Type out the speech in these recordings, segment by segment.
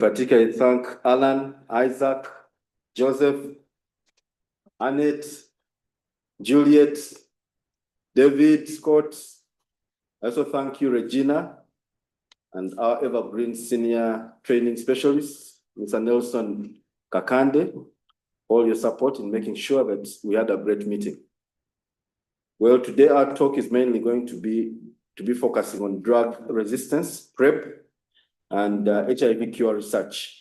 particularly thank Alan, Isaac, Joseph, Annette, Juliet, David, Scott. I also thank you, Regina, and our evergreen senior training specialist, Mr. Nelson Kakande, all your support in making sure that we had a great meeting. Well, today our talk is mainly going to be focusing on drug resistance, PrEP, and HIV cure research.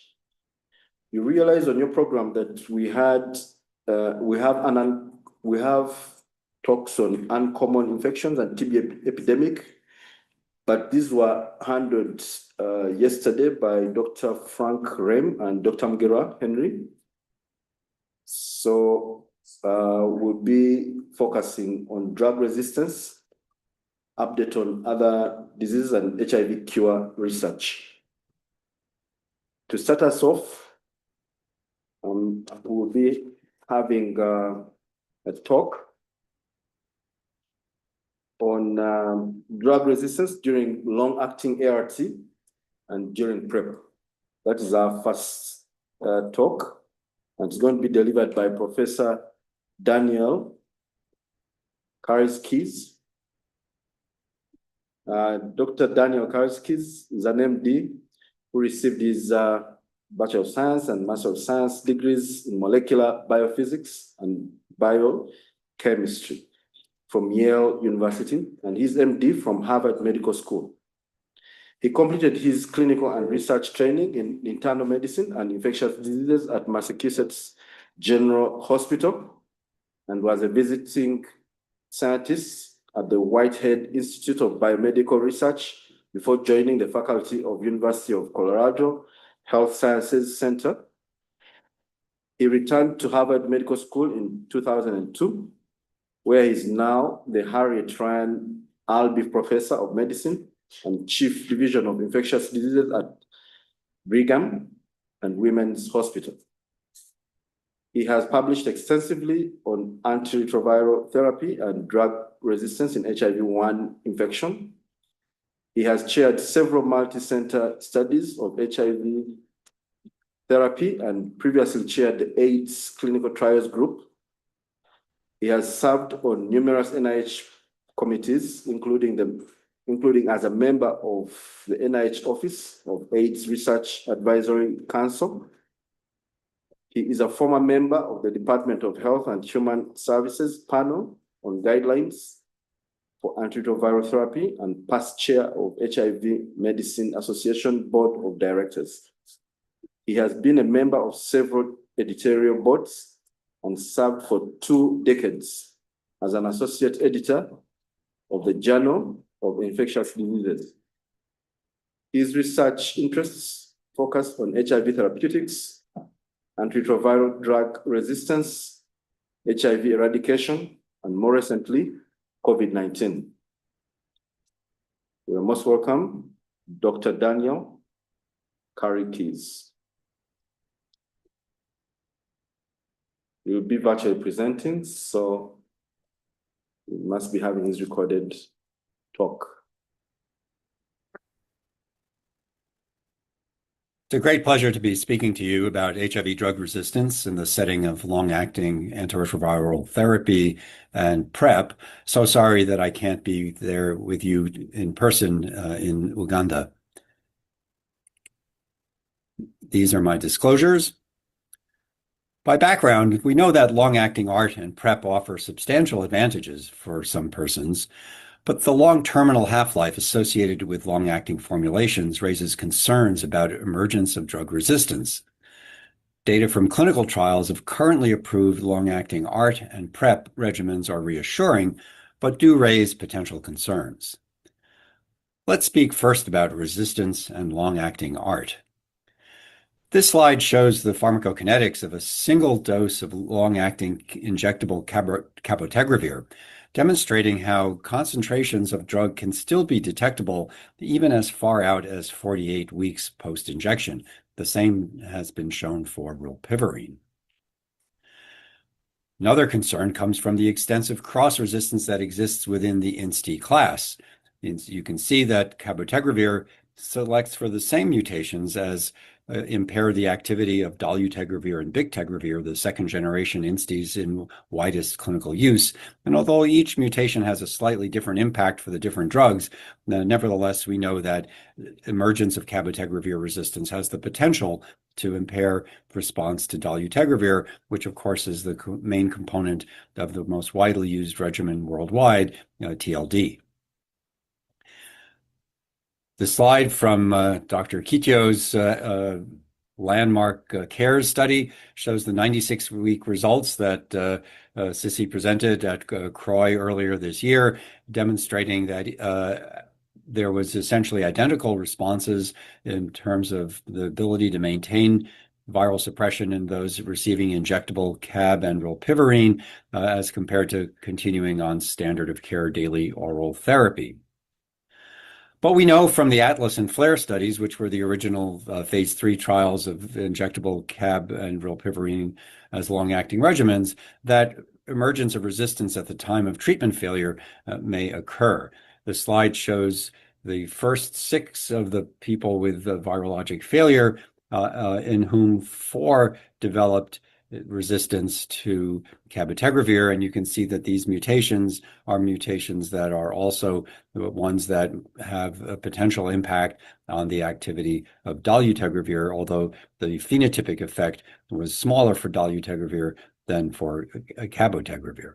You realize on your program that we have talks on uncommon infections and TB epidemic, but these were handled yesterday by Dr. Frank Rem and Dr. Mgera Henry. So we'll be focusing on drug resistance, update on other diseases, and HIV cure research. To start us off, we'll be having a talk on drug resistance during long-acting ART and during PrEP. That is our first talk, and it's going to be delivered by Professor Daniel Kariskis. Dr. Daniel Kariskis is an MD who received his Bachelor of Science and Master of Science degrees in molecular biophysics and biochemistry from Yale University, and he's MD from Harvard Medical School. He completed his clinical and research training in internal medicine and infectious diseases at Massachusetts General Hospital and was a visiting scientist at the Whitehead Institute of Biomedical Research before joining the faculty of University of Colorado Health Sciences Center. He returned to Harvard Medical School in 2002, where he is now the Harriet Ryan Albee Professor of Medicine and Chief Division of Infectious Diseases at Brigham and Women's Hospital. He has published extensively on antiretroviral therapy and drug resistance in HIV-1 infection. He has chaired several multi-center studies of HIV therapy and previously chaired the AIDS clinical trials group. He has served on numerous NIH committees, including as a member of the NIH Office of AIDS Research Advisory Council. He is a former member of the Department of Health and Human Services panel on guidelines for antiretroviral therapy and past chair of HIV Medicine Association Board of Directors. He has been a member of several editorial boards and served for 2 decades as an associate editor of the Journal of Infectious Diseases. His research interests focus on HIV therapeutics, antiretroviral drug resistance, HIV eradication, and more recently, COVID-19. We are most welcome, Dr. Daniel Kariskis. He will be virtually presenting, so he must be having his recorded talk. It's a great pleasure to be speaking to you about HIV drug resistance in the setting of long-acting antiretroviral therapy and PrEP. So sorry that I can't be there with you in person in Uganda. These are my disclosures. By background, we know that long-acting ART and PrEP offer substantial advantages for some persons, but the long terminal half-life associated with long-acting formulations raises concerns about emergence of drug resistance. Data from clinical trials of currently approved long-acting ART and PrEP regimens are reassuring, but do raise potential concerns. Let's speak first about resistance and long-acting ART. This slide shows the pharmacokinetics of a single dose of long-acting injectable cabotegravir, demonstrating how concentrations of drug can still be detectable even as far out as 48 weeks post-injection. The same has been shown for rilpivirine. Another concern comes from the extensive cross-resistance that exists within the INSTI class. You can see that cabotegravir selects for the same mutations as impair the activity of dolutegravir and bictegravir, the second generation INSTIs in widest clinical use. And although each mutation has a slightly different impact for the different drugs, nevertheless, we know that emergence of cabotegravir resistance has the potential to impair response to dolutegravir, which of course is the main component of the most widely used regimen worldwide, TLD. The slide from Dr. Kitio's landmark CARES study shows the 96-week results that Sissy presented at CROI earlier this year, demonstrating that there was essentially identical responses in terms of the ability to maintain viral suppression in those receiving injectable CAB and rilpivirine as compared to continuing on standard of care daily oral therapy. But we know from the ATLAS and FLAIR studies, which were the original phase 3 trials of injectable CAB and rilpivirine as long-acting regimens, that emergence of resistance at the time of treatment failure may occur. The slide shows the first 6 of the people with virologic failure, in whom 4 developed resistance to cabotegravir, and you can see that these mutations are mutations that are also the ones that have a potential impact on the activity of dolutegravir, although the phenotypic effect was smaller for dolutegravir than for cabotegravir.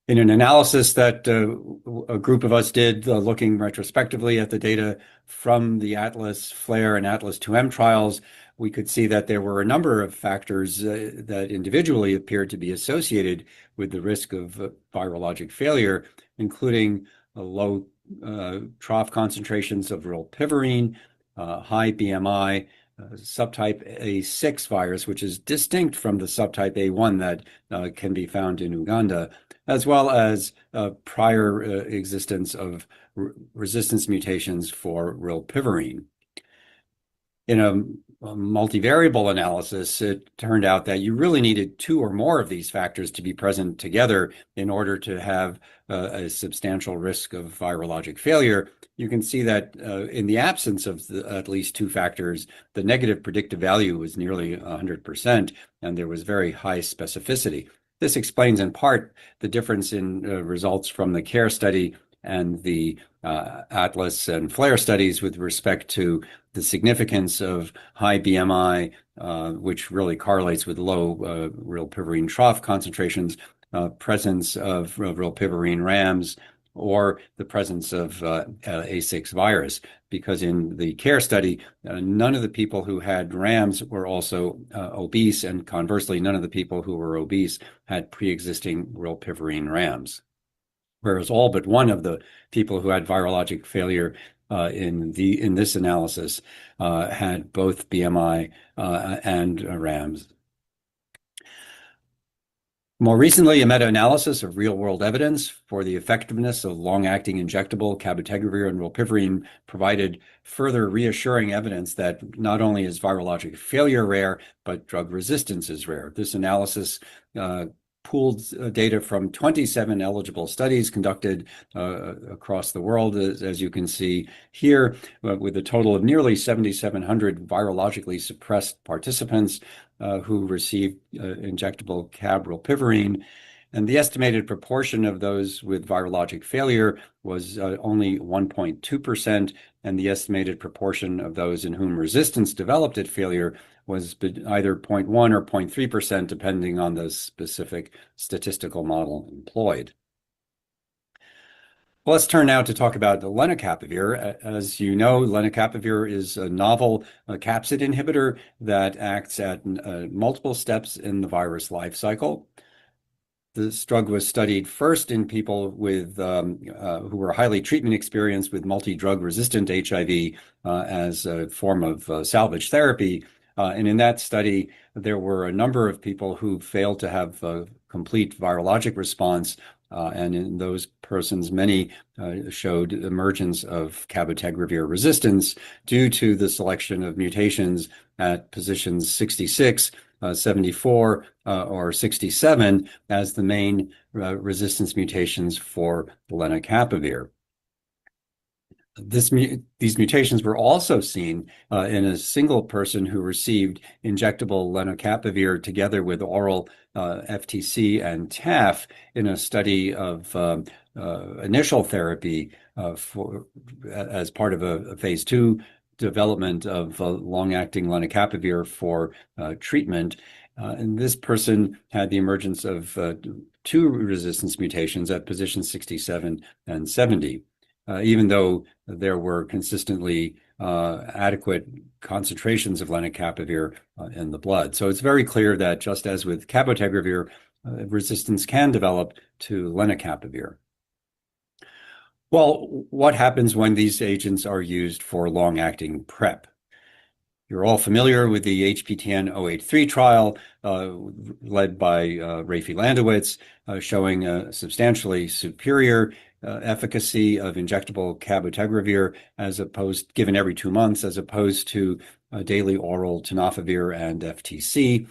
In an analysis that a group of us did looking retrospectively at the data from the ATLAS, FLAIR, and ATLAS 2M trials, we could see that there were a number of factors that individually appeared to be associated with the risk of virologic failure, including low trough concentrations of rilpivirine, high BMI, subtype A6 virus, which is distinct from the subtype A1 that can be found in Uganda, as well as prior existence of resistance mutations for rilpivirine. In a multivariable analysis, it turned out that you really needed 2 or more of these factors to be present together in order to have a substantial risk of virologic failure. You can see that in the absence of at least 2 factors, the negative predictive value was nearly 100%, and there was very high specificity. This explains in part the difference in results from the CARE study and the ATLAS and FLAIR studies with respect to the significance of high BMI, which really correlates with low rilpivirine trough concentrations, presence of rilpivirine RAMs, or the presence of A6 virus, because in the CARE study, none of the people who had RAMs were also obese, and conversely, none of the people who were obese had pre-existing rilpivirine RAMs. Whereas all but one of the people who had virologic failure in this analysis had both BMI and RAMs. More recently, a meta-analysis of real-world evidence for the effectiveness of long-acting injectable cabotegravir and rilpivirine provided further reassuring evidence that not only is virologic failure rare, but drug resistance is rare. This analysis pooled data from 27 eligible studies conducted across the world, as you can see here, with a total of nearly 7,700 virologically suppressed participants who received injectable CAB rilpivirine. And the estimated proportion of those with virologic failure was only 1.2%, and the estimated proportion of those in whom resistance developed at failure was either 0.1 or 0.3%, depending on the specific statistical model employed. Well, let's turn now to talk about the lenacapavir. As you know, lenacapavir is a novel capsid inhibitor that acts at multiple steps in the virus life cycle. This drug was studied first in people with who were highly treatment experienced with multi-drug resistant HIV as a form of salvage therapy. And in that study, there were a number of people who failed to have a complete virologic response. And in those persons, many showed emergence of cabotegravir resistance due to the selection of mutations at positions 66, 74, or 67 as the main resistance mutations for lenacapavir. These mutations were also seen in a single person who received injectable lenacapavir together with oral FTC and TAF in a study of initial therapy as part of a phase 2 development of long-acting lenacapavir for treatment. And this person had the emergence of two resistance mutations at position 67 and 70. Even though there were consistently adequate concentrations of lenacapavir in the blood. So it's very clear that just as with cabotegravir, resistance can develop to lenacapavir. Well, what happens when these agents are used for long-acting PrEP? You're all familiar with the HPTN 083 trial led by Rafi Landowitz, showing a substantially superior efficacy of injectable cabotegravir as opposed given every 2 months, as opposed to daily oral tenofovir and FTC.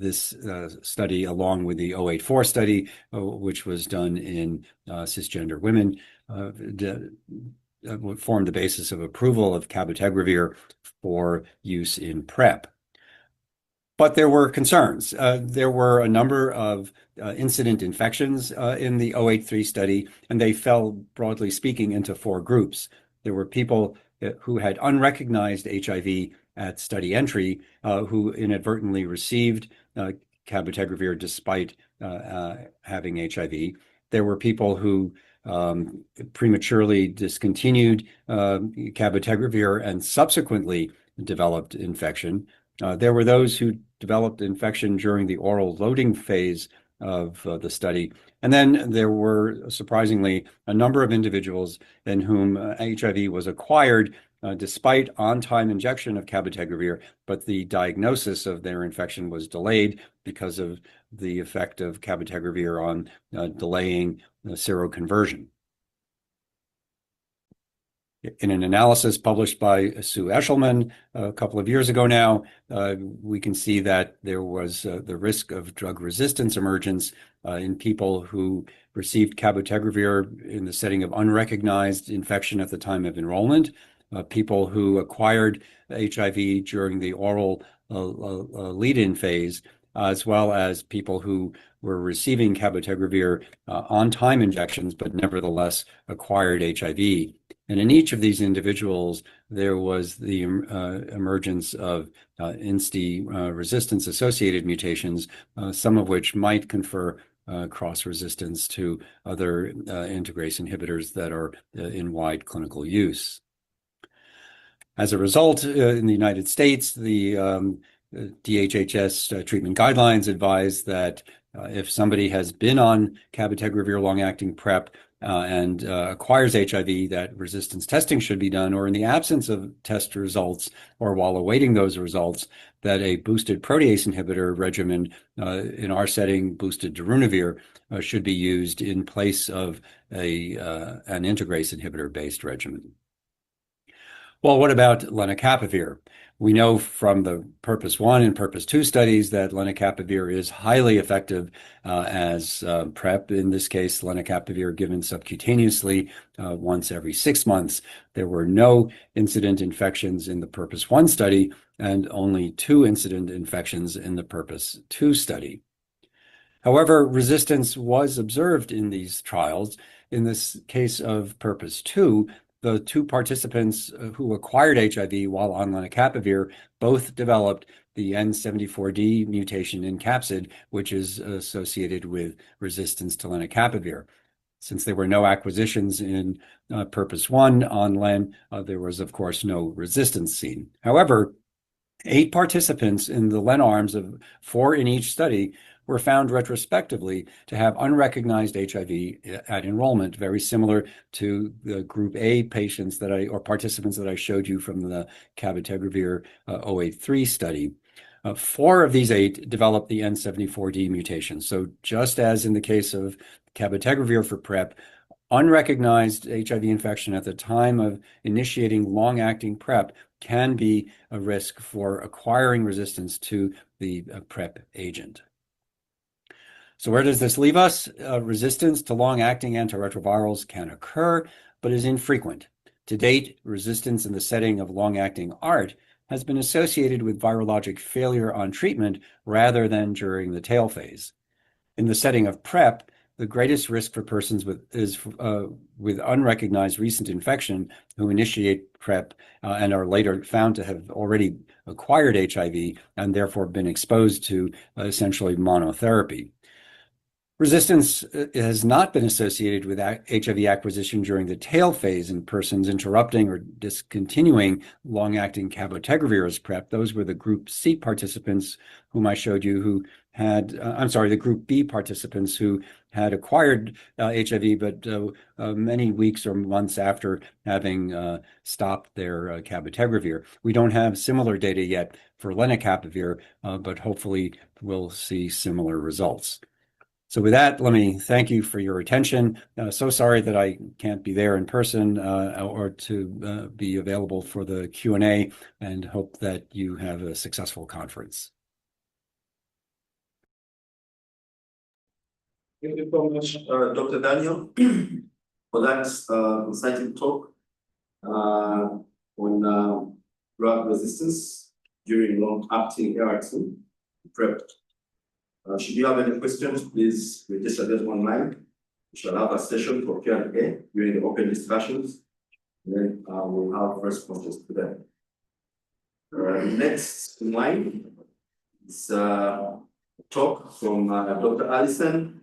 This study, along with the 084 study, which was done in cisgender women, formed the basis of approval of cabotegravir for use in PrEP. But there were concerns. There were a number of incident infections in the 083 study, and they fell, broadly speaking, into 4 groups. There were people who had unrecognized HIV at study entry who inadvertently received cabotegravir despite having HIV. There were people who prematurely discontinued cabotegravir and subsequently developed infection. There were those who developed infection during the oral loading phase of the study. And then there were, surprisingly, a number of individuals in whom HIV was acquired despite on-time injection of cabotegravir, but the diagnosis of their infection was delayed because of the effect of cabotegravir on delaying seroconversion. In an analysis published by Sue Eshelman a couple of years ago now, we can see that there was the risk of drug resistance emergence in people who received cabotegravir in the setting of unrecognized infection at the time of enrollment, people who acquired HIV during the oral lead-in phase, as well as people who were receiving cabotegravir on-time injections, but nevertheless acquired HIV. And in each of these individuals, there was the emergence of INSTI resistance-associated mutations, some of which might confer cross-resistance to other integrase inhibitors that are in wide clinical use. As a result, in the United States, the DHHS treatment guidelines advise that if somebody has been on cabotegravir long-acting PrEP and acquires HIV, that resistance testing should be done, or in the absence of test results or while awaiting those results, that a boosted protease inhibitor regimen, in our setting, boosted darunavir, should be used in place of an integrase inhibitor-based regimen. Well, what about lenacapavir? We know from the Purpose 1 and Purpose 2 studies that lenacapavir is highly effective as PrEP. In this case, lenacapavir given subcutaneously once every 6 months. There were no incident infections in the Purpose 1 study and only 2 incident infections in the Purpose 2 study. However, resistance was observed in these trials. In this case of Purpose 2, the 2 participants who acquired HIV while on lenacapavir both developed the N74D mutation in capsid, which is associated with resistance to lenacapavir. Since there were no acquisitions in Purpose 1 on len, there was, of course, no resistance seen. However, 8 participants in the len arms of 4 in each study were found retrospectively to have unrecognized HIV at enrollment, very similar to the group A patients or participants that I showed you from the cabotegravir 083 study. 4 of these 8 developed the N74D mutation. So just as in the case of cabotegravir for PrEP, unrecognized HIV infection at the time of initiating long-acting PrEP can be a risk for acquiring resistance to the PrEP agent. So where does this leave us? Resistance to long-acting antiretrovirals can occur. but is infrequent. To date, resistance in the setting of long-acting ART has been associated with virologic failure on treatment rather than during the tail phase. In the setting of PrEP, the greatest risk for persons with unrecognized recent infection who initiate PrEP and are later found to have already acquired HIV and therefore been exposed to essentially monotherapy. Resistance has not been associated with HIV acquisition during the tail phase in persons interrupting or discontinuing long-acting cabotegravir as PrEP. Those were the Group C participants whom I showed you who had, the Group B participants who had acquired HIV, but many weeks or months after having stopped their cabotegravir. We don't have similar data yet for lenacapavir, but hopefully we'll see similar results. So with that, let me thank you for your attention. So sorry that I can't be there in person or to be available for the Q&A, and hope that you have a successful conference. Thank you so much, Dr. Daniel, for that exciting talk on drug resistance during long-acting ART PrEP. Should you have any questions, please register them online. We shall have a session for Q&A during the open discussions, and then we'll have responses to them. Next in line is a talk from Dr. Alison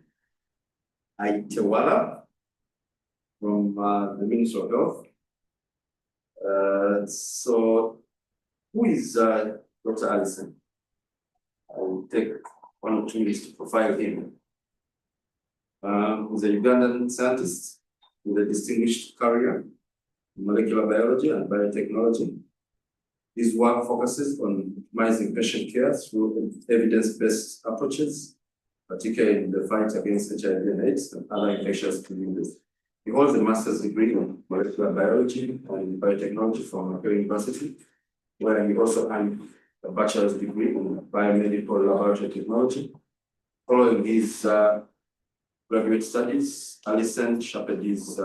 Aitewala from the Ministry of Health. So, who is Dr. Alison? I will take 1 or 2 minutes to profile him. He's a Ugandan scientist with a distinguished career in molecular biology and biotechnology. His work focuses on optimizing patient care through evidence-based approaches, particularly in the fight against HIV and AIDS and other infectious diseases. He holds a master's degree in molecular biology and biotechnology from Macquarie University, where he also earned a bachelor's degree in biomedical laboratory technology. Following his graduate studies, Alison sharpened his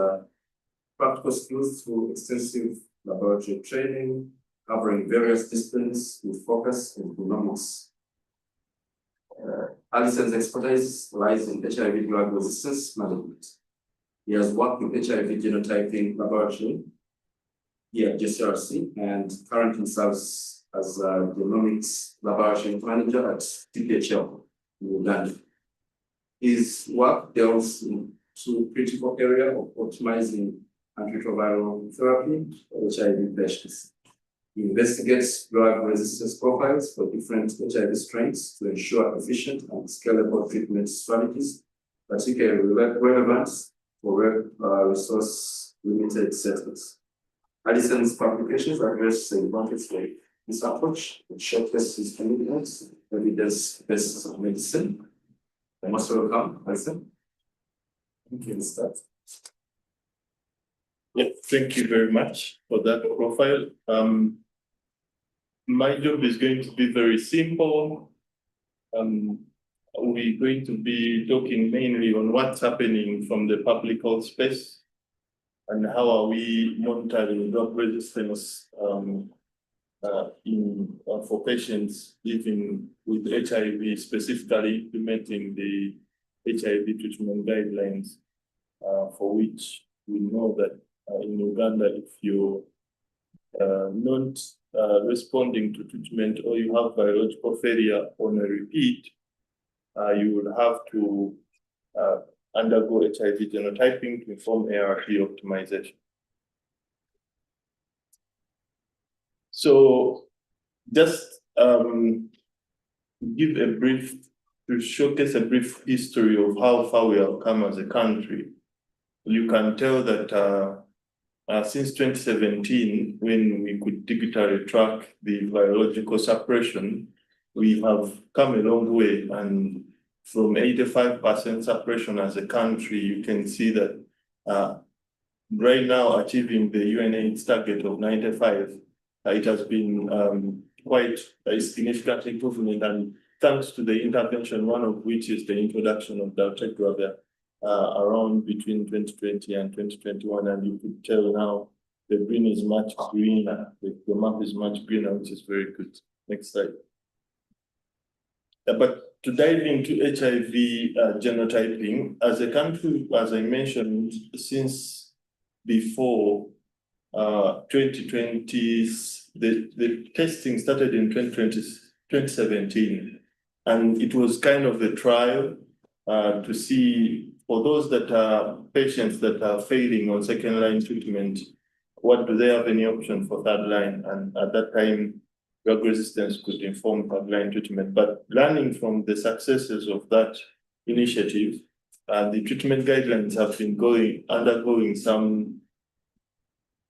practical skills through extensive laboratory training, covering various disciplines with focus in genomics. Alison's expertise lies in HIV drug resistance management. He has worked with HIV genotyping laboratory here at JCRC and currently serves as a genomics laboratory manager at TPHL in Uganda. His work delves into critical area of optimizing antiretroviral therapy for HIV patients. He investigates drug resistance profiles for different HIV strains to ensure efficient and scalable treatment strategies, particularly relevant for resource-limited settings. Alison's publications address the importance of this approach, which showcases his commitment to evidence-based medicine. I'm most welcome, Alison. You can start. Yeah, thank you very much for that profile. My job is going to be very simple. We're going to be talking mainly on what's happening from the public health space and how are we monitoring drug resistance for patients living with HIV, specifically implementing the HIV treatment guidelines, for which we know that in Uganda, if you're not responding to treatment or you have virological failure on a repeat, you will have to undergo HIV genotyping to inform ART optimization. So just give a brief, to showcase a brief history of how far we have come as a country. You can tell that since 2017, when we could digitally track the virological suppression, we have come a long way. And from 85% suppression as a country, you can see that right now achieving the UNAIDS target of 95, it has been quite a significant improvement. And thanks to the intervention, one of which is the introduction of dolutegravir around between 2020 and 2021, and you could tell now the green is much greener, the map is much greener, which is very good. Next slide. But to dive into HIV genotyping, as a country, as I mentioned, since before 2020, the testing started in 2017, and it was kind of a trial to see for those that are patients that are failing on second line treatment, what do they have any option for third line? And at that time, drug resistance could inform third line treatment. But learning from the successes of that initiative, the treatment guidelines have been undergoing some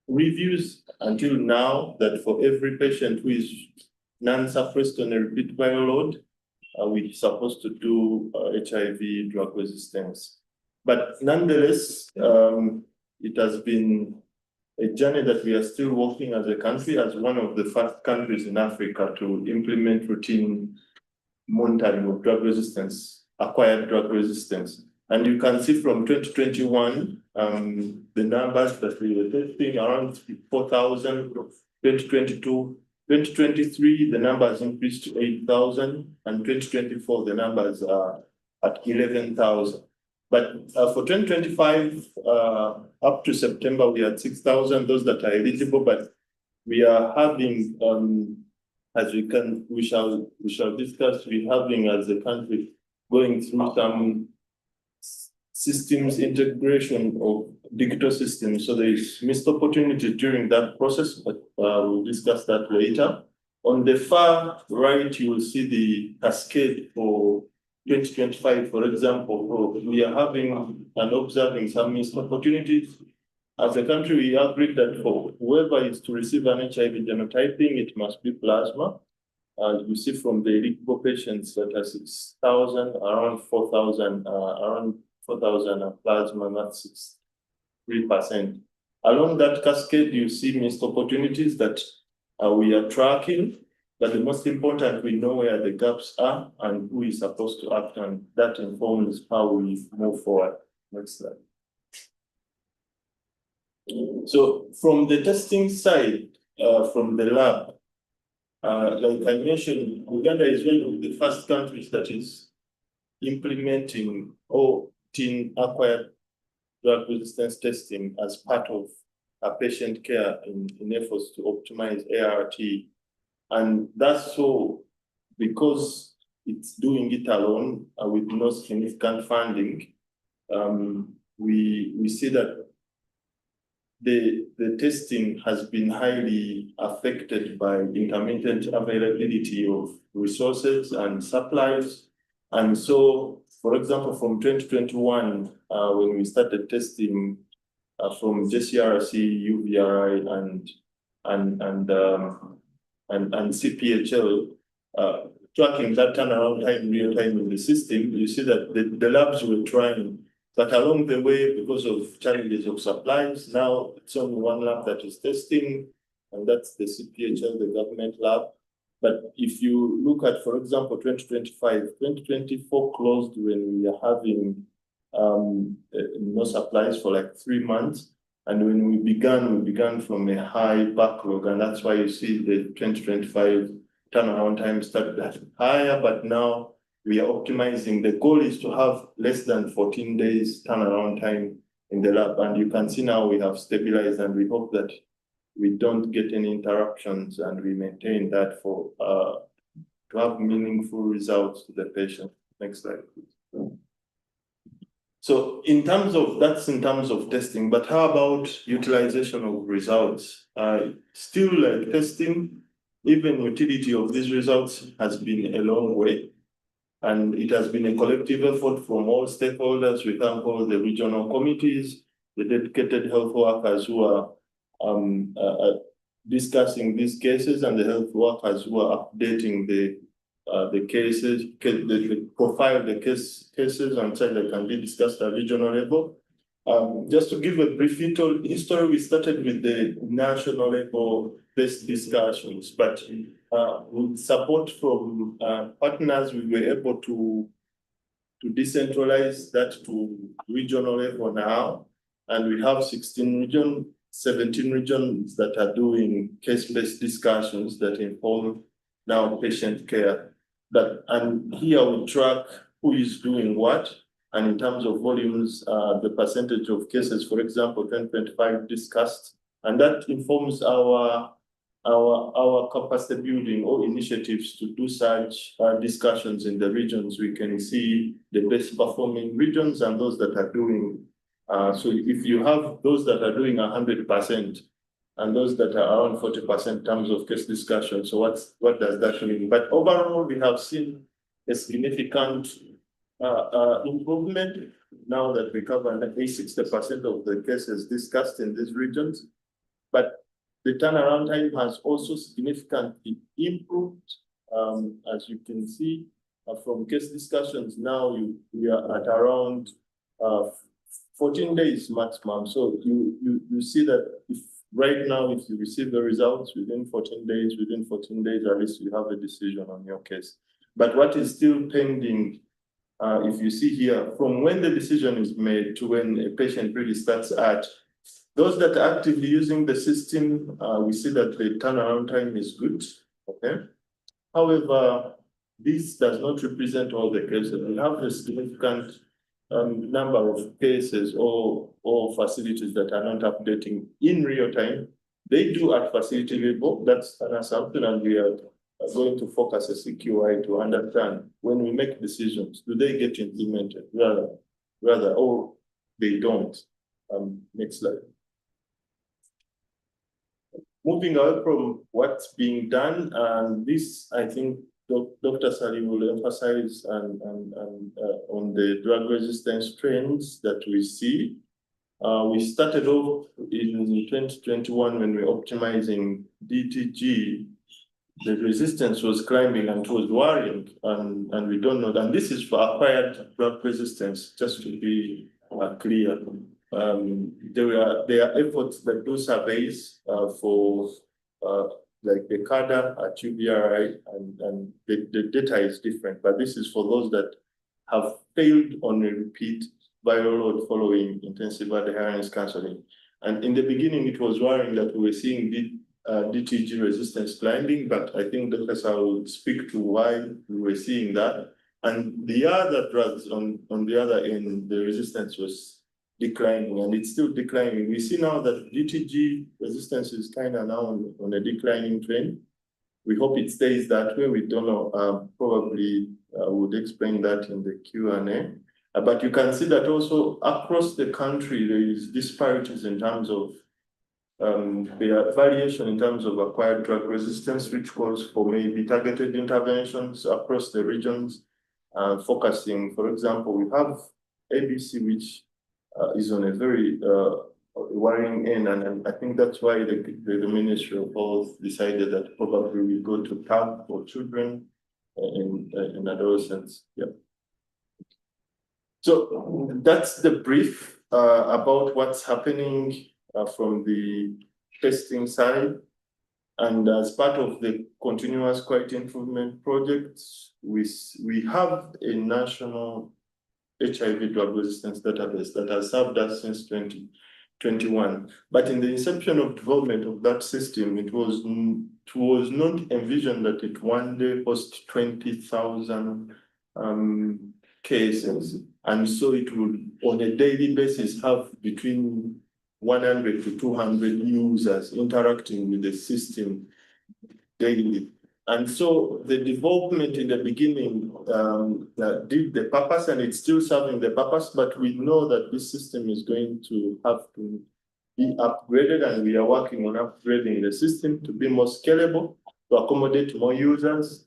reviews until now, that for every patient who is non-suppressed on a repeat viral load, we're supposed to do HIV drug resistance. But nonetheless, it has been a journey that we are still working as a country, as one of the first countries in Africa to implement routine monitoring of drug resistance, acquired drug resistance. And you can see from 2021, the numbers that we were testing around 4,000, 2022, 2023, the numbers increased to 8,000, and 2024, the numbers are at 11,000. But for 2025, up to September, we had 6,000, those that are eligible, but we are having, as we shall discuss, we're having as a country going through some systems integration of digital systems. So there is missed opportunity during that process, but we'll discuss that later. On the far right, you will see the cascade for 2025, for example. We are having and observing some missed opportunities. As a country, we agreed that for whoever is to receive an HIV genotyping, it must be plasma. You see from the eligible patients that are 6,000, around 4,000, plasma, that's 3%. Along that cascade, you see missed opportunities that we are tracking, but the most important, we know where the gaps are and who is supposed to act, and that informs how we move forward. Next slide. So from the testing side, from the lab, like I mentioned, Uganda is one of the first countries that is implementing acquired drug resistance testing as part of patient care in efforts to optimize ART. And that's so because it's doing it alone with no significant funding. We see that the testing has been highly affected by intermittent availability of resources and supplies. And so, for example, from 2021, when we started testing from JCRC, UVRI, and CPHL, tracking that turnaround time real time in the system, you see that the labs were trying, but along the way, because of challenges of supplies, now it's only one lab that is testing, and that's the CPHL, the government lab. But if you look at, for example, 2025, 2024 closed when we are having no supplies for like 3 months. And when we began from a high backlog, and that's why you see the 2025 turnaround time started higher, but now we are optimizing. The goal is to have less than 14 days turnaround time in the lab. And you can see now we have stabilized, and we hope that we don't get any interruptions and we maintain that for to have meaningful results to the patient. Next slide, please. So in terms of testing, but how about utilization of results? Still like testing, even utility of these results has been a long way. And it has been a collective effort from all stakeholders. We thank all the regional committees, the dedicated health workers who are discussing these cases, and the health workers who are updating the cases, the profile of the cases until they can be discussed at regional level. Just to give a brief history, we started with the national level based discussions, but with support from partners, we were able to decentralize that to regional level now. And we have 17 regions that are doing case-based discussions that inform now patient care. And here we track who is doing what, and in terms of volumes, the percentage of cases, for example, 2025 discussed, and that informs our capacity building or initiatives to do such discussions in the regions. We can see the best performing regions and those that are doing. So if you have those that are doing 100% and those that are around 40% in terms of case discussion, so what does that mean? But overall, we have seen a significant improvement now that we cover at least 60% of the cases discussed in these regions. But the turnaround time has also significantly improved. As you can see, from case discussions now, we are at around 14 days maximum. So you see that if right now, if you receive the results within 14 days, at least you have a decision on your case. But what is still pending, if you see here, from when the decision is made to when a patient really starts at, those that are actively using the system, we see that the turnaround time is good, okay? However, this does not represent all the cases. We have a significant number of cases or facilities that are not updating in real time. They do at facility level, that's an assumption, and we are going to focus as CQI to understand when we make decisions, do they get implemented rather, or they don't. Next slide. Moving away from what's being done, and this, I think, Dr. Sali will emphasize on the drug resistance trends that we see. We started off in 2021 when we were optimizing DTG. The resistance was climbing and it was worrying, and we don't know. And this is for acquired drug resistance, just to be clear. There are efforts that do surveys for like the CADA at UBRI, and the data is different, but this is for those that have failed on a repeat viral load following intensive adherence counseling. And in the beginning, it was worrying that we were seeing DTG resistance climbing, but I think Dr. Sa will speak to why we were seeing that. And the other drugs on the other end, the resistance was declining, and it's still declining. We see now that DTG resistance is kind of now on a declining trend. We hope it stays that way. We don't know, probably would explain that in the Q&A. But you can see that also across the country, there is disparities in terms of there are variation in terms of acquired drug resistance, which calls for maybe targeted interventions across the regions, focusing, for example, we have ABC, which is on a very worrying end, and I think that's why the Ministry of Health decided that probably we go to TAB for children and adolescents. Yeah. So that's the brief about what's happening from the testing side. And as part of the continuous quality improvement project, we have a national HIV drug resistance database that has served us since 2021. But in the inception of development of that system, it was not envisioned that it one day host 20,000 cases. And so it would, on a daily basis, have between 100 to 200 users interacting with the system daily. And so the development in the beginning did the purpose, and it's still serving the purpose, but we know that this system is going to have to be upgraded, and we are working on upgrading the system to be more scalable, to accommodate more users,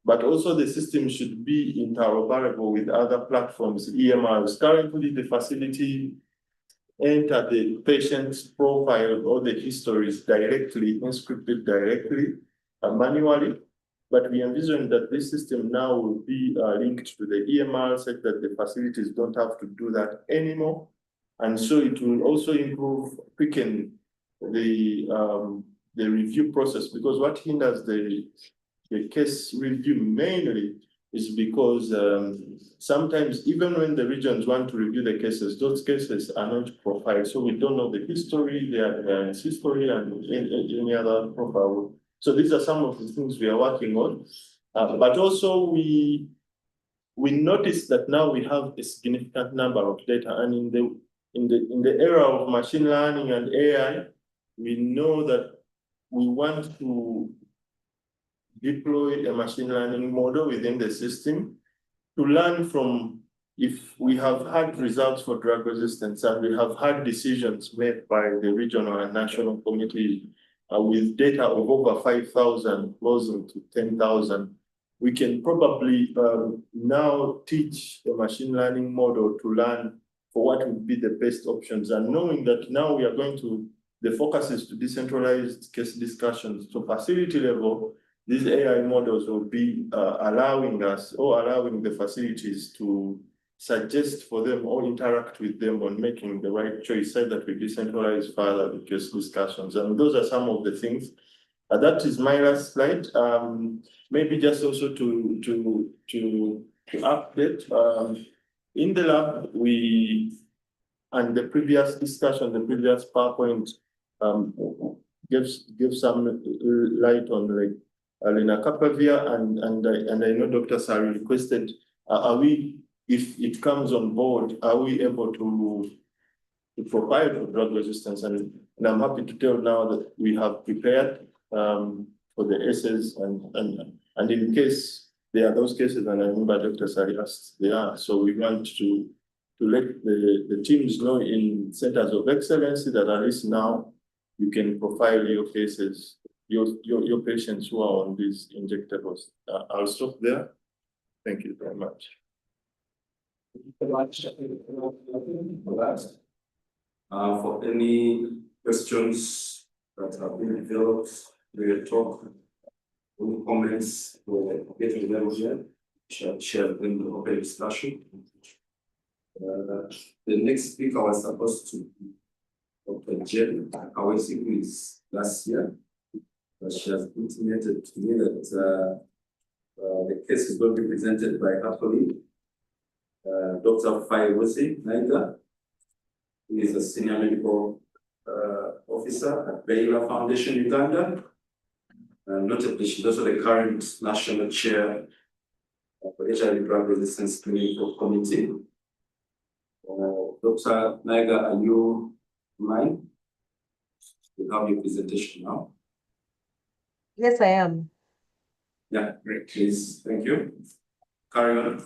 but also the system should be interoperable with other platforms, EMRs. Currently, the facility enter the patient's profile or the histories directly, inscripted directly, manually, but we envision that this system now will be linked to the EMR such that the facilities don't have to do that anymore. And so it will also quicken the review process, because what hinders the case review mainly is because sometimes even when the regions want to review the cases, those cases are not profiled. So we don't know the history, their history and any other profile. So these are some of the things we are working on. But also we noticed that now we have a significant number of data, and in the era of machine learning and AI, we know that we want to deploy a machine learning model within the system to learn from, if we have had results for drug resistance and we have had decisions made by the regional and national committee with data of over 5,000 closing to 10,000, we can probably now teach the machine learning model to learn for what would be the best options. And knowing that now we are going to, the focus is to decentralize case discussions. So facility level, these AI models will be allowing us or allowing the facilities to suggest for them or interact with them on making the right choice, so that we decentralize further the case discussions. And those are some of the things. That is my last slide. Maybe just also to update. In the lab, and the previous discussion, the previous PowerPoint gives some light on like lenacapavir, and I know Dr. Sari requested, are we, if it comes on board, are we able to profile for drug resistance? And I'm happy to tell now that we have prepared for the essays, and in case there are those cases, and I remember Dr. Sari asked, there are, so we want to let the teams know in centers of excellence that at least now you can profile your cases, your patients who are on these injectables. I'll stop there. Thank you very much. For any questions that have been developed, we will talk, any comments, or getting them here, share in the open discussion. The next speaker was supposed to be Dr. Jen. Our interview is last year, but she has intimated to me that the case is going to be presented by her colleague, Dr. Fairozi Naiga, who is a senior medical officer at Baylor Foundation, Uganda. Notably, she's also the current national chair of the HIV drug resistance clinical committee. Dr. Naiga, are you mine? You have your presentation now. Yes, I am. Yeah, great. Please, thank you. Carry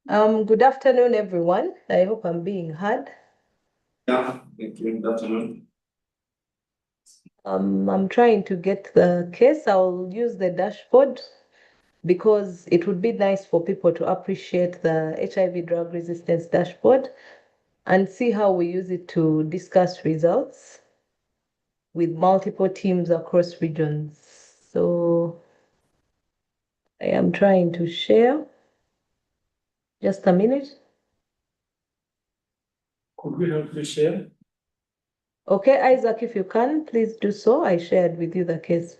on. Good afternoon, everyone. I hope I'm being heard. Yeah, thank you. Good afternoon. I'm trying to get the case. I'll use the dashboard because it would be nice for people to appreciate the HIV drug resistance dashboard and see how we use it to discuss results with multiple teams across regions. So I am trying to share. Just a minute. Could we help you share? Okay, Isaac, if you can, please do so. I shared with you the case.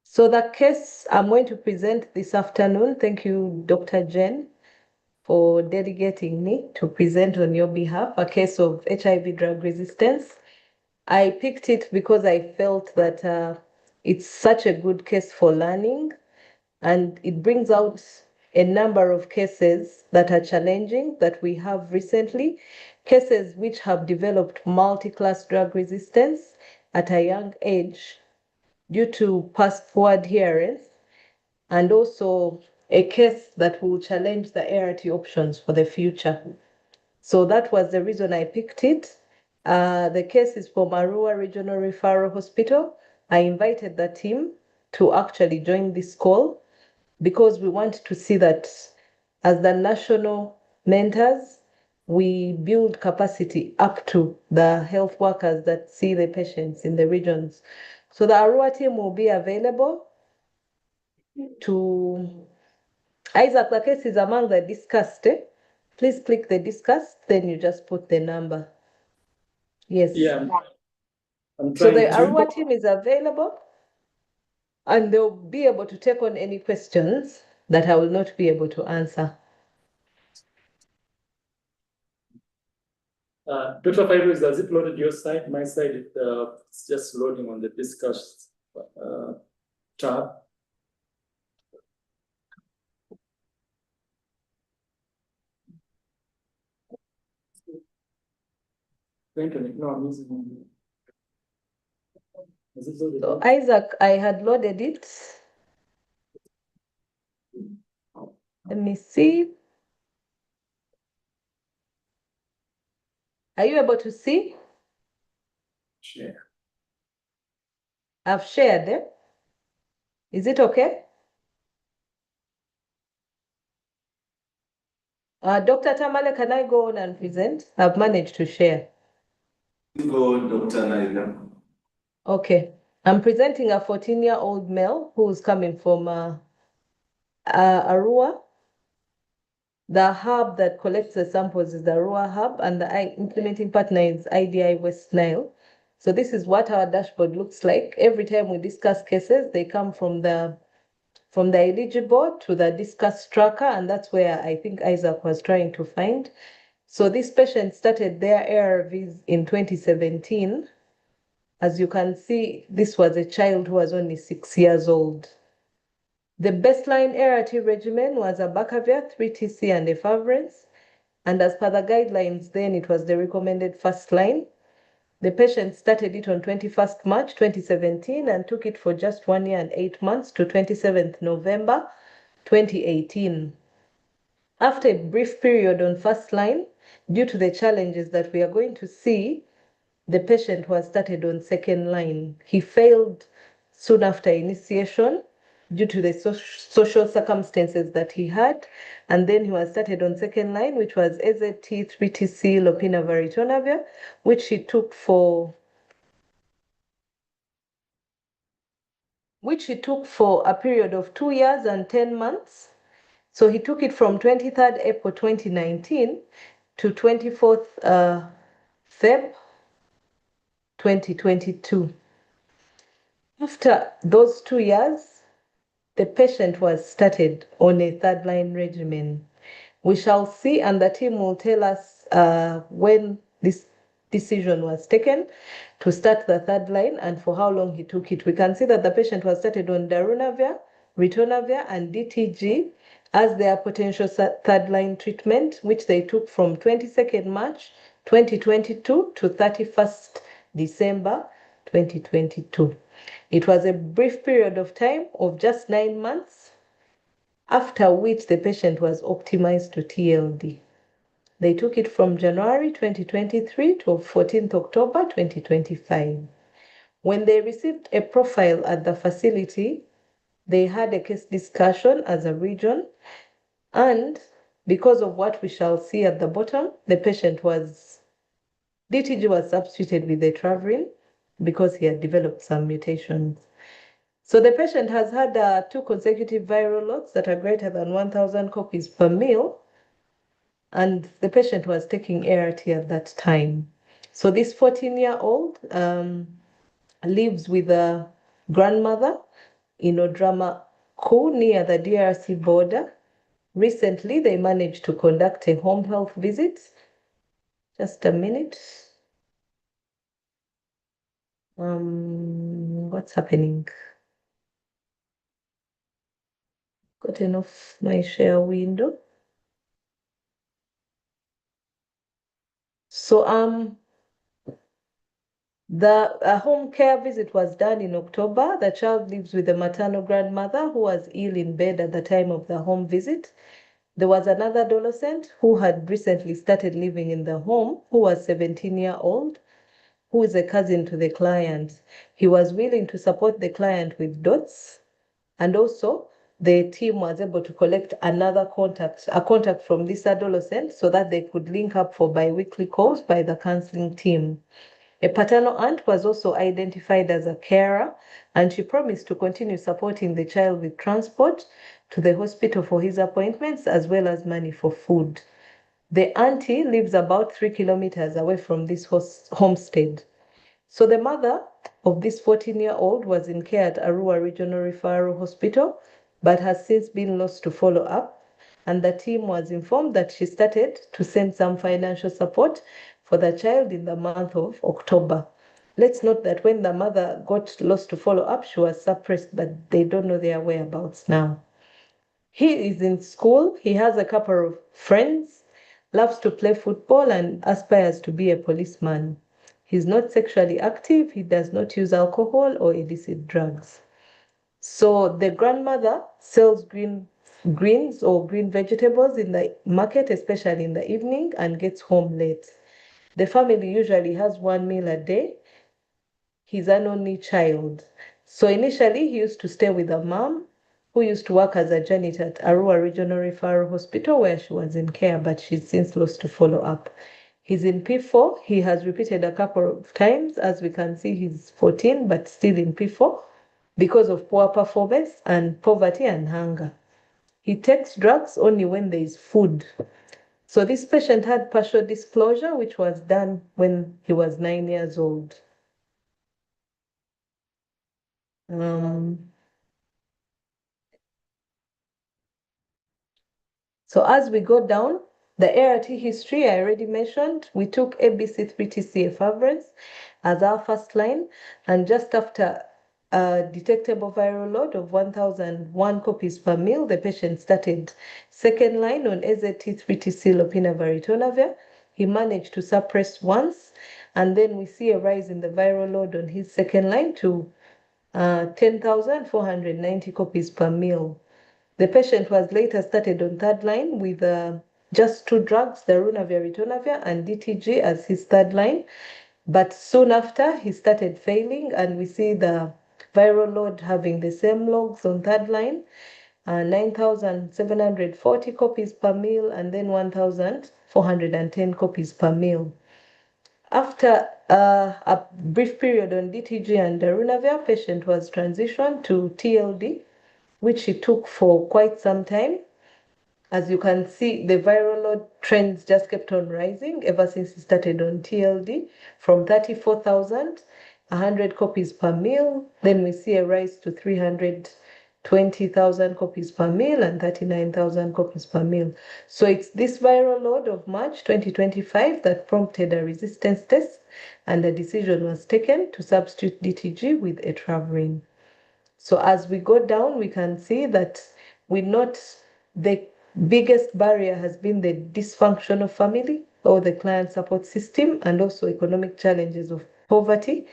So the case I'm going to present this afternoon, thank you, Dr. Jen, for delegating me to present on your behalf a case of HIV drug resistance. I picked it because I felt that it's such a good case for learning, and it brings out a number of cases that are challenging that we have recently, cases which have developed multi-class drug resistance at a young age due to past poor adherence, and also a case that will challenge the ART options for the future. So that was the reason I picked it. The case is from Arua Regional Referral Hospital. I invited the team to actually join this call because we want to see that as the national mentors, we build capacity up to the health workers that see the patients in the regions. So the Arua team will be available to Isaac, the case is among the discussed. Please click the discussed, then you just put the number. Yes. Yeah. I'm So the trying to. Arua team is available and they'll be able to take on any questions that I will not be able to answer. Dr. Fairuz, has it loaded your side? My side, it's just loading on the discussed tab. No, I'm using. Has it loaded? So Isaac, I had loaded it. Let me see. Are you able to see? Share. I've shared it. Is it okay? Dr. Tamale, can I go on and present? I've managed to share. Go, Dr. Naila. Okay. I'm presenting a 14-year-old male who's coming from Arua. The hub that collects the samples is the Arua hub, and the implementing partner is IDI West Nile. So this is what our dashboard looks like. Every time we discuss cases, they come from the eligible to the discuss tracker, and that's where I think Isaac was trying to find. So this patient started their ARVs in 2017. As you can see, this was a child who was only 6 years old. The baseline ART regimen was abacavir, 3TC, and efavirenz. And as per the guidelines, then it was the recommended first line. The patient started it on 21st March 2017 and took it for just 1 year and 8 months to 27th November 2018. After a brief period on first line, due to the challenges that we are going to see, the patient was started on second line. He failed soon after initiation due to the social circumstances that he had. And then he was started on second line, which was AZT, 3TC, lopinavir, ritonavir, which he took for a period of 2 years and 10 months. So he took it from 23rd April 2019 to 24th Feb 2022. After those 2 years, the patient was started on a third line regimen. We shall see, and the team will tell us when this decision was taken to start the third line and for how long he took it. We can see that the patient was started on darunavir, ritonavir, and DTG as their potential third line treatment, which they took from 22nd March 2022 to 31st December 2022. It was a brief period of time of just 9 months, after which the patient was optimized to TLD. They took it from January 2023 to 14th October 2025. When they received a profile at the facility, they had a case discussion as a region, and because of what we shall see at the bottom, the patient DTG was substituted with etraverin because he had developed some mutations. So the patient has had 2 consecutive viral loads that are greater than 1,000 copies per mil, and the patient was taking ART at that time. So this 14-year-old lives with a grandmother in Odrama Ku near the DRC border. Recently, they managed to conduct a home health visit. Just a minute. What's happening? Gotten off my share window. So the home care visit was done in October. The child lives with a maternal grandmother who was ill in bed at the time of the home visit. There was another adolescent who had recently started living in the home, who was 17-year-old, who is a cousin to the client. He was willing to support the client with dots, and also the team was able to collect a contact from this adolescent so that they could link up for bi-weekly calls by the counseling team. A paternal aunt was also identified as a carer, and she promised to continue supporting the child with transport to the hospital for his appointments as well as money for food. The auntie lives about 3 kilometers away from this homestead. So the mother of this 14-year-old was in care at Arua Regional Referral Hospital, but has since been lost to follow up. And the team was informed that she started to send some financial support for the child in the month of October. Let's note that when the mother got lost to follow up, she was suppressed, but they don't know their whereabouts now. He is in school, he has a couple of friends, loves to play football, and aspires to be a policeman. He's not sexually active, he does not use alcohol or illicit drugs. So the grandmother sells greens or green vegetables in the market, especially in the evening, and gets home late. The family usually has one meal a day. He's an only child. So initially he used to stay with a mom who used to work as a janitor at Arua Regional Referral Hospital where she was in care, but she's since lost to follow up. He's in P4. He has repeated a couple of times. As we can see, he's 14, but still in P4 because of poor performance and poverty and hunger. He takes drugs only when there is food. So this patient had partial disclosure, which was done when he was 9 years old. So as we go down, the ART history I already mentioned, we took ABC3TC efavirenz as our first line, and just after a detectable viral load of 1,001 copies per mil, the patient started second line on AZT3TC lopinavir-ritonavir. He managed to suppress once, and then we see a rise in the viral load on his second line to 10,490 copies per mil. The patient was later started on third line with just 2 drugs, darunavir-ritonavir and DTG as his third line. But soon after, he started failing, and we see the viral load having the same logs on third line, 9,740 copies per mil, and then 1,410 copies per mil. After a brief period on DTG and darunavir, patient was transitioned to TLD, which he took for quite some time. As you can see, the viral load trends just kept on rising ever since he started on TLD from 34,100 copies per mil. Then we see a rise to 320,000 copies per mil and 39,000 copies per mil. So it's this viral load of March 2025 that prompted a resistance test, and a decision was taken to substitute DTG with etraverin. So as we go down, we can see that we note the biggest barrier has been the dysfunctional family or the client support system, and also economic challenges of poverty.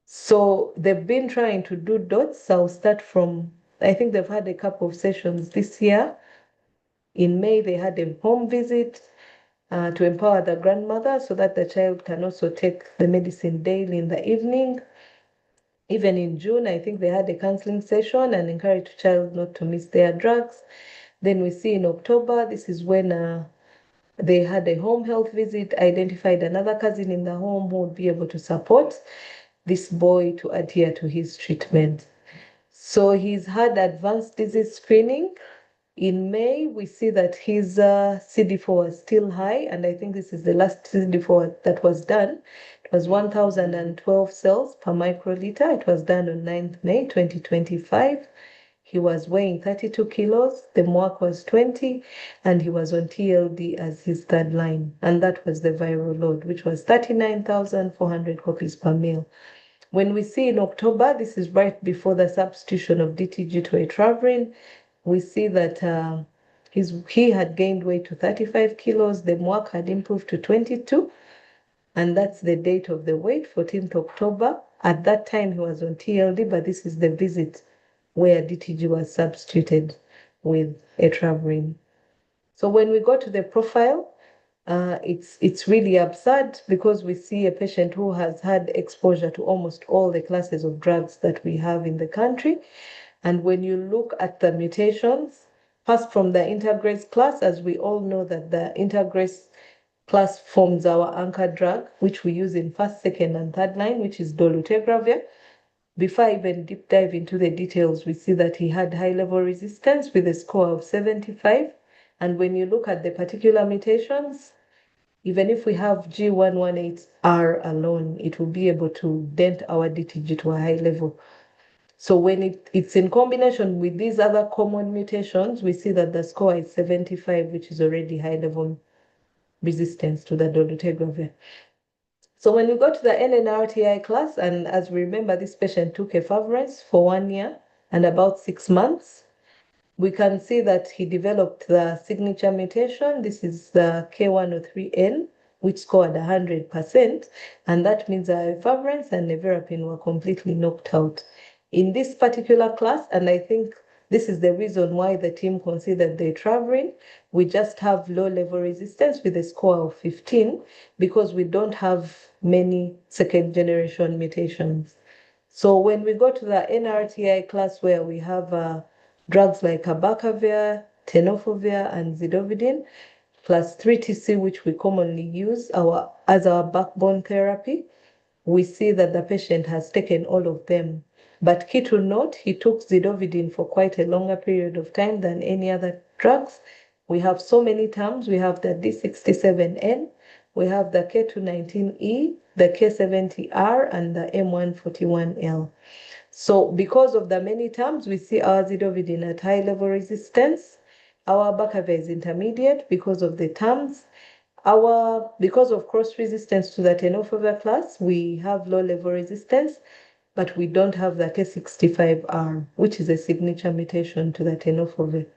So they've been trying to do dots. I'll start from, I think they've had a couple of sessions this year. In May, they had a home visit to empower the grandmother so that the child can also take the medicine daily in the evening. Even in June, I think they had a counseling session and encouraged the child not to miss their drugs. Then we see in October, this is when they had a home health visit, identified another cousin in the home who would be able to support this boy to adhere to his treatment. So he's had advanced disease screening. In May, we see that his CD4 was still high, and I think this is the last CD4 that was done. It was 1,012 cells per microliter. It was done on 9th May 2025. He was weighing 32 kilos, the MWAC was 20, and he was on TLD as his third line. And that was the viral load, which was 39,400 copies per mil. When we see in October, this is right before the substitution of DTG to etraverin, we see that he had gained weight to 35 kilos, the MWAC had improved to 22, and that's the date of the weight, 14th October. At that time, he was on TLD, but this is the visit where DTG was substituted with etraverin. So when we go to the profile, it's really absurd because we see a patient who has had exposure to almost all the classes of drugs that we have in the country. And when you look at the mutations, first from the integrase class, as we all know that the integrase class forms our anchor drug, which we use in first, second, and third line, which is dolutegravir. Before I even deep dive into the details, we see that he had high-level resistance with a score of 75. And when you look at the particular mutations, even if we have G118R alone, it will be able to dent our DTG to a high level. So when it's in combination with these other common mutations, we see that the score is 75, which is already high-level resistance to the dolutegravir. So when we go to the NNRTI class, and as we remember, this patient took efavirenz for 1 year and about 6 months, we can see that he developed the signature mutation. This is the K103N, which scored 100%, and that means the efavirenz and nevirapine were completely knocked out. In this particular class, and I think this is the reason why the team considered the etravirine, we just have low-level resistance with a score of 15 because we don't have many second-generation mutations. So when we go to the NRTI class where we have drugs like abacavir, tenofovir, and zidovudine, plus 3-TC, which we commonly use as our backbone therapy, we see that the patient has taken all of them. But key to note, he took zidovudine for quite a longer period of time than any other drugs. We have so many terms. We have the D67N, we have the K219E, the K70R, and the M141L. So because of the many terms, we see our zidovudine at high-level resistance. Our abacavir is intermediate because of the terms. Because of cross-resistance to the tenofovir class, we have low-level resistance, but we don't have the K65R, which is a signature mutation to the tenofovir.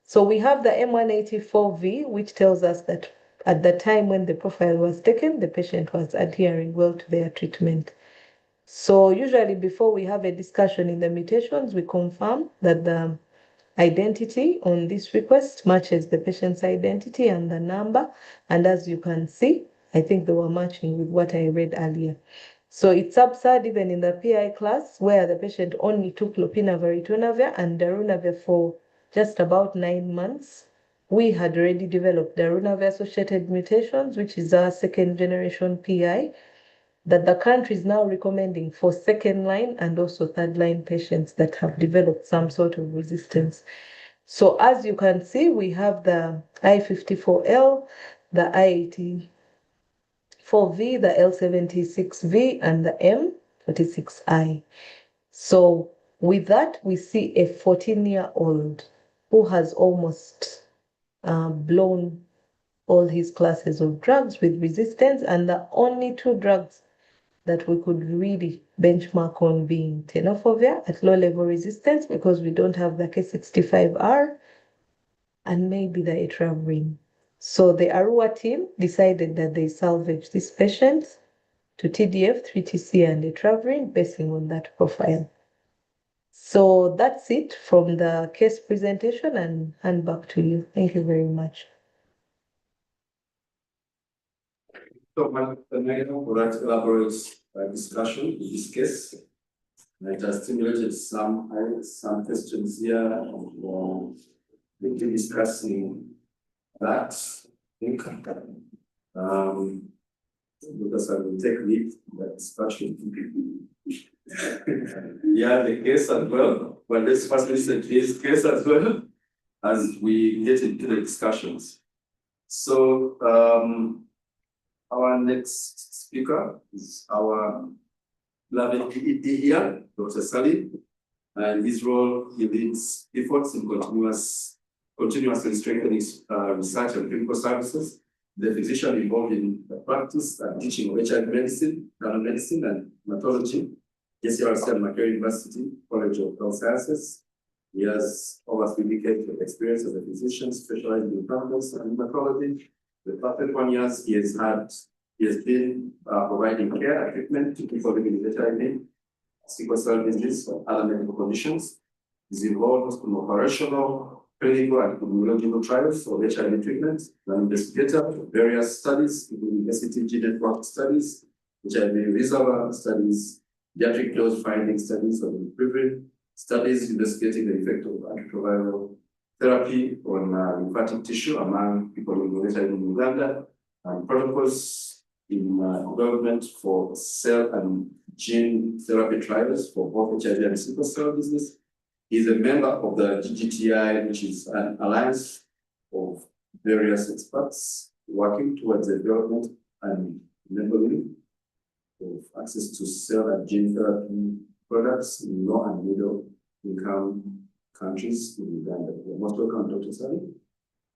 So we have the M184V, which tells us that at the time when the profile was taken, the patient was adhering well to their treatment. So usually before we have a discussion in the mutations, we confirm that the identity on this request matches the patient's identity and the number. And as you can see, I think they were matching with what I read earlier. So it's absurd even in the PI class where the patient only took lopinavir, ritonavir, and darunavir for just about 9 months. We had already developed darunavir-associated mutations, which is our second-generation PI, that the country is now recommending for second-line and also third-line patients that have developed some sort of resistance. So as you can see, we have the I54L, the I84V, the L76V, and the M46I. So with that, we see a 14-year-old who has almost blown all his classes of drugs with resistance, and the only 2 drugs that we could really benchmark on being tenofovir at low-level resistance because we don't have the K65R, and maybe the etravirine. So the Arua team decided that they salvage these patients to TDF, 3-TC, and etravirine based on that profile. So that's it from the case presentation, and hand back to you. Thank you very much. So, Madam for that elaborate discussion in this case. It has stimulated some questions here. We'll be discussing that. I think, because I will take lead in that discussion. Yeah, the case as well. Well, let's first listen to his case as well as we get into the discussions. So, our next speaker is our beloved ED here, Dr. Sally. And his role, he leads efforts in continuously strengthening research and clinical services. The physician involved in the practice and teaching of HIV medicine, medicine, and hematology, JCRC and Macquarie University College of Health Sciences. He has over 3 decades of experience as a physician specializing in cancer and hematology. The past 1 year, he has been providing care and treatment to people living with HIV, sickle cell disease, or other medical conditions. He's involved in operational, clinical, and immunological trials of HIV treatment, an investigator of various studies, including SCTG network studies, HIV reservoir studies, pediatric dose finding studies of improve studies investigating the effect of antiretroviral therapy on lymphatic tissue among people living with HIV in Uganda, and protocols in development for cell and gene therapy trials for both HIV and sickle cell disease. He's a member of the GGTI, which is an alliance of various experts working towards the development and enabling of access to cell and gene therapy products in low and middle income countries in Uganda. You're most welcome, Dr. Sally,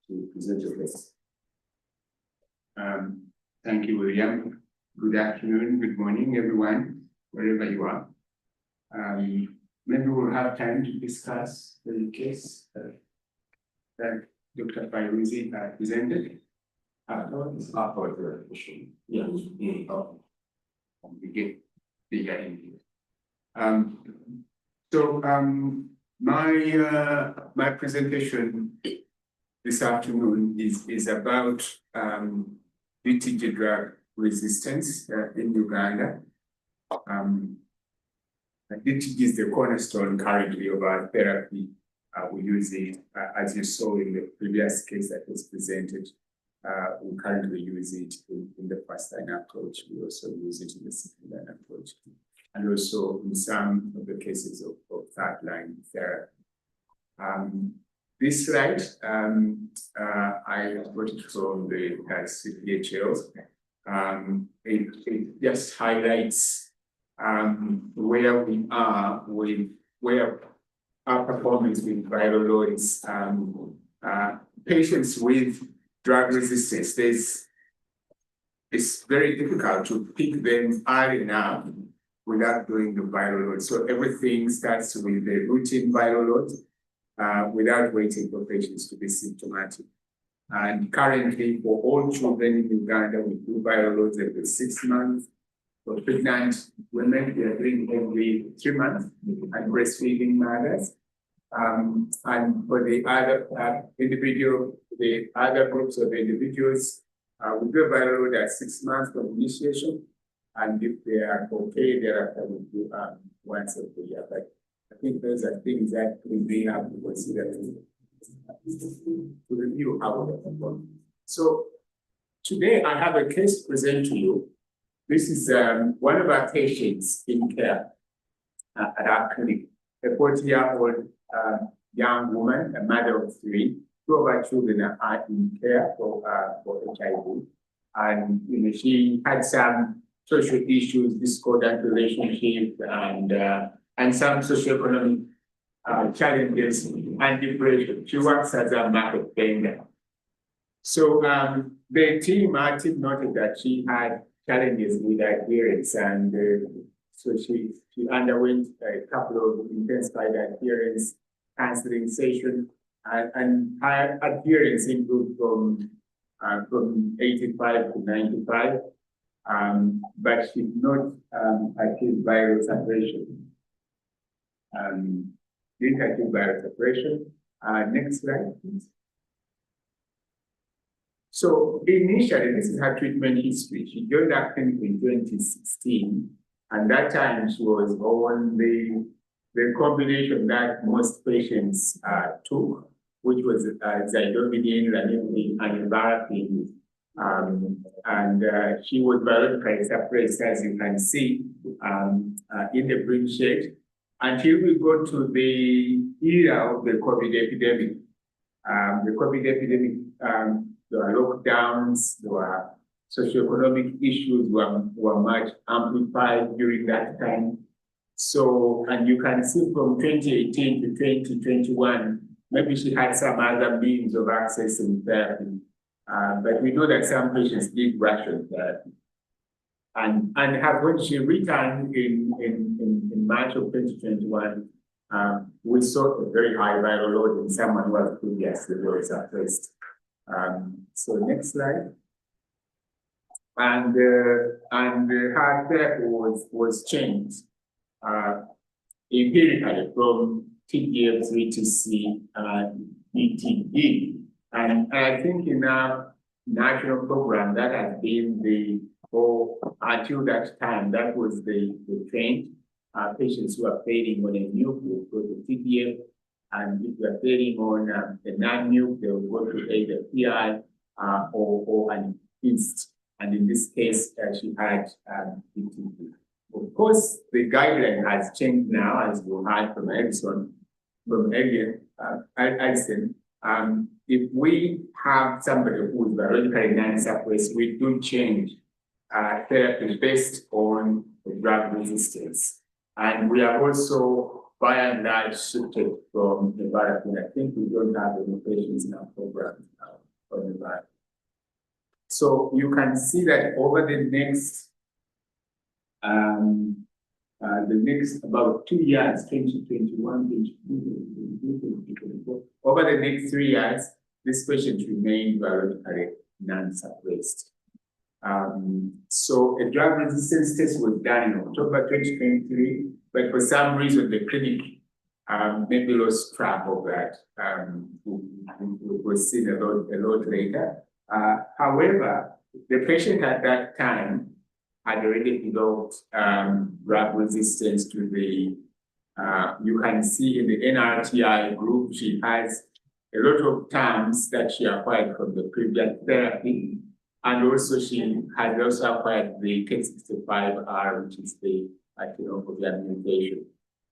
to present your case. Thank you, William. Good afternoon, good morning, everyone, wherever you are. Maybe we'll have time to discuss the case that Dr. Fairuzi presented. Afterwards, yeah, we get the hearing here. My presentation this afternoon is about BTG drug resistance in Uganda. BTG is the cornerstone currently of our therapy. We use it, as you saw in the previous case that was presented. We currently use it in the first-line approach. We also use it in the second-line approach, and also in some of the cases of third-line therapy. This slide, I got it from the CPHL. It just highlights where we are with where our performance with viral loads. Patients with drug resistance, it's very difficult to pick them early enough without doing the viral load. So everything starts with the routine viral load without waiting for patients to be symptomatic. And currently, for all children in Uganda, we do viral loads every 6 months. For pregnant women, we are doing every 3 months, and breastfeeding mothers. And for the other the other groups of individuals, we do a viral load at 6 months from initiation, and if they are okay, thereafter we do once every year. But I think those are things that we may have to consider to review how we perform. So today I have a case to present to you. This is one of our patients in care at our clinic, a 40-year-old young woman, a mother of 3. 2 of our children are in care for HIV. And she had some social issues, discordant relationship, and some socioeconomic challenges and depression. She works as a market vendor. So our team noted that she had challenges with adherence, and so she underwent a couple of intensified adherence counseling sessions, and her adherence improved from 85 to 95, but she did not achieve viral separation. Didn't achieve viral separation. Next slide, please. So initially, this is her treatment history. She joined our clinic in 2016, and that time she was on the combination that most patients took, which was zidovudine, ranitidine, and ivermectin. And she was virologically suppressed, as you can see in the green shade, until we go to the era of the COVID epidemic. The COVID epidemic, there were lockdowns, there were socioeconomic issues were much amplified during that time. So, and you can see from 2018 to 2021, maybe she had some other means of accessing therapy. But we know that some patients did ration therapy. And when she returned in March of 2021, we saw a very high viral load in someone who was previously very suppressed. So next slide. And her therapy was changed empirically from TGF3 to CETD. And I think in our national program, that has been until that time, that was the trend. Patients who are failing on a nuke will go to TGF, and if they are failing on a non-nuke, they will go to either PI or an INST. And in this case, she had PTE. Of course, the guideline has changed now, as you heard from Edison, Edison. If we have somebody who is biologically non-suppressed, we do change therapy based on the drug resistance. And we are also, by and large, shifted from the nevirapine. I think we don't have any patients in our program for nevirapine. So you can see that over the next about 2 years, 2021, 2024, over the next 3 years, this patient remained biologically non-suppressed. So a drug resistance test was done in October 2023, but for some reason the clinic maybe lost track of that. It was seen a lot later. However, the patient at that time had already developed drug resistance to the, you can see in the NRTI group, she has a lot of terms that she acquired from the previous therapy. And also she has also acquired the K65R, which is the tenofovir mutation.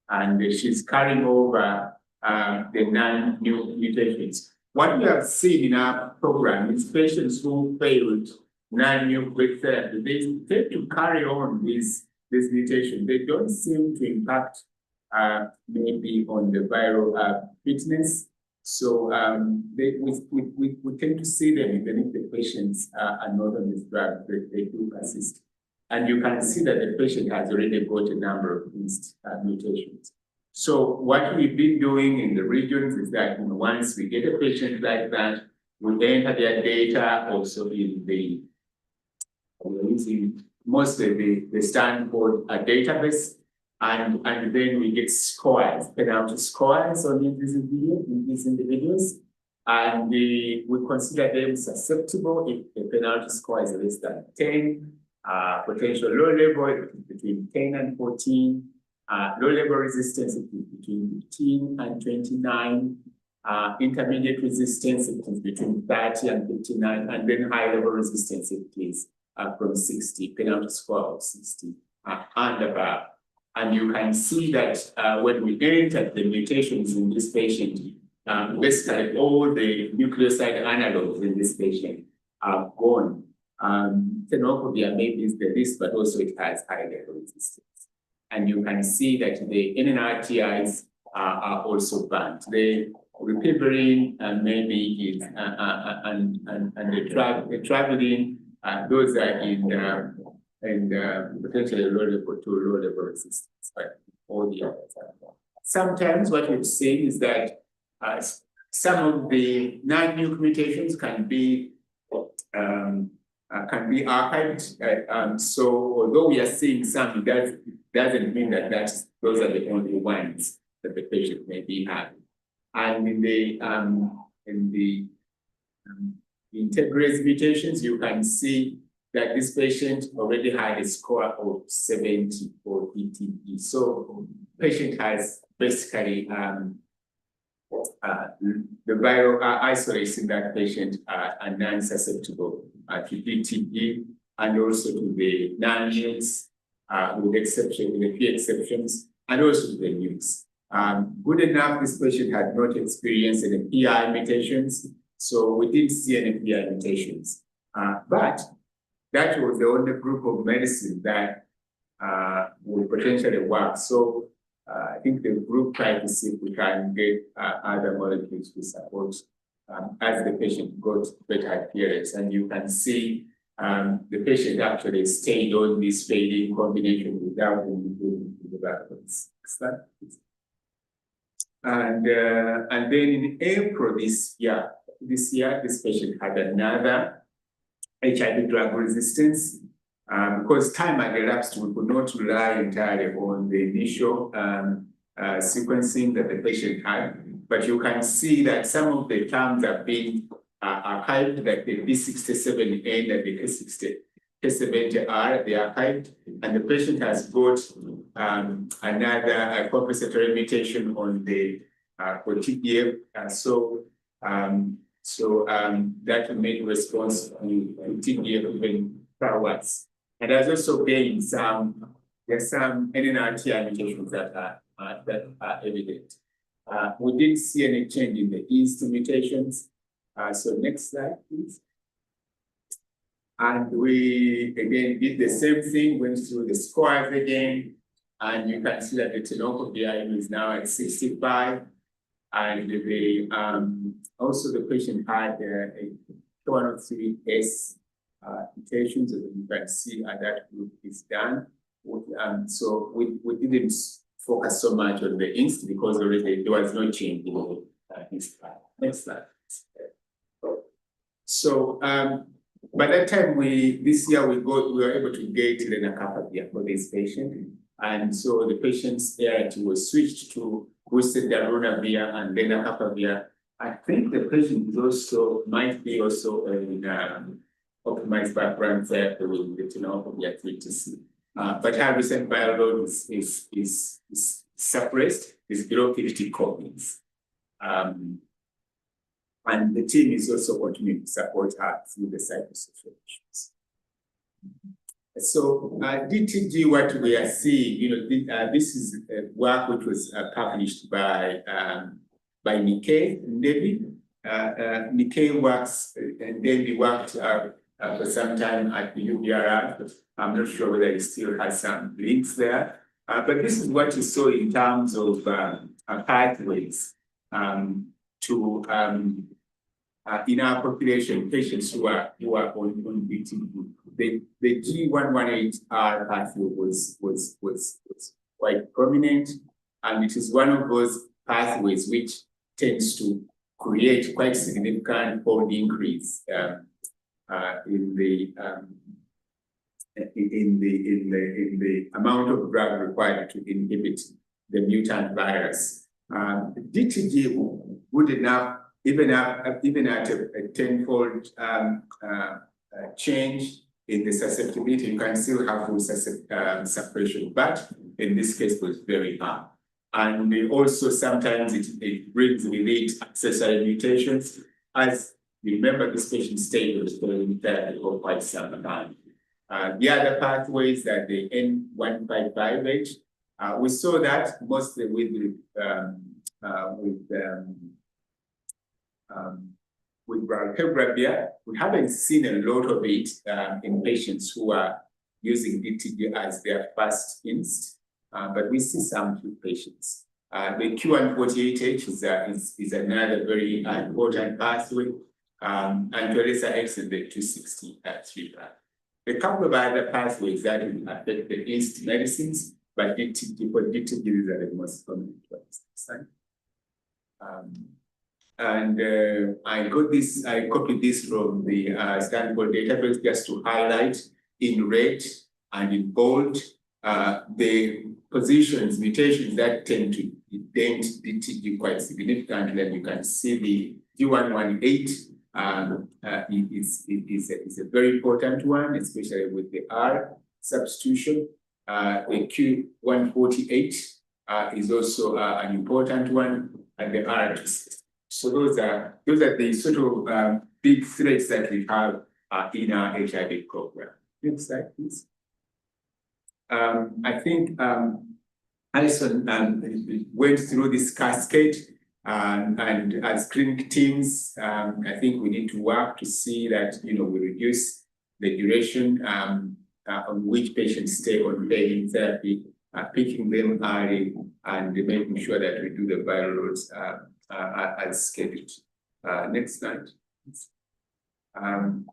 And she's carrying over the 9 new mutations. What we have seen in our program is patients who failed 9 new quick therapy, they tend to carry on this mutation. They don't seem to impact maybe on the viral fitness. So we tend to see them even if the patients are not on this drug, they do persist. And you can see that the patient has already got a number of these mutations. So what we've been doing in the regions is that once we get a patient like that, we enter their data also in the, we're using mostly the Stanford database, and then we get scores, penalty scores on these individuals, and we consider them susceptible if the penalty score is less than 10, potential low level between 10 and 14, low level resistance between 15 and 29, intermediate resistance is between 30 and 59, and then high level resistance is from 60, penalty score of 60 and above. And you can see that when we enter the mutations in this patient, basically all the nucleoside analogs in this patient are gone. Tenofovir maybe is the least, but also it has high level resistance. And you can see that the NNRTIs are also banned. The ripivirine maybe is, and the traveling, those are in potentially low level to low level resistance, but all the others are gone. Sometimes what we've seen is that some of the non-nuke mutations can be archived. So although we are seeing some, it doesn't mean that those are the only ones that the patient may be having. And in the integrase mutations, you can see that this patient already had a score of 70 for PTE. So patient has basically the viral isolates in that patient are non-susceptible to PTE and also to the non-nukes, with a few exceptions, and also to the nukes. Good enough, this patient had not experienced any PI mutations, so we didn't see any PI mutations. But that was the only group of medicine that would potentially work. So I think the group tried to see if we can get other molecules to support as the patient got better appearance. And you can see the patient actually stayed on this fading combination without any improvement in the values. And then in April this year, this patient had another HIV drug resistance. Because time had elapsed, we could not rely entirely on the initial sequencing that the patient had. But you can see that some of the terms have been archived, like the B67N and the K70R, they are archived, and the patient has got another compensatory mutation on the for TPF. So that will make response to TPF even works. And there's also been there's some NNRTI mutations that are evident. We didn't see any change in the East mutations. So next slide, please. And we again did the same thing, went through the scores again, and you can see that the tenofovir is now at 65, and also the patient had a 103S mutations, as you can see, and that group is done. So we didn't focus so much on the INST because already there was no change in the INST. Next slide. So by that time, this year we were able to get lenacapavir for this patient, and so the patient's ART was switched to boosted darunavir and lenacapavir. I think the patient is also might be also an optimized background therapy with the tenofovir 3TC. But her recent viral load is suppressed, is below 50 copies. And the team is also continuing to support her through the psychosocial issues. So DTG, what we are seeing, this is work which was published by Nikkei and David. Nikkei works, and David worked for some time at the UBRR, but I'm not sure whether he still has some links there. But this is what you saw in terms of pathways in our population, patients who are on DTG. The G118R pathway was quite prominent, and it is one of those pathways which tends to create quite significant fold increase in the amount of drug required to inhibit the mutant virus. DTG would enough, even at a tenfold change in the susceptibility, you can still have full suppression, but in this case it was very high. And also sometimes it brings with it accessory mutations. As you remember, this patient stayed with therapy for quite some time. The other pathways that the N155H, we saw that mostly with ralpegravir. We haven't seen a lot of it in patients who are using DTG as their first INST, but we see some few patients. The Q148H is another very important pathway, and to a lesser extent the 263. A couple of other pathways that affect the INST medicines, but DTG are the most common ones. And I copied this from the Stanford database just to highlight in red and in bold the mutations that tend to dent DTG quite significantly. And you can see the G118 is a very important one, especially with the R substitution. The Q148 is also an important one, and the R. So those are the sort of big threats that we have in our HIV program. Next slide, please. I think Alison went through this cascade, and as clinic teams, I think we need to work to see that we reduce the duration on which patients stay on daily therapy, picking them early, and making sure that we do the viral loads as scheduled. Next slide.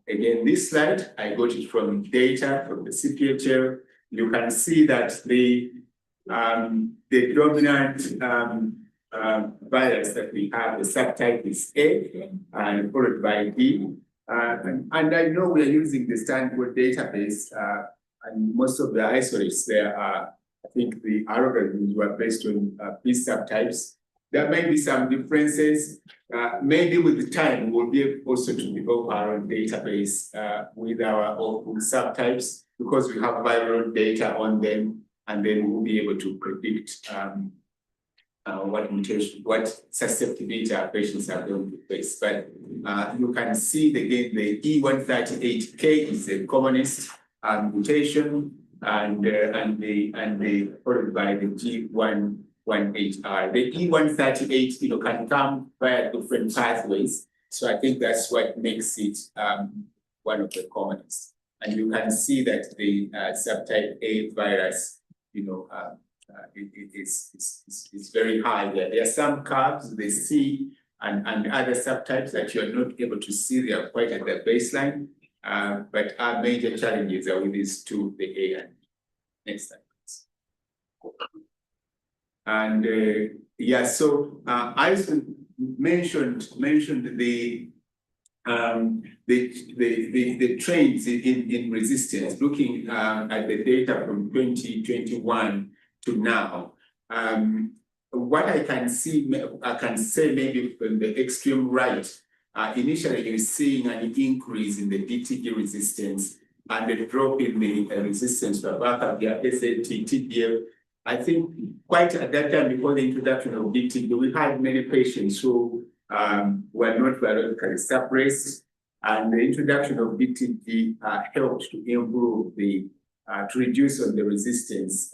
Again, this slide, I got it from data from the CPHL. You can see that the dominant virus that we have, the subtype is A, and followed by B. And I know we are using the Stanford database, and most of the isolates there are, I think the algorithms were based on B subtypes. There may be some differences. Maybe with the time, we'll be able also to develop our own database with our own subtypes, because we have viral data on them, and then we'll be able to predict what susceptibility our patients are going to face. But you can see again the E138K is the commonest mutation, and the followed by the G118R. The E138, can come via different pathways. So I think that's what makes it one of the commonest. And you can see that the subtype A virus, it's very high there. There are some curves, the C and other subtypes that you are not able to see. They are quite at the baseline. But our major challenges are with these two, the A and B. Next slide, please. And so I mentioned the trends in resistance, looking at the data from 2021 to now. What I can say maybe from the extreme right, initially you're seeing an increase in the DTG resistance and a drop in the resistance to abacavir, SAT, TDF. I think quite at that time, before the introduction of DTG, we had many patients who were not biologically suppressed, and the introduction of DTG helped to improve to reduce on the resistance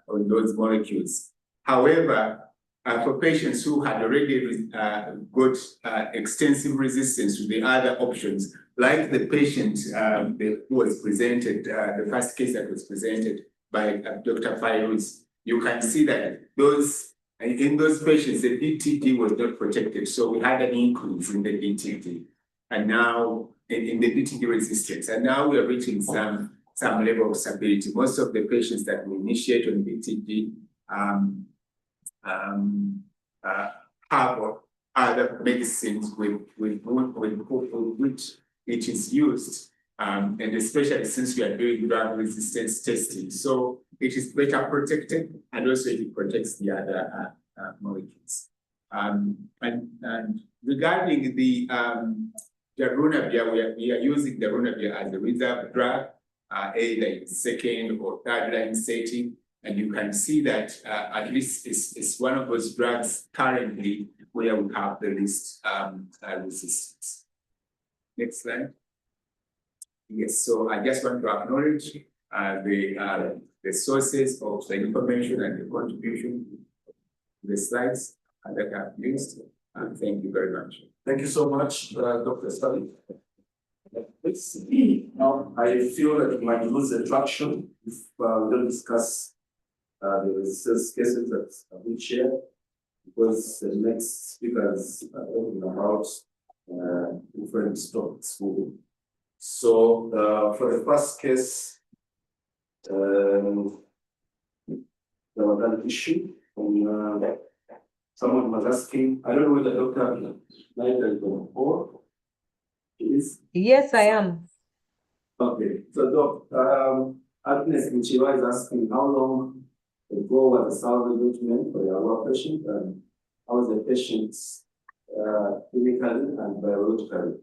on those molecules. However, for patients who had already got extensive resistance to the other options, like the patient who was presented, the first case that was presented by Dr. Fairuz, you can see that in those patients, the DTG was not protected. So we had an increase in the DTG, and now in the DTG resistance. And now we are reaching some level of stability. Most of the patients that we initiate on DTG have other medicines with which it is used, and especially since we are doing drug resistance testing. So it is better protected, and also it protects the other molecules. And regarding the darunavir, we are using darunavir as a reserve drug, either in second or third line setting. And you can see that at least it's one of those drugs currently where we have the least resistance. Next slide. Yes, so I just want to acknowledge the sources of the information and the contribution to the slides that I've used. And thank you very much. Thank you so much, Dr. Sally. Let's see. Now, I feel that we might lose the traction if we don't discuss the resistance cases that we share, because the next speakers are talking about different topics. So for the first case, there was an issue on someone was asking, I don't know whether Dr. Naida is on board. Yes, I am. Okay, so Doc, Agnes Michiwa is asking how long ago was the salvage treatment for your patient, and how is the patient clinically and biologically?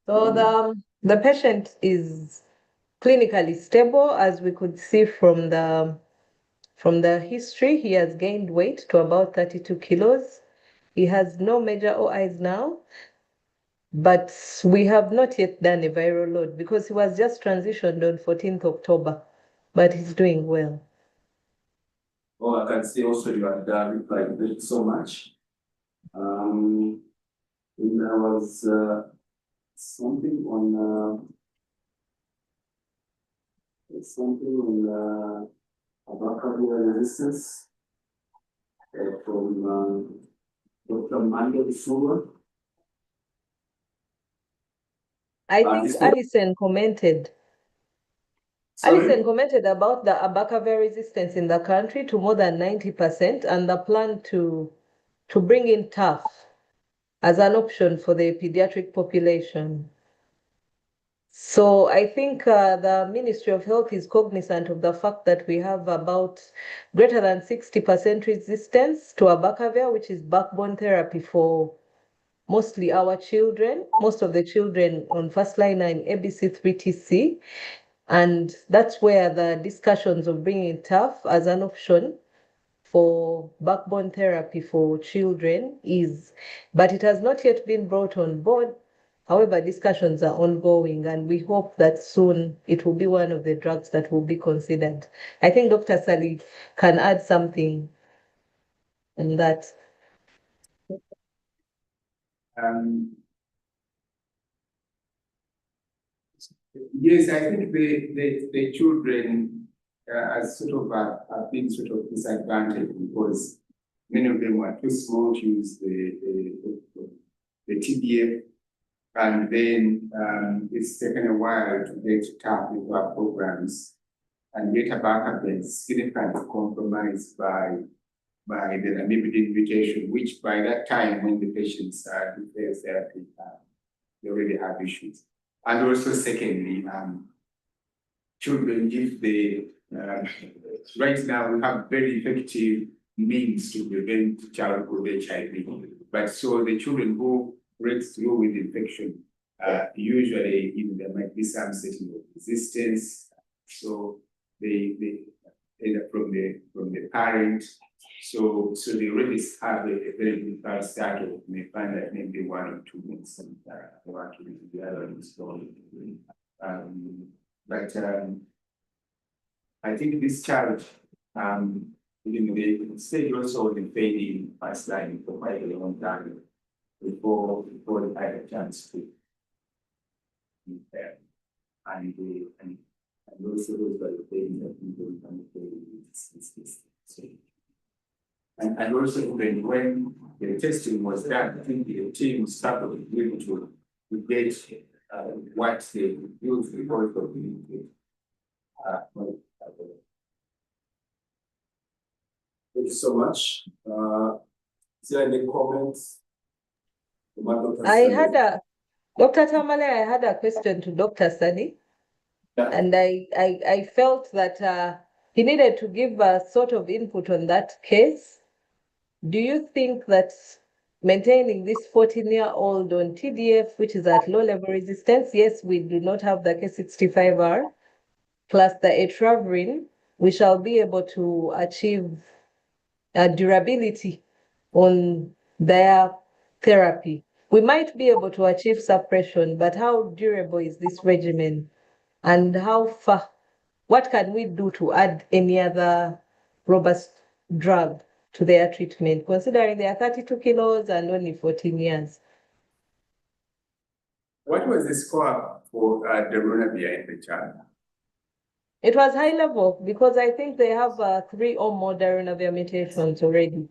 So the patient is clinically stable, as we could see from the history. He has gained weight to about 32 kilos. He has no major OIs now, but we have not yet done a viral load because he was just transitioned on 14th October, but he's doing well. Oh, I can see also you had replied. Thank you so much. There was something on abacavir resistance from Dr. Mandel Suwa. I think Alison commented. Alison commented about the abacavir resistance in the country to more than 90%, and the plan to bring in TAF as an option for the pediatric population. So I think the Ministry of Health is cognizant of the fact that we have about greater than 60% resistance to abacavir, which is backbone therapy for mostly our children. Most of the children on first line are in ABC3TC. And that's where the discussions of bringing TAF as an option for backbone therapy for children is. But it has not yet been brought on board However, discussions are ongoing, and we hope that soon it will be one of the drugs that will be considered. I think Dr. Sally can add something on that. Yes, I think the children are sort of are being sort of disadvantaged because many of them were too small to use the TDF, and then it's taken a while to get tap into our programs and get back up and significantly compromised by the lamivudine mutation, which by that time when the patients are in therapy, they already have issues. And also secondly, children, if they, right now we have very effective means to prevent childhood HIV, but so the children who break through with infection, usually there might be some setting of resistance, so they either from the parent, so they already have a very difficult start of may find that maybe 1 or 2 months and want to be the other installed. But I think this child, the stage also in fading first line for quite a long time before they had a chance to be there. And also those are the things that people can say. And also when the testing was done, I think the team started able to get what they use before it Thank you so much. Is there any comments? Dr. Tamale, I had a question to Dr. Sani. Yeah. And I felt that he needed to give a sort of input on that case. Do you think that maintaining this 14-year-old on TDF, which is at low level resistance, yes, we do not have the K65R, plus the etraverin, we shall be able to achieve durability on their therapy? We might be able to achieve suppression, but how durable is this regimen? And how far, what can we do to add any other robust drug to their treatment, considering they are 32 kilos and only 14 years? What was the score for darunavir in the child? It was high level because I think they have 3 or more darunavir mutations already.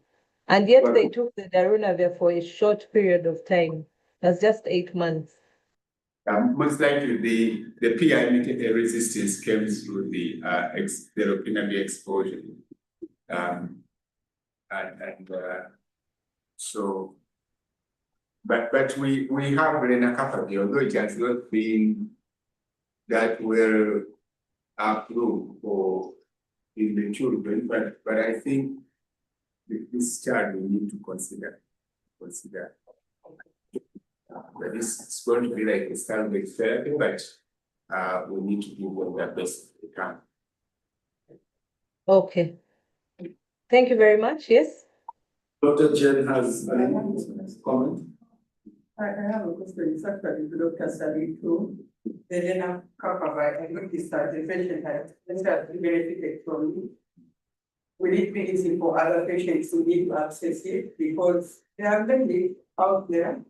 And yet they took the darunavir for a short period of time. That's just 8 months. Most likely the PI mutated resistance came through the darunavir exposure. So, but we have lenacapavir, although it has not been that well approved for in the children, but I think this child we need to consider. That is going to be like a standard therapy, but we need to give them the best we can. Okay. Thank you very much. Yes. Dr. Jen has a comment. I have a question. It's actually to Dr. Sally too. The lenacapavir, I noticed that the patient has benefited from it. Will it be easy for other patients to need to access it? Because there are many out there,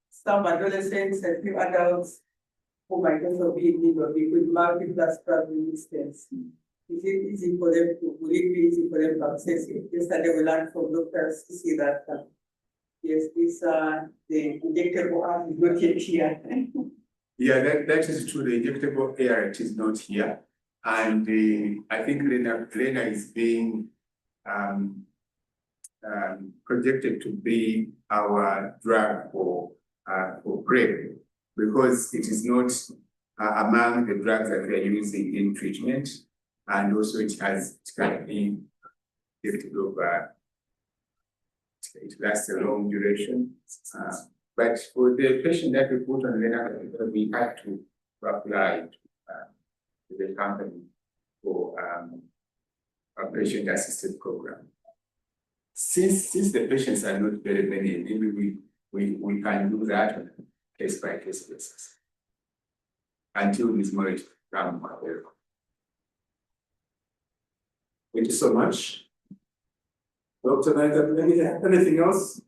some adolescents and few adults who might also be in need of it with multiple drug resistance. Is it easy for them to, will it be easy for them to access it? Yesterday we learned from doctors to see that yes, this the injectable arm is not yet here. Yeah, that is true. The injectable ART is not here. And I think Lena is being projected to be our drug for PrEP, because it is not among the drugs that we are using in treatment, and also it can be effective over. It lasts a long duration, but for the patient that we put on lenacapavir, we had to apply to the company for a patient-assisted program. Since the patients are not very many, maybe we can do that. case-by-case basis until this marriage becomes available. Thank you so much. Dr. Naika, anything else?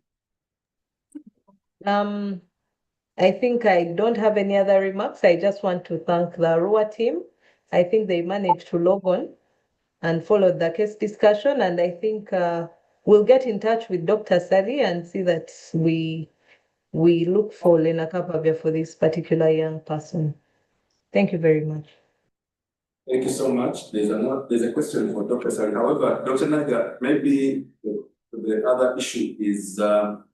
I think I don't have any other remarks. I just want to thank the ARUA team. I think they managed to log on and follow the case discussion. And I think we'll get in touch with Dr. Sally and see that we look for Lena Kapavia for this particular young person. Thank you very much. Thank you so much. There's a question for Dr. Sally. However, Dr. Naga, maybe the other issue is how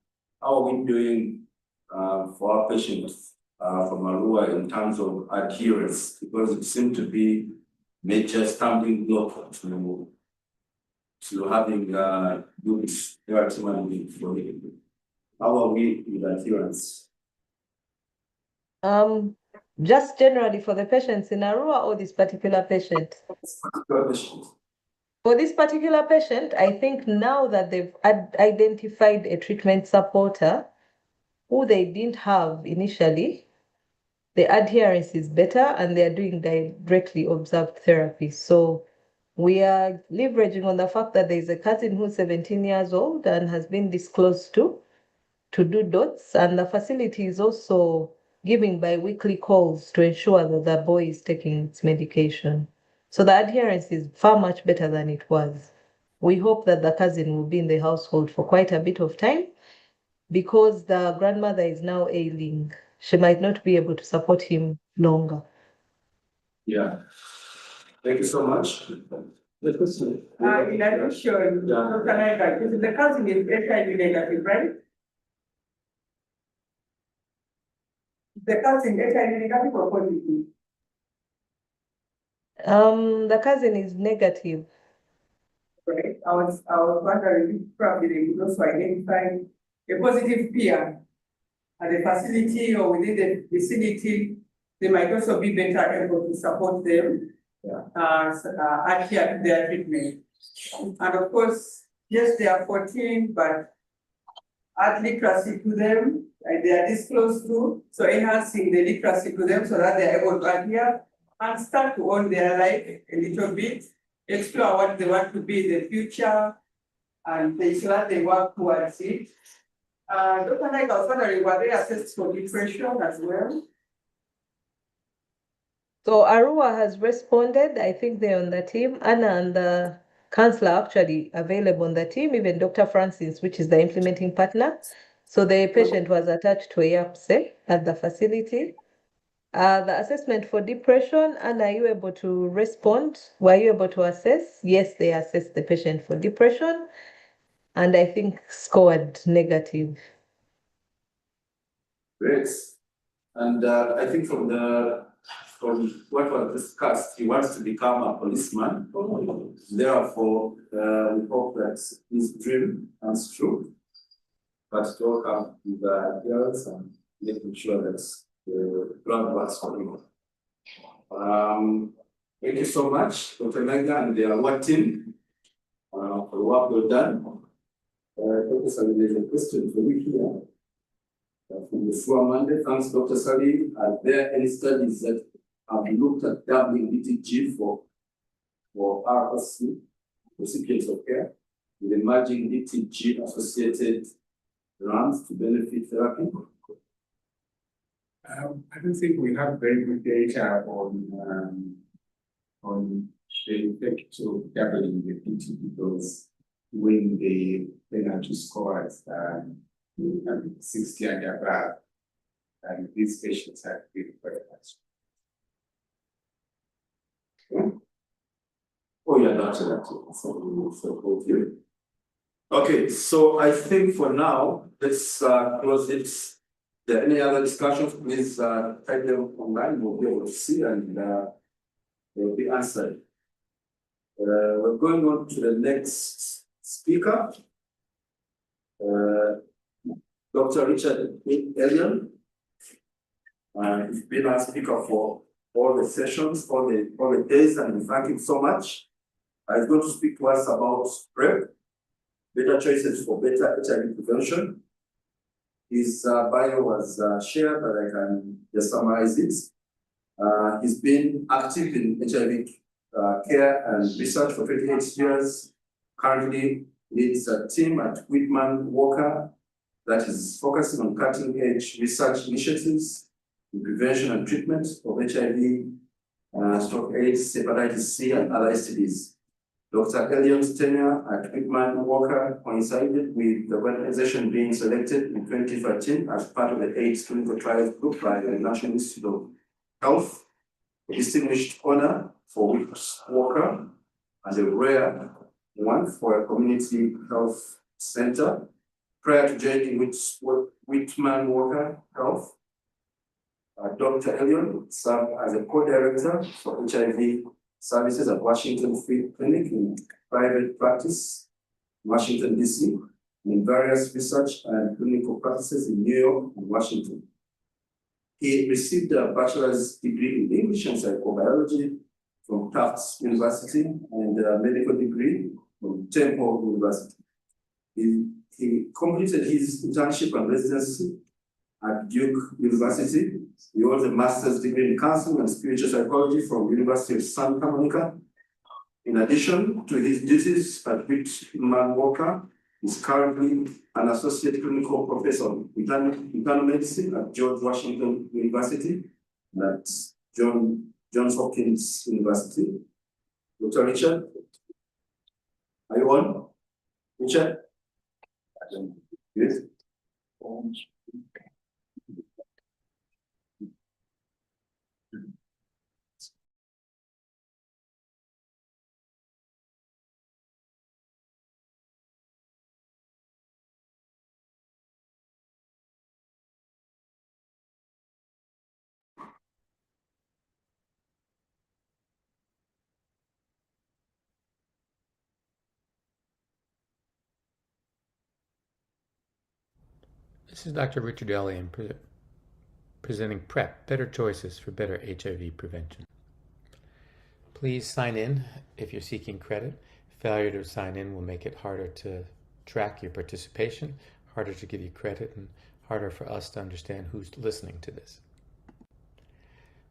are we doing for our patients from ARUA in terms of adherence, because it seemed to be major stumbling block to having good therapy management for it. How are we with adherence? Just generally for the patients in ARUA or this particular patient? For this particular patient, I think now that they've identified a treatment supporter who they didn't have initially, the adherence is better and they're doing directly observed therapy. So we are leveraging on the fact that there's a cousin who's 17 years old and has been disclosed to do dots, and the facility is also giving bi-weekly calls to ensure that the boy is taking its medication. So the adherence is far much better than it was. We hope that the cousin will be in the household for quite a bit of time because the grandmother is now ailing. She might not be able to support him longer. Yeah. Thank you so much. The question. In addition, Dr. Naika, the cousin is HIV negative, right? The cousin HIV negative or positive? The cousin is negative. Right. I was wondering if probably they could also identify a positive peer at the facility or within the vicinity. They might also be better able to support them adhere to their treatment. And of course, yes, they are 14, but add literacy to them, they are disclosed to, so enhancing the literacy to them so that they are able to adhere and start to own their life a little bit, explore what they want to be in the future, and they so that they work towards it. Dr. Naika, I was wondering, were they assessed for depression as well? So ARUA has responded. I think they're on the team. Anna and the counselor actually available on the team, even Dr. Francis, which is the implementing partner. So the patient was attached to APSE at the facility. The assessment for depression, Anna, are you able to respond? Were you able to assess? Yes, they assessed the patient for depression and I think scored negative. Great. And I think from what was discussed, he wants to become a policeman. Therefore, we hope that his dream comes true. But to all come with the adherence and making sure that the plan works for him. Thank you so much, Dr. Naga and the ARUA team for the work we've done. Dr. Sally, there's a question for you here. From the floor Monday, thanks, Dr. Sally. Are there any studies that have looked at doubling DTG for RSC, recipients of care, with emerging DTG associated runs to benefit therapy? I don't think we have very good data on the effect of doubling the PT because when the penalty scores 60 and above, and these patients have been very much. Oh yeah, that's it. Okay, so I think for now, let's close it. If there are any other discussions, please type them online, we'll be able to see and they'll be answered. We're going on to the next speaker. Dr. Richard Elion. He's been our speaker for all the sessions, all the days, and we thank him so much. He's going to speak to us about PrEP, better choices for better HIV prevention. His bio was shared, but I can just summarize it. He's been active in HIV care and research for 28 years. Currently leads a team at Whitman Walker that is focusing on cutting-edge research initiatives in prevention and treatment of HIV, stroke AIDS, hepatitis C, and other STDs. Dr. Elliott's tenure at Whitman Walker coincided with the organization being selected in 2013 as part of the AIDS clinical trials group by the National Institute of Health, a distinguished honor for Walker and a rare one for a community health center. Prior to joining Whitman Walker Health, Dr. Elliott served as a co-director for HIV services at Washington Free Clinic in private practice, Washington, D.C., in various research and clinical practices in New York and Washington. He received a bachelor's degree in English and psychobiology from Tufts University and a medical degree from Temple University. He completed his internship and residency at Duke University. He holds a master's degree in counseling and spiritual psychology from University of Santa Monica. In addition to his duties at Whitman Walker, he's currently an associate clinical professor of internal medicine at George Washington University and at Johns Hopkins University. Dr. Richard, are you on? Richard? Yes. This is Dr. Richard Elliott presenting PrEP, Better Choices for Better HIV Prevention. Please sign in if you're seeking credit. Failure to sign in will make it harder to track your participation, harder to give you credit, and harder for us to understand who's listening to this.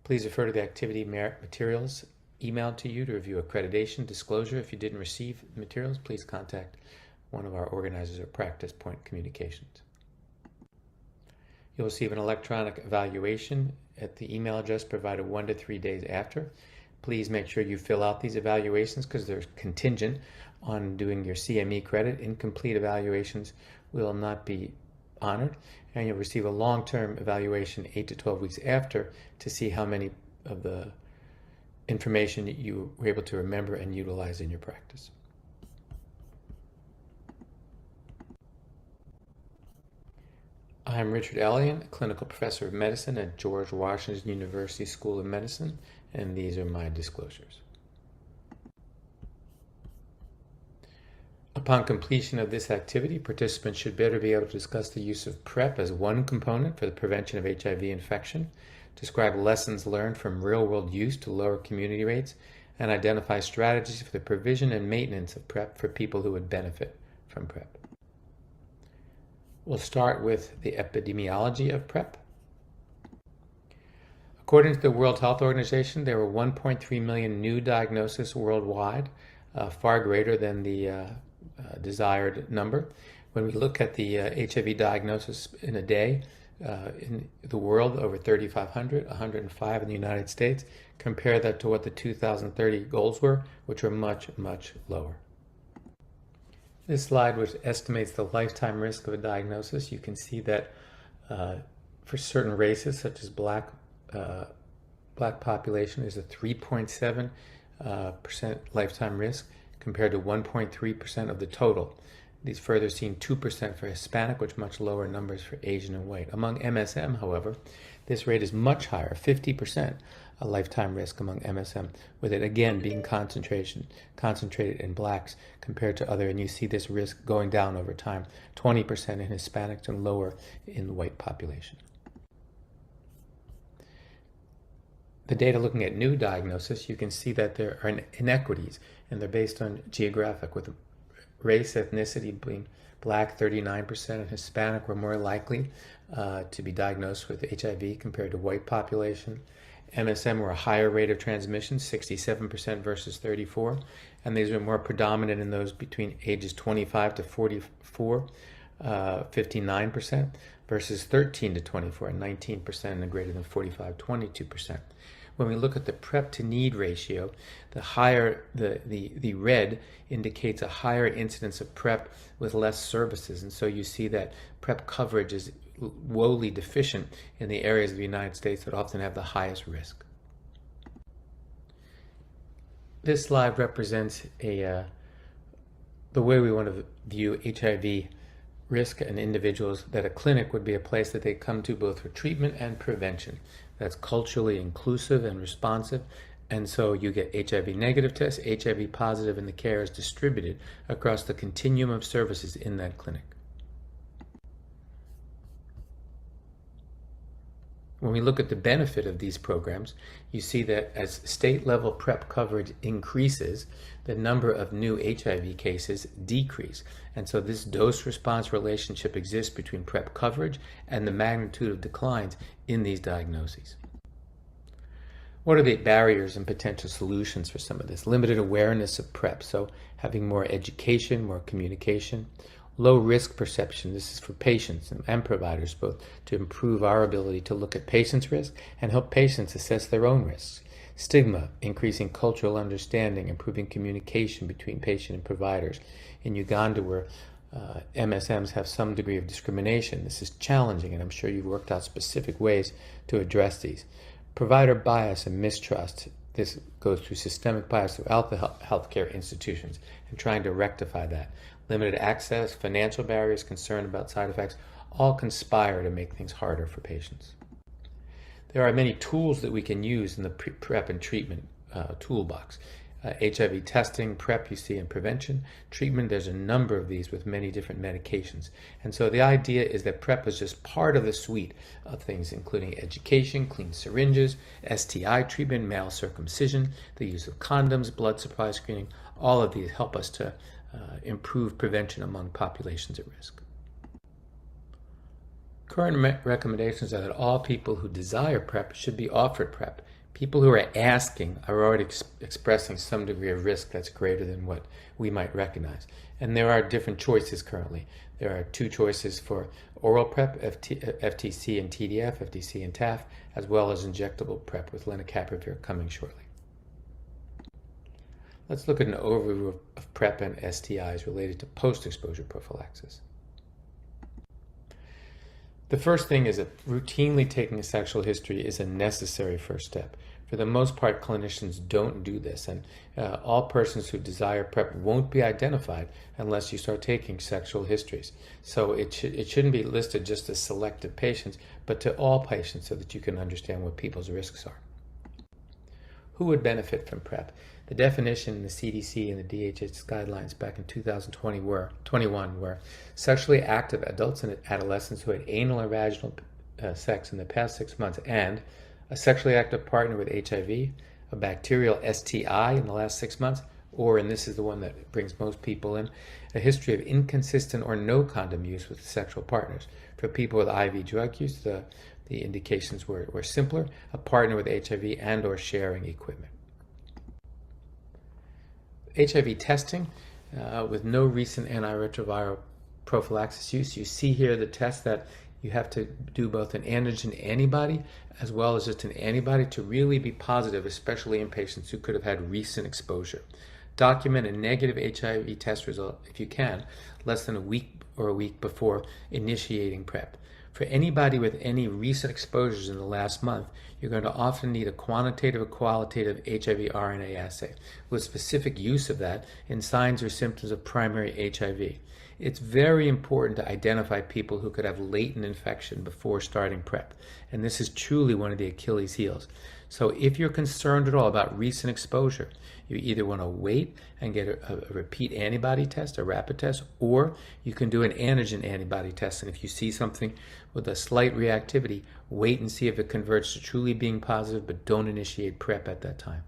Please refer to the activity materials emailed to you to review accreditation disclosure. If you didn't receive materials, please contact one of our organizers or Practice Point Communications. You'll receive an electronic evaluation at the email address provided 1 to 3 days after. Please make sure you fill out these evaluations because they're contingent on doing your CME credit. Incomplete evaluations will not be honored, and you'll receive a long-term evaluation 8 to 12 weeks after to see how many of the information you were able to remember and utilize in your practice. I'm Richard Elliott, clinical professor of medicine at George Washington University School of Medicine, and these are my disclosures. Upon completion of this activity, participants should better be able to discuss the use of PrEP as one component for the prevention of HIV infection, describe lessons learned from real-world use to lower community rates, and identify strategies for the provision and maintenance of PrEP for people who would benefit from PrEP. We'll start with the epidemiology of PrEP. According to the World Health Organization, there were 1.3 million new diagnoses worldwide, far greater than the desired number. When we look at the HIV diagnosis in a day, in the world, over 3,500, 105 in the United States. Compare that to what the 2030 goals were, which were much, much lower. This slide, which estimates the lifetime risk of a diagnosis, you can see that for certain races, such as black population, is a 3.7% lifetime risk compared to 1.3% of the total. These further seen 2% for Hispanic, which much lower numbers for Asian and white. Among MSM, however, this rate is much higher, 50% a lifetime risk among MSM, with it again being concentrated in blacks compared to other, and you see this risk going down over time, 20% in Hispanics and lower in the white population. The data looking at new diagnosis, you can see that there are inequities, and they're based on geographic, with race, ethnicity being Black 39% and Hispanic were more likely to be diagnosed with HIV compared to white population. MSM were a higher rate of transmission, 67% versus 34%, and these were more predominant in those between ages 25 to 44, 59% versus 13 to 24, and 19% and greater than 45, 22%. When we look at the PrEP to need ratio, the higher the red indicates a higher incidence of PrEP with less services, and so you see that PrEP coverage is woefully deficient in the areas of the United States that often have the highest risk. This slide represents the way we want to view HIV risk in individuals, that a clinic would be a place that they come to both for treatment and prevention. That's culturally inclusive and responsive, and so you get HIV negative tests, HIV positive, and the care is distributed across the continuum of services in that clinic. When we look at the benefit of these programs, you see that as state-level PrEP coverage increases, the number of new HIV cases decrease. And so this dose-response relationship exists between PrEP coverage and the magnitude of declines in these diagnoses. What are the barriers and potential solutions for some of this? Limited awareness of PrEP, so having more education, more communication. Low risk perception, this is for patients and providers both, to improve our ability to look at patients' risk and help patients assess their own risks. Stigma, increasing cultural understanding, improving communication between patient and providers. In Uganda, where MSMs have some degree of discrimination, this is challenging, and I'm sure you've worked out specific ways to address these. Provider bias and mistrust, this goes through systemic bias throughout the healthcare institutions, and trying to rectify that. Limited access, financial barriers, concern about side effects, all conspire to make things harder for patients. There are many tools that we can use in the PrEP and treatment toolbox. HIV testing, PrEP you see in prevention. Treatment, there's a number of these with many different medications. And so the idea is that PrEP is just part of the suite of things, including education, clean syringes, STI treatment, male circumcision, the use of condoms, blood supply screening. All of these help us to improve prevention among populations at risk. Current recommendations are that all people who desire PrEP should be offered PrEP. People who are asking are already expressing some degree of risk that's greater than what we might recognize. And there are different choices currently. There are 2 choices for oral PrEP, FTC and TDF, FTC and TAF, as well as injectable PrEP with lenacapavir coming shortly. Let's look at an overview of PrEP and STIs related to post-exposure prophylaxis. The first thing is that routinely taking a sexual history is a necessary first step. For the most part, clinicians don't do this, and all persons who desire PrEP won't be identified unless you start taking sexual histories. So it shouldn't be listed just as selected patients, but to all patients so that you can understand what people's risks are. Who would benefit from PrEP? The definition in the CDC and the DHS guidelines back in 2021 were sexually active adults and adolescents who had anal or vaginal sex in the past 6 months, and a sexually active partner with HIV, a bacterial STI in the last 6 months, or, and this is the one that brings most people in, a history of inconsistent or no condom use with sexual partners. For people with IV drug use, the indications were simpler, a partner with HIV and or sharing equipment. HIV testing with no recent antiretroviral prophylaxis use. You see here the test that you have to do both an antigen antibody as well as just an antibody to really be positive, especially in patients who could have had recent exposure. Document a negative HIV test result, if you can, less than a week before initiating PrEP. For anybody with any recent exposures in the last month, you're going to often need a quantitative or qualitative HIV RNA assay with specific use of that in signs or symptoms of primary HIV. It's very important to identify people who could have latent infection before starting PrEP, and this is truly one of the Achilles heels. So if you're concerned at all about recent exposure, you either want to wait and get a repeat antibody test, a rapid test, or you can do an antigen antibody test. And if you see something with a slight reactivity, wait and see if it converts to truly being positive, but don't initiate PrEP at that time.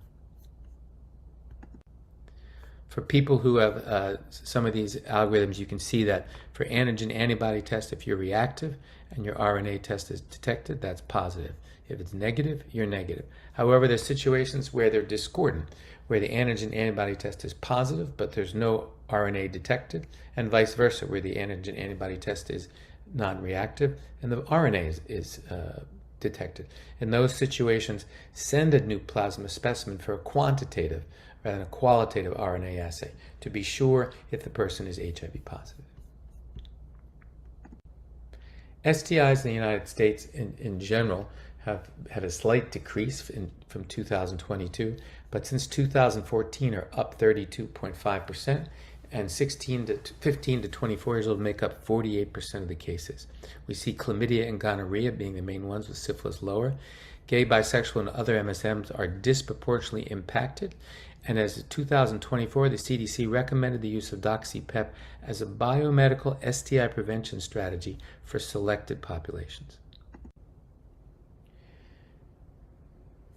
For people who have some of these algorithms, you can see that for antigen antibody test, if you're reactive and your RNA test is detected, that's positive. If it's negative, you're negative. However, there's situations where they're discordant, where the antigen antibody test is positive, but there's no RNA detected, and vice versa, where the antigen antibody test is non-reactive and the RNA is detected. In those situations, send a new plasma specimen for a quantitative rather than a qualitative RNA assay to be sure if the person is HIV positive. STIs in the United States in general have had a slight decrease from 2022, but since 2014 are up 32.5%, and 15 to 24 years old make up 48% of the cases. We see chlamydia and gonorrhea being the main ones, with syphilis lower. Gay, bisexual, and other MSMs are disproportionately impacted. And as of 2024, the CDC recommended the use of doxy-PEP as a biomedical STI prevention strategy for selected populations.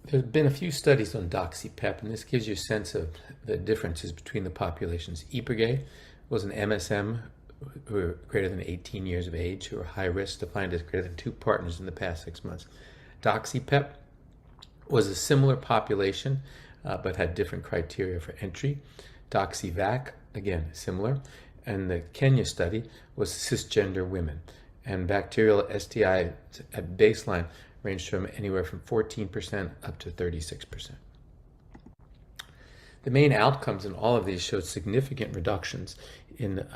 There's been a few studies on doxy-PEP, and this gives you a sense of the differences between the populations. Ibergay was an MSM who were greater than 18 years of age, who are high risk, defined as greater than 2 partners in the past 6 months. Doxy-PEP was a similar population, but had different criteria for entry. Doxy-VAC, again, similar. And the Kenya study was cisgender women. And bacterial STI at baseline ranged from anywhere from 14% up to 36%. The main outcomes in all of these showed significant reductions in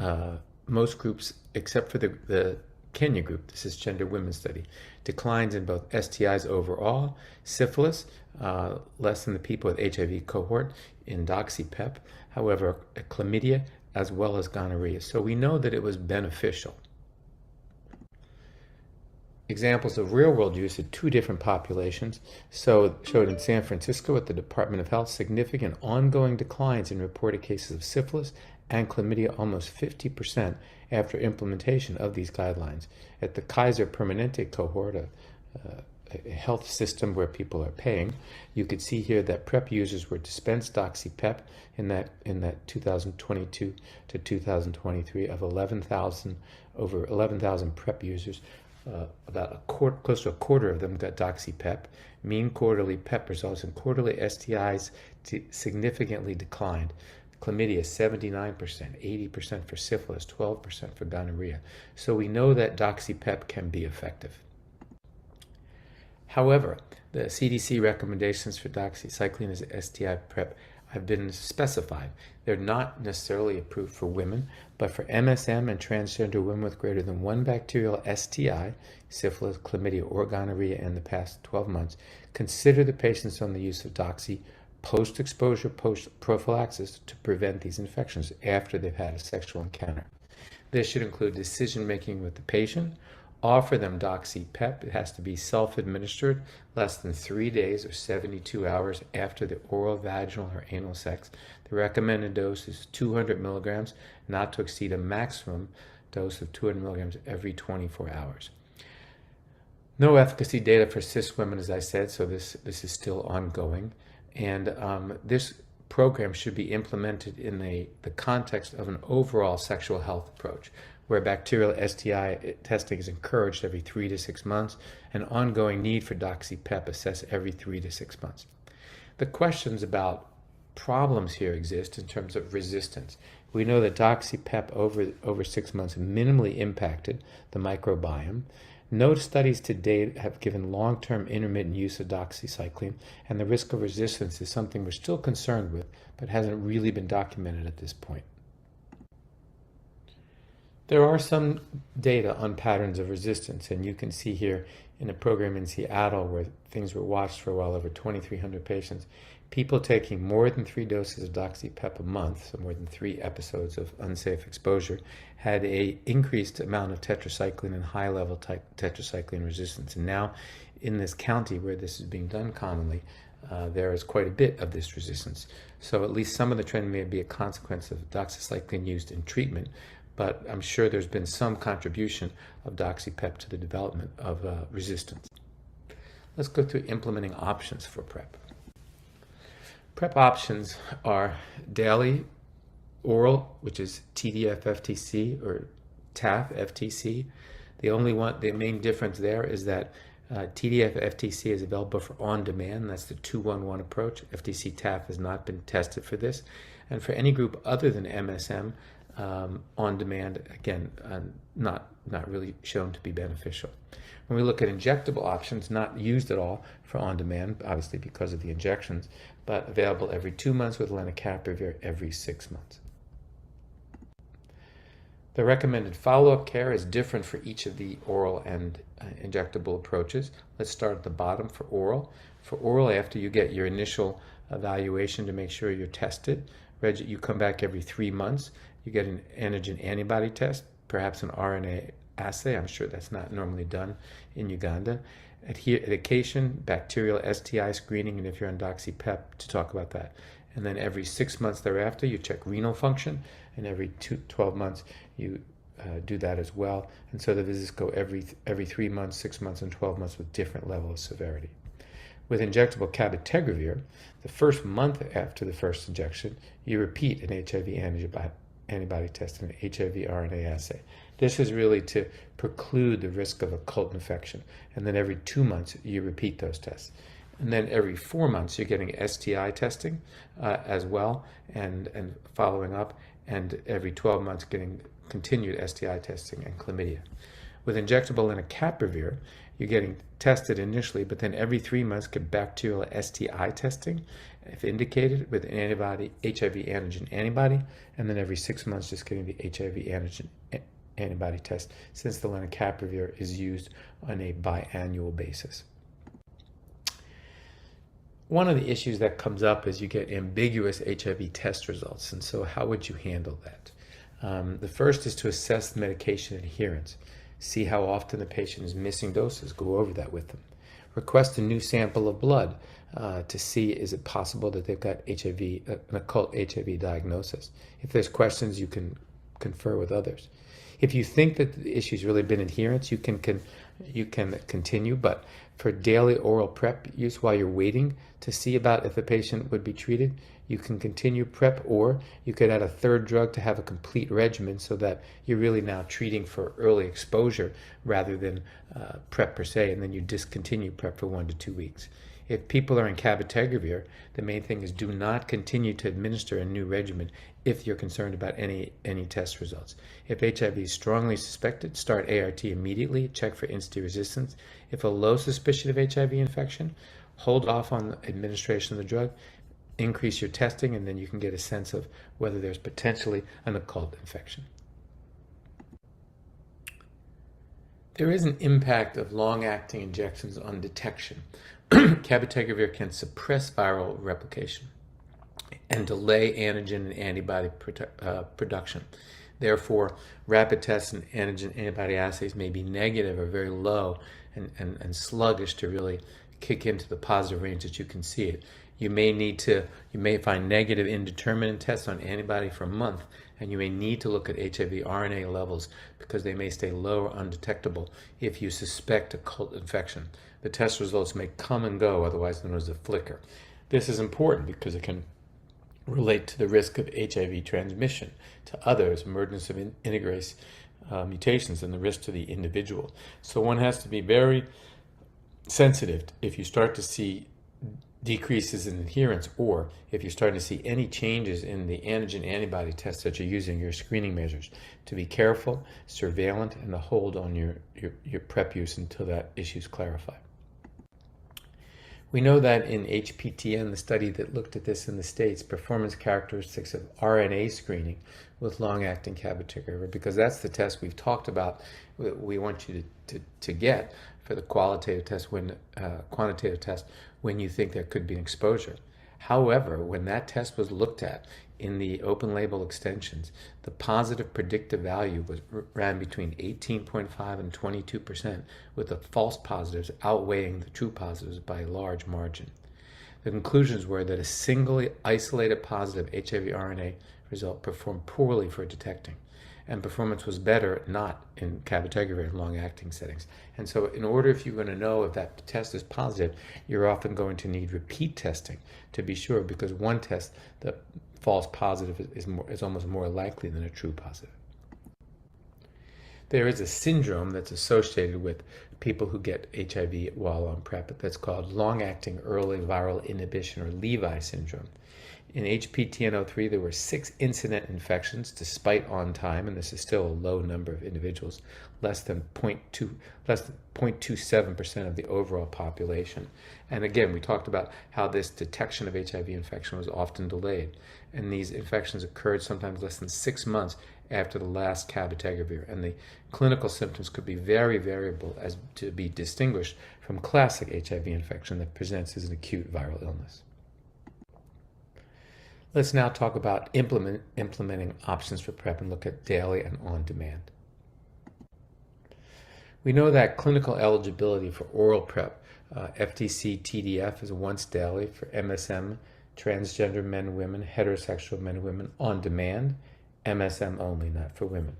most groups, except for the Kenya group, the cisgender women study. Declines in both STIs overall, syphilis, less than the people with HIV cohort in doxy-PEP, however, chlamydia as well as gonorrhea. So we know that it was beneficial. Examples of real-world use of 2 different populations showed in San Francisco at the Department of Health significant ongoing declines in reported cases of syphilis and chlamydia, almost 50% after implementation of these guidelines. At the Kaiser Permanente cohort, a health system where people are paying, you could see here that PrEP users were dispensed doxy-PEP in that 2022 to 2023 of over 11,000 PrEP users. Close to a quarter of them got doxy-PEP. Mean quarterly PEP results and quarterly STIs significantly declined. Chlamydia 79%, 80% for syphilis, 12% for gonorrhea. So we know that doxy-PEP can be effective. However, the CDC recommendations for doxycycline as STI PrEP have been specified. They're not necessarily approved for women, but for MSM and transgender women with greater than 1 bacterial STI, syphilis, chlamydia, or gonorrhea in the past 12 months, consider the patients on the use of doxy post-exposure, post-prophylaxis to prevent these infections after they've had a sexual encounter. This should include decision-making with the patient. Offer them doxy-PEP. It has to be self-administered less than 3 days or 72 hours after the oral, vaginal, or anal sex. The recommended dose is 200 milligrams, not to exceed a maximum dose of 200 milligrams every 24 hours. No efficacy data for cis women, as I said, so this is still ongoing. And this program should be implemented in the context of an overall sexual health approach, where bacterial STI testing is encouraged every 3 to 6 months, and ongoing need for doxy-PEP assessed every 3 to 6 months. The questions about problems here exist in terms of resistance. We know that doxy-PEP over 6 months minimally impacted the microbiome. No studies to date have given long-term intermittent use of doxycycline, and the risk of resistance is something we're still concerned with, but hasn't really been documented at this point. There are some data on patterns of resistance, and you can see here in a program in Seattle where things were watched for well over 2,300 patients, people taking more than 3 doses of doxy-PEP a month, so more than 3 episodes of unsafe exposure, had a increased amount of tetracycline and high-level tetracycline resistance. And now in this county where this is being done commonly, there is quite a bit of this resistance. So at least some of the trend may be a consequence of doxycycline used in treatment, but I'm sure there's been some contribution of doxy-PEP to the development of resistance. Let's go through implementing options for PrEP. PrEP options are daily oral, which is TDF-FTC or TAF-FTC. The main difference there is that TDF-FTC is available for on-demand. That's the 2-1-1 approach. FTC-TAF has not been tested for this. And for any group other than MSM, on-demand, again, not really shown to be beneficial. When we look at injectable options, not used at all for on-demand, obviously because of the injections, but available every 2 months with lenacapavir every 6 months. The recommended follow-up care is different for each of the oral and injectable approaches. Let's start at the bottom for oral. For oral, after you get your initial evaluation to make sure you're tested, you come back every 3 months. You get an antigen antibody test, perhaps an RNA assay. I'm sure that's not normally done in Uganda. Adhesion, bacterial STI screening, and if you're on doxypep, to talk about that. And then every 6 months thereafter, you check renal function, and every 12 months, you do that as well. And so the visits go every 3 months, 6 months, and 12 months with different level of severity. With injectable cabotegravir, the first month after the first injection, you repeat an HIV antibody test and an HIV RNA assay. This is really to preclude the risk of occult infection. And then every 2 months, you repeat those tests. And then every 4 months, you're getting STI testing as well and following up. And every 12 months, getting continued STI testing and chlamydia. With injectable lenacapavir, you're getting tested initially, but then every 3 months get bacterial STI testing, if indicated, with an HIV antigen antibody, and then every 6 months just getting the HIV antigen antibody test, since the lenacapavir is used on a biannual basis. One of the issues that comes up is you get ambiguous HIV test results, and so how would you handle that? The first is to assess the medication adherence. See how often the patient is missing doses. Go over that with them. Request a new sample of blood to see is it possible that they've got HIV, an occult HIV diagnosis. If there's questions, you can confer with others. If you think that the issue's really been adherence, you can continue, but for daily oral PrEP use while you're waiting to see about if the patient would be treated, you can continue PrEP, or you could add a third drug to have a complete regimen so that you're really now treating for early exposure rather than PrEP per se, and then you discontinue PrEP for 1 to 2 weeks. If people are in cabotegravir, the main thing is do not continue to administer a new regimen if you're concerned about any test results. If HIV is strongly suspected, start ART immediately, check for INSTI resistance. If a low suspicion of HIV infection, hold off on administration of the drug, increase your testing, and then you can get a sense of whether there's potentially an occult infection. There is an impact of long-acting injections on detection. Cabotegravir can suppress viral replication and delay antigen and antibody production. Therefore, rapid tests and antigen antibody assays may be negative or very low and sluggish to really kick into the positive range that you can see it. You may find negative indeterminate tests on antibody for a month, and you may need to look at HIV RNA levels because they may stay low or undetectable if you suspect occult infection. The test results may come and go, otherwise known as a flicker. This is important because it can relate to the risk of HIV transmission to others, emergence of integrase mutations, and the risk to the individual. So one has to be very sensitive if you start to see decreases in adherence, or if you're starting to see any changes in the antigen antibody tests that you're using, your screening measures, to be careful, surveillant, and to hold on your PrEP use until that issue is clarified. We know that in HPTN, the study that looked at this in the States, performance characteristics of RNA screening with long-acting cabotegravir, because that's the test we've talked about, we want you to get for the quantitative test when you think there could be an exposure. However, when that test was looked at in the open label extensions, the positive predictive value ran between 18.5 and 22%, with the false positives outweighing the true positives by a large margin. The conclusions were that a single isolated positive HIV RNA result performed poorly for detecting, and performance was better not in cabotegravir in long-acting settings. And so in order, if you're going to know if that test is positive, you're often going to need repeat testing to be sure, because one test, the false positive is almost more likely than a true positive. There is a syndrome that's associated with people who get HIV while on PrEP that's called long-acting early viral inhibition, or Levi syndrome. In HPTN03, there were 6 incident infections despite on time, and this is still a low number of individuals, less than 0.27% of the overall population. And again, we talked about how this detection of HIV infection was often delayed, and these infections occurred sometimes less than 6 months after the last cabotegravir, and the clinical symptoms could be very variable as to be distinguished from classic HIV infection that presents as an acute viral illness. Let's now talk about implementing options for PrEP and look at daily and on-demand. We know that clinical eligibility for oral PrEP, FTC TDF is once daily for MSM, transgender men and women, heterosexual men and women, on demand, MSM only, not for women.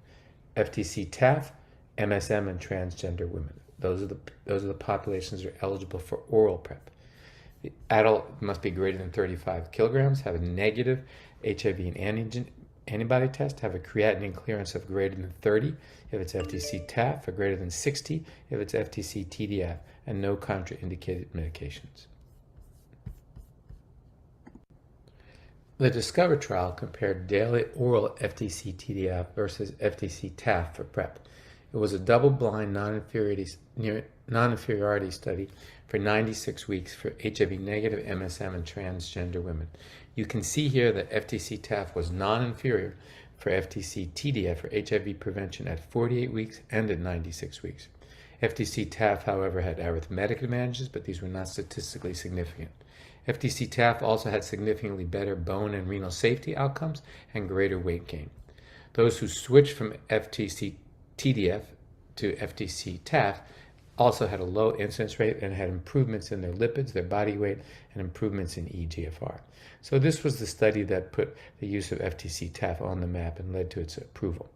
FTC TAF, MSM and transgender women. Those are the populations that are eligible for oral PrEP. The adult must be greater than 35 kilograms, have a negative HIV and antibody test, have a creatinine clearance of greater than 30 if it's FTC TAF, or greater than 60 if it's FTC TDF, and no contraindicated medications. The DISCOVER trial compared daily oral FTC TDF versus FTC TAF for PrEP. It was a double-blind non-inferiority study for 96 weeks for HIV-negative MSM and transgender women. You can see here that FTC TAF was non-inferior for FTC TDF for HIV prevention at 48 weeks and at 96 weeks. FTC TAF, however, had arithmetic advantages, but these were not statistically significant. FTC TAF also had significantly better bone and renal safety outcomes and greater weight gain. Those who switched from FTC TDF to FTC TAF also had a low incidence rate and had improvements in their lipids, their body weight, and improvements in eGFR. So this was the study that put the use of FTC TAF on the map and led to its approval.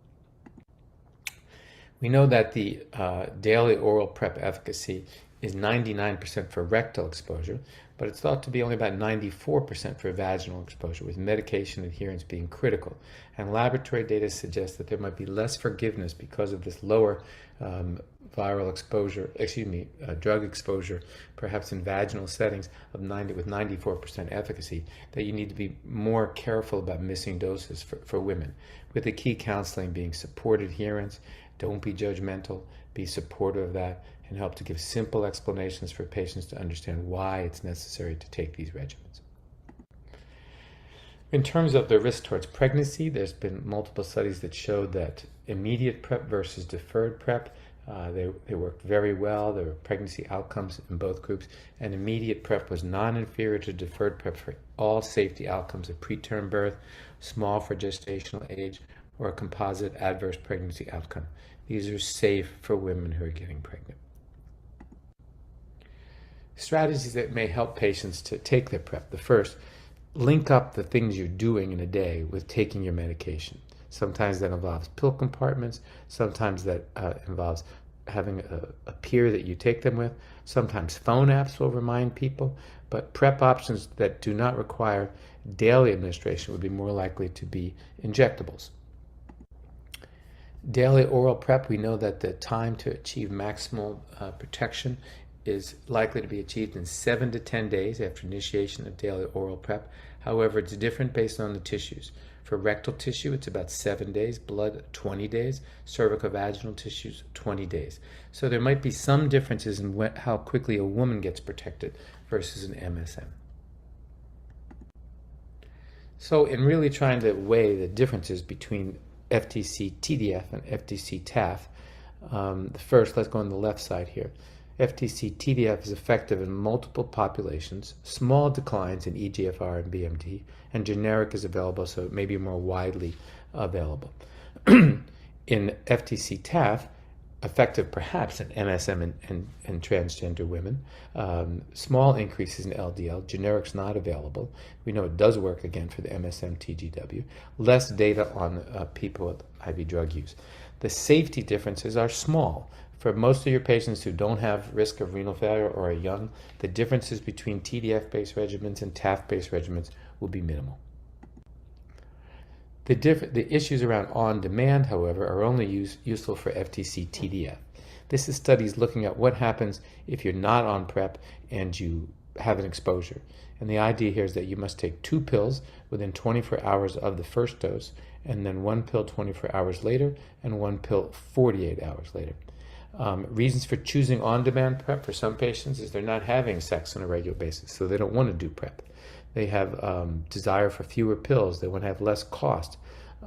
We know that the daily oral PrEP efficacy is 99% for rectal exposure, but it's thought to be only about 94% for vaginal exposure, with medication adherence being critical. And laboratory data suggests that there might be less forgiveness because of this lower viral exposure, drug exposure, perhaps in vaginal settings with 94% efficacy, that you need to be more careful about missing doses for women, with the key counseling being support adherence. Don't be judgmental, be supportive of that, and help to give simple explanations for patients to understand why it's necessary to take these regimens. In terms of the risk towards pregnancy, there's been multiple studies that showed that immediate PrEP versus deferred PrEP, they worked very well. There were pregnancy outcomes in both groups, and immediate PrEP was non-inferior to deferred PrEP for all safety outcomes of preterm birth, small for gestational age, or a composite adverse pregnancy outcome. These are safe for women who are getting pregnant. Strategies that may help patients to take their PrEP. The first, link up the things you're doing in a day with taking your medication. Sometimes that involves pill compartments. Sometimes that involves having a peer that you take them with. Sometimes phone apps will remind people. But PrEP options that do not require daily administration would be more likely to be injectables. Daily oral PrEP, we know that the time to achieve maximal protection is likely to be achieved in 7 to 10 days after initiation of daily oral PrEP. However, it's different based on the tissues. For rectal tissue, it's about 7 days, blood 20 days, cervicovaginal tissues 20 days. So there might be some differences in how quickly a woman gets protected versus an MSM. So in really trying to weigh the differences between FTC TDF and FTC TAF, first, let's go on the left side here. FTC TDF is effective in multiple populations, small declines in eGFR and BMD, and generic is available, so it may be more widely available. In FTC TAF, effective perhaps in MSM and transgender women, small increases in LDL, generics not available. We know it does work again for the MSM TGW. Less data on people with IV drug use. The safety differences are small. For most of your patients who don't have risk of renal failure or are young, the differences between TDF-based regimens and TAF-based regimens will be minimal. The issues around on-demand, however, are only useful for FTC TDF. This is studies looking at what happens if you're not on PrEP and you have an exposure. And the idea here is that you must take 2 pills within 24 hours of the first dose, and then 1 pill 24 hours later, and 1 pill 48 hours later. Reasons for choosing on-demand PrEP for some patients is they're not having sex on a regular basis, so they don't want to do PrEP. They have desire for fewer pills. They want to have less cost.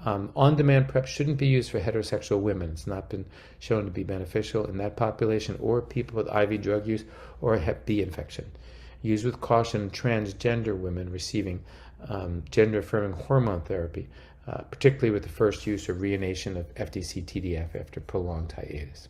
On-demand PrEP shouldn't be used for heterosexual women. It's not been shown to be beneficial in that population, or people with IV drug use or Hep B infection. Used with caution in transgender women receiving gender-affirming hormone therapy, particularly with the first use or reanimation of FTC TDF after prolonged hiatus.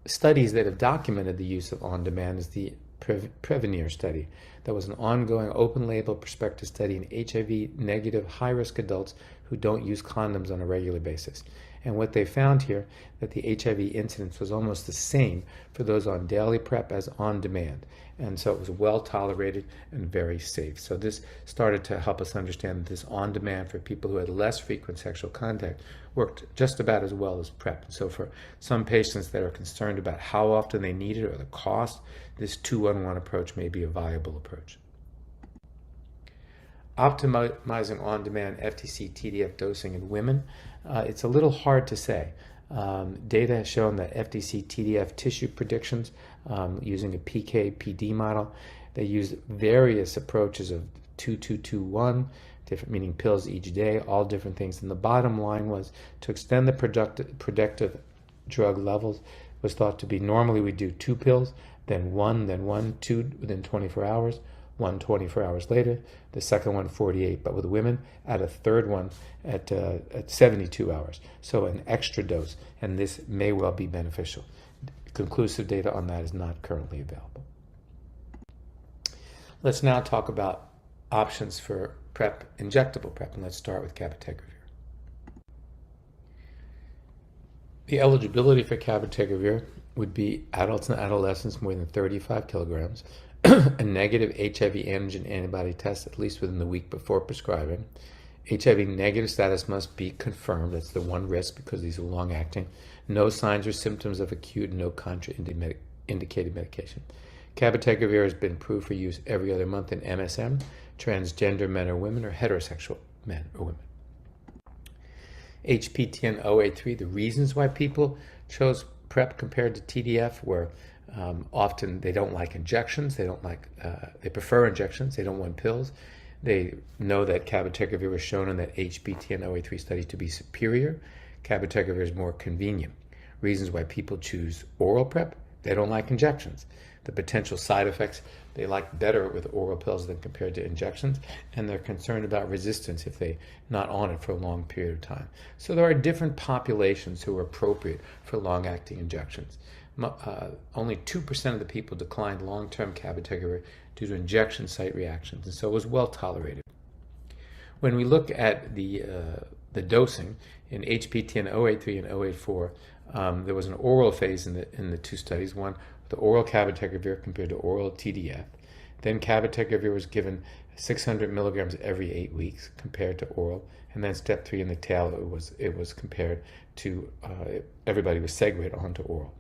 Studies that have documented the use of on-demand is the Prevenir study. That was an ongoing open-label prospective study in HIV-negative high-risk adults who don't use condoms on a regular basis. And what they found here, that the HIV incidence was almost the same for those on daily PrEP as on demand. And so it was well tolerated and very safe. So this started to help us understand that this on demand for people who had less frequent sexual contact worked just about as well as PrEP. So for some patients that are concerned about how often they need it or the cost, this 2-on-1 approach may be a viable approach. Optimizing on-demand FTC TDF dosing in women, it's a little hard to say. Data has shown that FTC TDF tissue predictions using a PK/PD model, they use various approaches of 2-2-2-1, different meaning pills each day, all different things. And the bottom line was to extend the productive drug levels was thought to be normally we do 2 pills, then 2 within 24 hours, 1 24 hours later, the second one 48, but with women add a third one at 72 hours. So an extra dose, and this may well be beneficial. Conclusive data on that is not currently available. Let's now talk about options for PrEP, injectable PrEP, and let's start with cabotegravir. The eligibility for cabotegravir would be adults and adolescents more than 35 kilograms, a negative HIV antigen antibody test at least within the week before prescribing. HIV negative status must be confirmed. That's the one risk because these are long-acting. No signs or symptoms of acute, no contraindicated medication. Cabotegravir has been approved for use every other month in MSM, transgender men or women, or heterosexual men or women. HPTN 083, the reasons why people chose PrEP compared to TDF were often they don't like injections, they prefer injections, they don't want pills. They know that cabotegravir was shown in that HPTN 083 study to be superior. Cabotegravir is more convenient. Reasons why people choose oral PrEP, they don't like injections. The potential side effects they like better with oral pills than compared to injections, and they're concerned about resistance if they're not on it for a long period of time. So there are different populations who are appropriate for long-acting injections. Only 2% of the people declined long-term cabotegravir due to injection site reactions, and so it was well tolerated. When we look at the dosing in HPTN 083 and 084, there was an oral phase in the 2 studies, one the oral cabotegravir compared to oral TDF. Then cabotegravir was given 600 milligrams every 8 weeks compared to oral, and then step 3 in the tail it was compared to everybody was segued onto oral.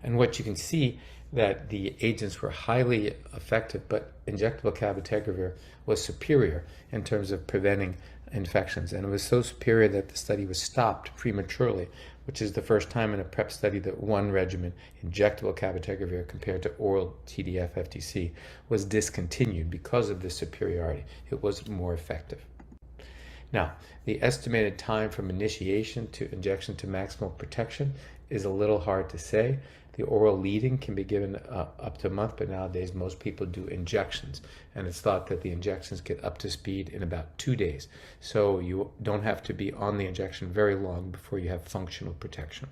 And what you can see that the agents were highly effective, but injectable cabotegravir was superior in terms of preventing infections, and it was so superior that the study was stopped prematurely, which is the first time in a PrEP study that one regimen, injectable cabotegravir compared to oral TDF FTC, was discontinued because of this superiority. It was more effective. Now, the estimated time from initiation to injection to maximal protection is a little hard to say. The oral lead-in can be given up to a month, but nowadays most people do injections, and it's thought that the injections get up to speed in about 2 days. So you don't have to be on the injection very long before you have functional protection.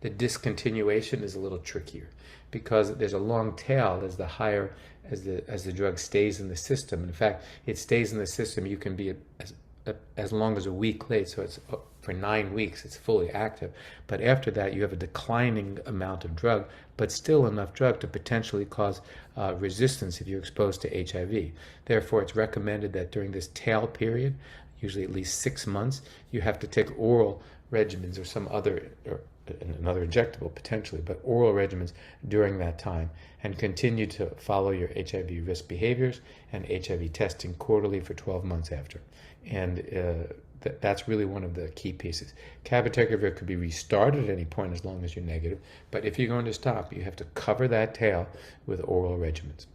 The discontinuation is a little trickier because there's a long tail as the drug stays in the system. In fact, it stays in the system. You can be as long as a week late, so it's for 9 weeks, it's fully active. But after that, you have a declining amount of drug, but still enough drug to potentially cause resistance if you're exposed to HIV. Therefore, it's recommended that during this tail period, usually at least 6 months, you have to take oral regimens or some other, or another injectable potentially, but oral regimens during that time, and continue to follow your HIV risk behaviors and HIV testing quarterly for 12 months after. And that's really one of the key pieces. Cabotegravir could be restarted at any point as long as you're negative, but if you're going to stop, you have to cover that tail with oral regimens.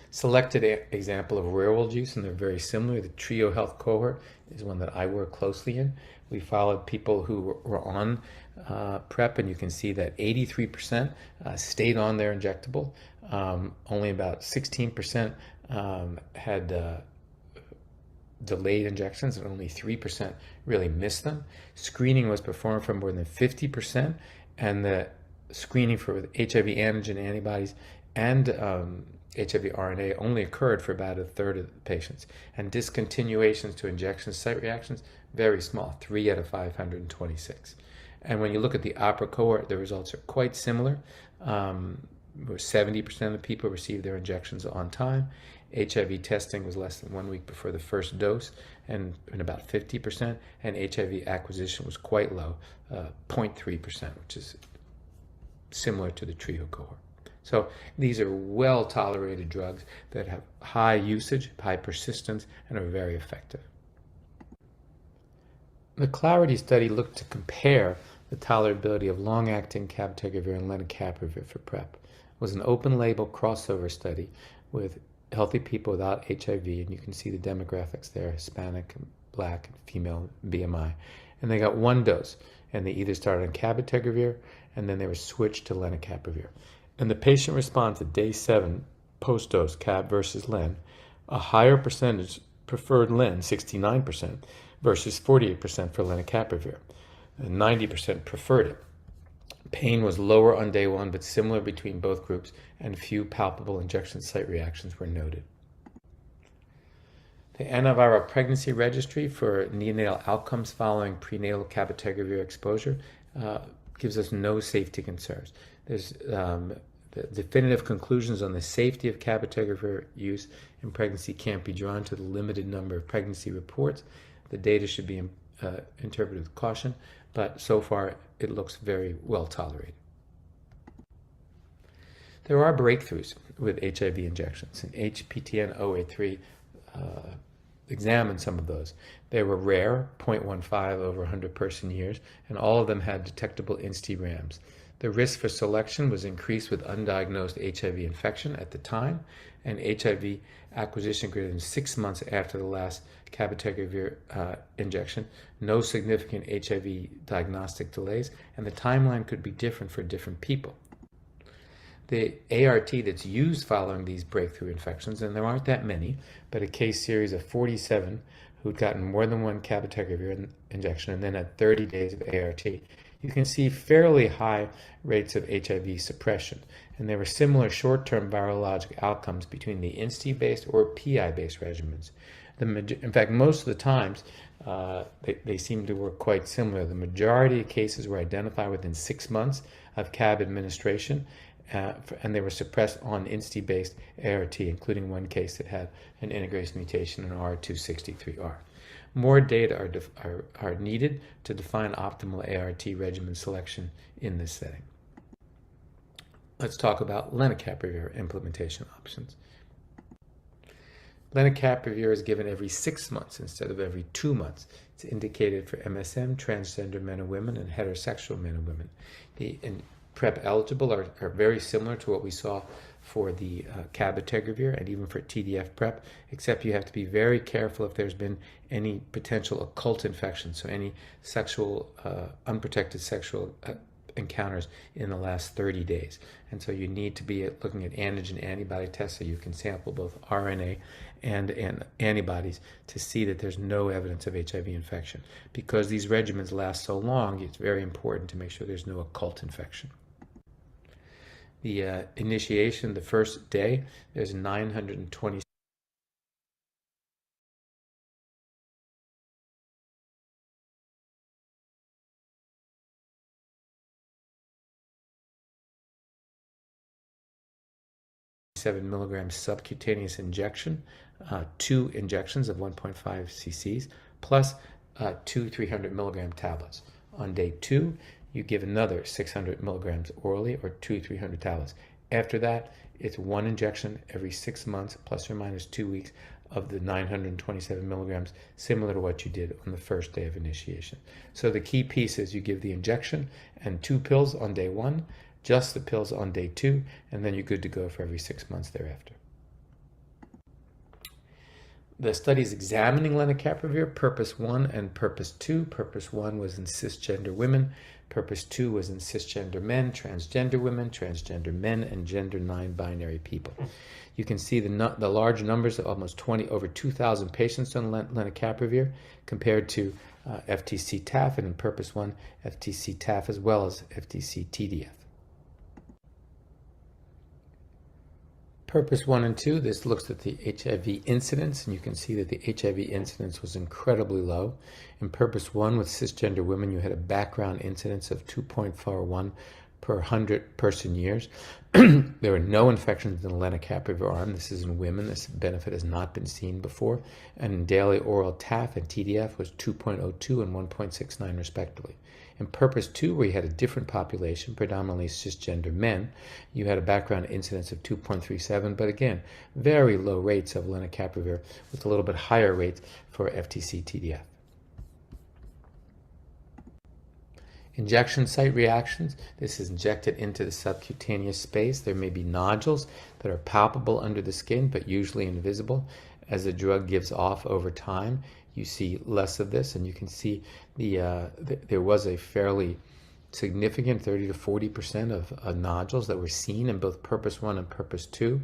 Selected example of real-world use, and they're very similar. The Trio Health cohort is one that I work closely in. We followed people who were on PrEP, and you can see that 83% stayed on their injectable. Only about 16% had delayed injections, and only 3% really missed them. Screening was performed for more than 50%, and the screening for HIV antigen antibodies and HIV RNA only occurred for about a third of the patients. And discontinuations to injection site reactions, very small, 3 out of 526. And when you look at the OPERA cohort, the results are quite similar. 70% of the people received their injections on time. HIV testing was less than 1 week before the first dose, and in about 50%, and HIV acquisition was quite low, 0.3%, which is similar to the Trio cohort. So these are well-tolerated drugs that have high usage, high persistence, and are very effective. The Clarity study looked to compare the tolerability of long-acting cabotegravir and lenacapavir for PrEP. It was an open-label crossover study with healthy people without HIV, and you can see the demographics there, Hispanic, Black, female, BMI. And they got one dose, and they either started on cabotegravir, and then they were switched to lenacapavir. And the patient response at day 7, post-dose cab versus len, a higher percentage preferred len, 69%, versus 48% for lenacapavir. And 90% preferred it. Pain was lower on day 1, but similar between both groups, and few palpable injection site reactions were noted. The antiviral pregnancy registry for neonatal outcomes following prenatal cabotegravir exposure gives us no safety concerns. There's the definitive conclusions on the safety of cabotegravir use in pregnancy can't be drawn to the limited number of pregnancy reports. The data should be interpreted with caution, but so far it looks very well tolerated. There are breakthroughs with HIV injections, and HPTN 083 examined some of those. They were rare, 0.15 over 100 person years, and all of them had detectable INSTI-RAMs. The risk for selection was increased with undiagnosed HIV infection at the time, and HIV acquisition greater than 6 months after the last cabotegravir injection, no significant HIV diagnostic delays, and the timeline could be different for different people. The ART that's used following these breakthrough infections, and there aren't that many, but a case series of 47 who'd gotten more than one cabotegravir injection and then had 30 days of ART, you can see fairly high rates of HIV suppression. And there were similar short-term virologic outcomes between the INSTI-based or PI-based regimens. In fact, most of the times, they seem to work quite similar. The majority of cases were identified within 6 months of CAB administration, and they were suppressed on INSTI-based ART, including one case that had an integrase mutation in R263R. More data are needed to define optimal ART regimen selection in this setting. Let's talk about lenacapavir implementation options. Lenacapavir is given every 6 months instead of every 2 months. It's indicated for MSM, transgender men and women, and heterosexual men and women. The PrEP eligible are very similar to what we saw for the cabotegravir and even for TDF PrEP, except you have to be very careful if there's been any potential occult infection, so any sexual, unprotected sexual encounters in the last 30 days. And so you need to be looking at antigen antibody tests so you can sample both RNA and antibodies to see that there's no evidence of HIV infection. Because these regimens last so long, it's very important to make sure there's no occult infection. The initiation, the first day, there's 920 127 milligrams subcutaneous injection, 2 injections of 1.5 cc's, plus 2 300 milligram tablets. On day 2, you give another 600 milligrams orally, or 2 300 tablets. After that, it's 1 injection every 6 months, plus or minus 2 weeks, of the 927 milligrams, similar to what you did on the first day of initiation. So the key piece is you give the injection and 2 pills on day 1, just the pills on day 2, and then you're good to go for every 6 months thereafter. The studies examining lenacapavir, Purpose 1 and Purpose 2. Purpose 1 was in cisgender women. Purpose 2 was in cisgender men, transgender women, transgender men, and gender non-binary people. You can see the large numbers of almost over 2,000 patients on lenacapavir compared to FTC-TAF, and in Purpose 1, FTC-TAF as well as FTC-TDF. Purpose 1 and 2, this looks at the HIV incidence, and you can see that the HIV incidence was incredibly low. In Purpose 1 with cisgender women, you had a background incidence of 2.41 per 100 person years. There were no infections in the lenacapavir arm. This is in women. This benefit has not been seen before. And in daily oral TAF and TDF was 2.02 and 1.69 respectively. In Purpose 2, where you had a different population, predominantly cisgender men, you had a background incidence of 2.37, but again, very low rates of lenacapavir with a little bit higher rates for FTC-TDF. Injection site reactions. This is injected into the subcutaneous space. There may be nodules that are palpable under the skin, but usually invisible. As the drug gives off over time, you see less of this, and you can see there was a fairly significant 30 to 40% of nodules that were seen in both Purpose 1 and Purpose 2.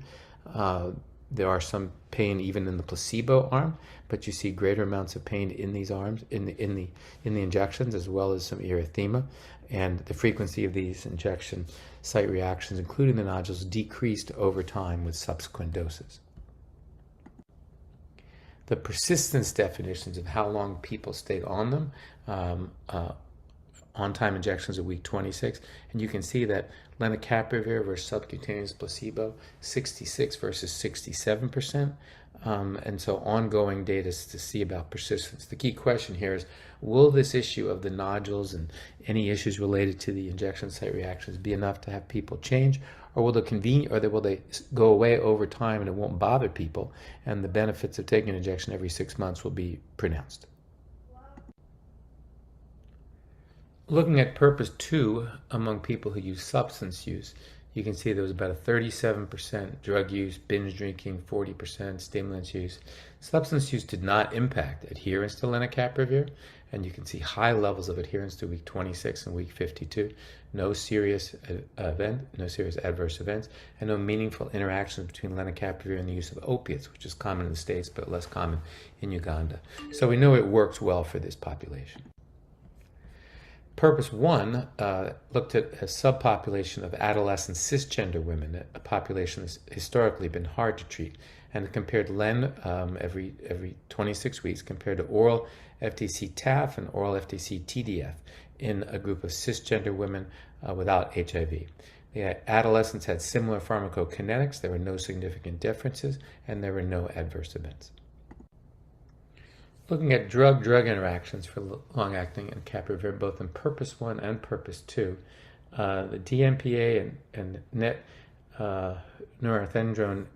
There are some pain even in the placebo arm, but you see greater amounts of pain in these arms, in the injections, as well as some erythema, and the frequency of these injection site reactions, including the nodules, decreased over time with subsequent doses. The persistence definitions of how long people stayed on them, on-time injections at week 26, and you can see that lenacapavir versus subcutaneous placebo, 66 versus 67%, and so ongoing data to see about persistence. The key question here is, will this issue of the nodules and any issues related to the injection site reactions be enough to have people change, or will they go away over time and it won't bother people, and the benefits of taking an injection every 6 months will be pronounced? Looking at Purpose 2 among people who use substance use, you can see there was about a 37% drug use, binge drinking, 40% stimulants use. Substance use did not impact adherence to lenacapavir, and you can see high levels of adherence to week 26 and week 52. No serious adverse events, and no meaningful interactions between lenacapavir and the use of opiates, which is common in the States but less common in Uganda. So we know it works well for this population. Purpose 1 looked at a subpopulation of adolescent cisgender women, a population that's historically been hard to treat, and compared len every 26 weeks compared to oral FTC-TAF and oral FTC-TDF in a group of cisgender women without HIV. The adolescents had similar pharmacokinetics. There were no significant differences, and there were no adverse events. Looking at drug-drug interactions for long-acting encapavir, both in Purpose 1 and Purpose 2, the DMPA and net norepinephrine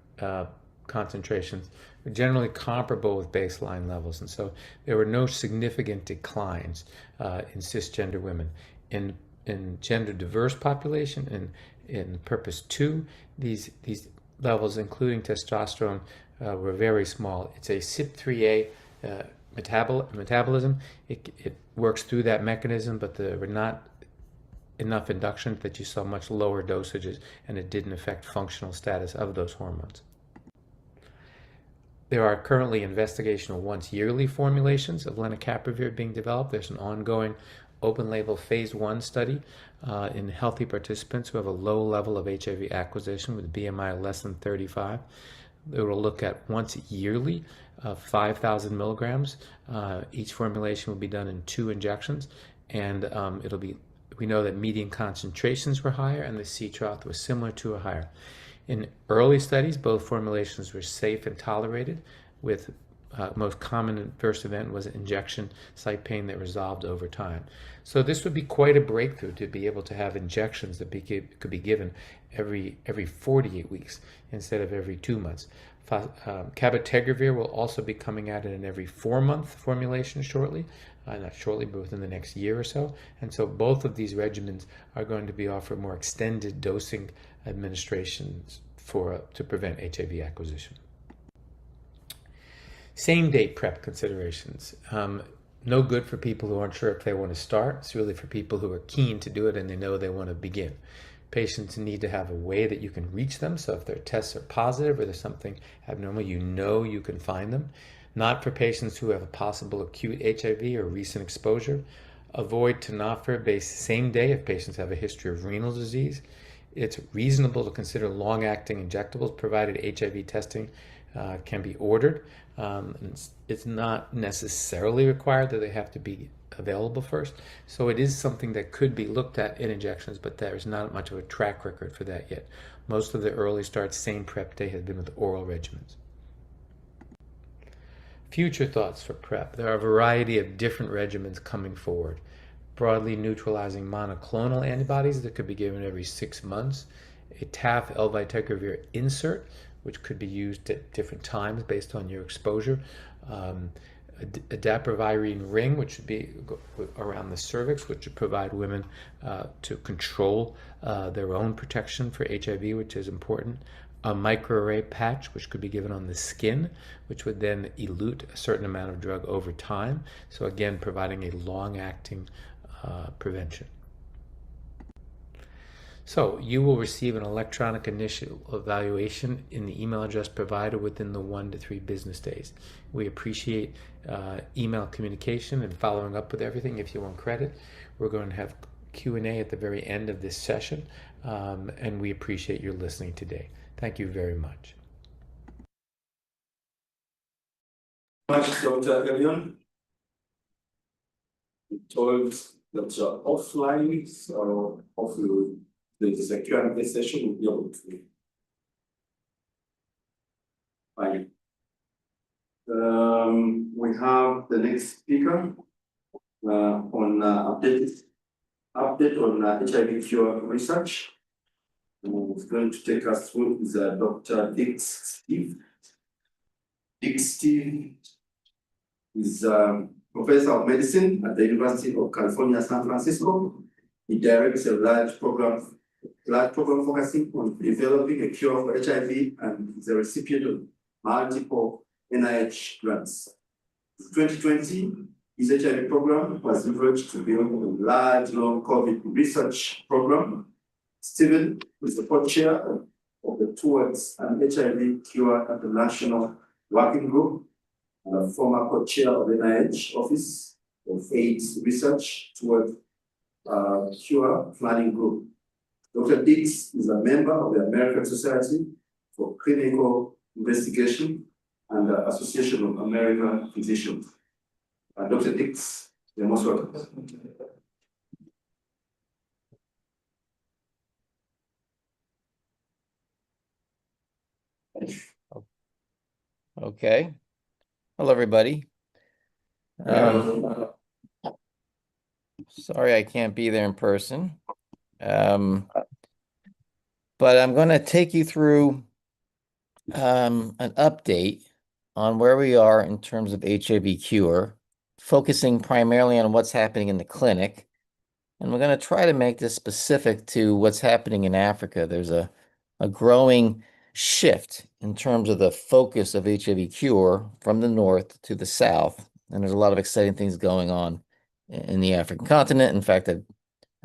concentrations were generally comparable with baseline levels, and so there were no significant declines in cisgender women. In gender-diverse population, in Purpose 2, these levels, including testosterone, were very small. It's a CYP3A metabolism. It works through that mechanism, but there were not enough induction that you saw much lower dosages, and it didn't affect functional status of those hormones. There are currently investigational once-yearly formulations of lenacapavir being developed. There's an ongoing open-label phase 1 study in healthy participants who have a low level of HIV acquisition with BMI less than 35. It will look at once yearly 5,000 milligrams. Each formulation will be done in 2 injections, and we know that median concentrations were higher and the C trough was similar to or higher. In early studies, both formulations were safe and tolerated, with most common adverse event was injection site pain that resolved over time. So this would be quite a breakthrough to be able to have injections that could be given every 48 weeks instead of every 2 months. Cabotegravir will also be coming out in an every 4-month formulation shortly, not shortly, but within the next year or so. And so both of these regimens are going to be offered more extended dosing administrations to prevent HIV acquisition. Same day PrEP considerations. No good for people who aren't sure if they want to start. It's really for people who are keen to do it and they know they want to begin. Patients need to have a way that you can reach them. So if their tests are positive or there's something abnormal, you know you can find them. Not for patients who have a possible acute HIV or recent exposure. Avoid tenofovir-based same day if patients have a history of renal disease. It's reasonable to consider long-acting injectables provided HIV testing can be ordered. It's not necessarily required that they have to be available first. So it is something that could be looked at in injections, but there's not much of a track record for that yet. Most of the early start same PrEP day has been with oral regimens. Future thoughts for PrEP. There are a variety of different regimens coming forward. Broadly neutralizing monoclonal antibodies that could be given every 6 months. A TAF-elvitegravir insert, which could be used at different times based on your exposure. A dapivirine ring, which would be around the cervix, which would provide women to control their own protection for HIV, which is important. A microarray patch, which could be given on the skin, which would then elute a certain amount of drug over time. So again, providing a long-acting prevention. So you will receive an electronic initial evaluation in the email address provided within the 1 to 3 business days. We appreciate email communication and following up with everything. If you want credit, we're going to have Q&A at the very end of this session, and we appreciate your listening today. Thank you very much. Much, Dr. Elion. We told that you're offline, so hopefully there's a Q&A session, we'll be able to. Fine. We have the next speaker on update on HIV cure research. Who's going to take us through is Dr. Dick Steve. Dick Steve is professor of medicine at the University of California, San Francisco. He directs a large program focusing on developing a cure for HIV and is a recipient of multiple NIH grants. In 2020, his HIV program was leveraged to build a large long COVID research program. Stephen is the co-chair of the Towards an HIV Cure at the National Working Group and a former co-chair of the NIH Office of AIDS Research Towards Cure Planning Group. Dr. Dix is a member of the American Society for Clinical Investigation and the Association of American Physicians. Dr. Dix, you're most welcome. Okay. Hello, everybody. Sorry I can't be there in person. But I'm going to take you through an update on where we are in terms of HIV cure, focusing primarily on what's happening in the clinic. And we're going to try to make this specific to what's happening in Africa. There's a growing shift in terms of the focus of HIV cure from the north to the south. And there's a lot of exciting things going on in the African continent. In fact, I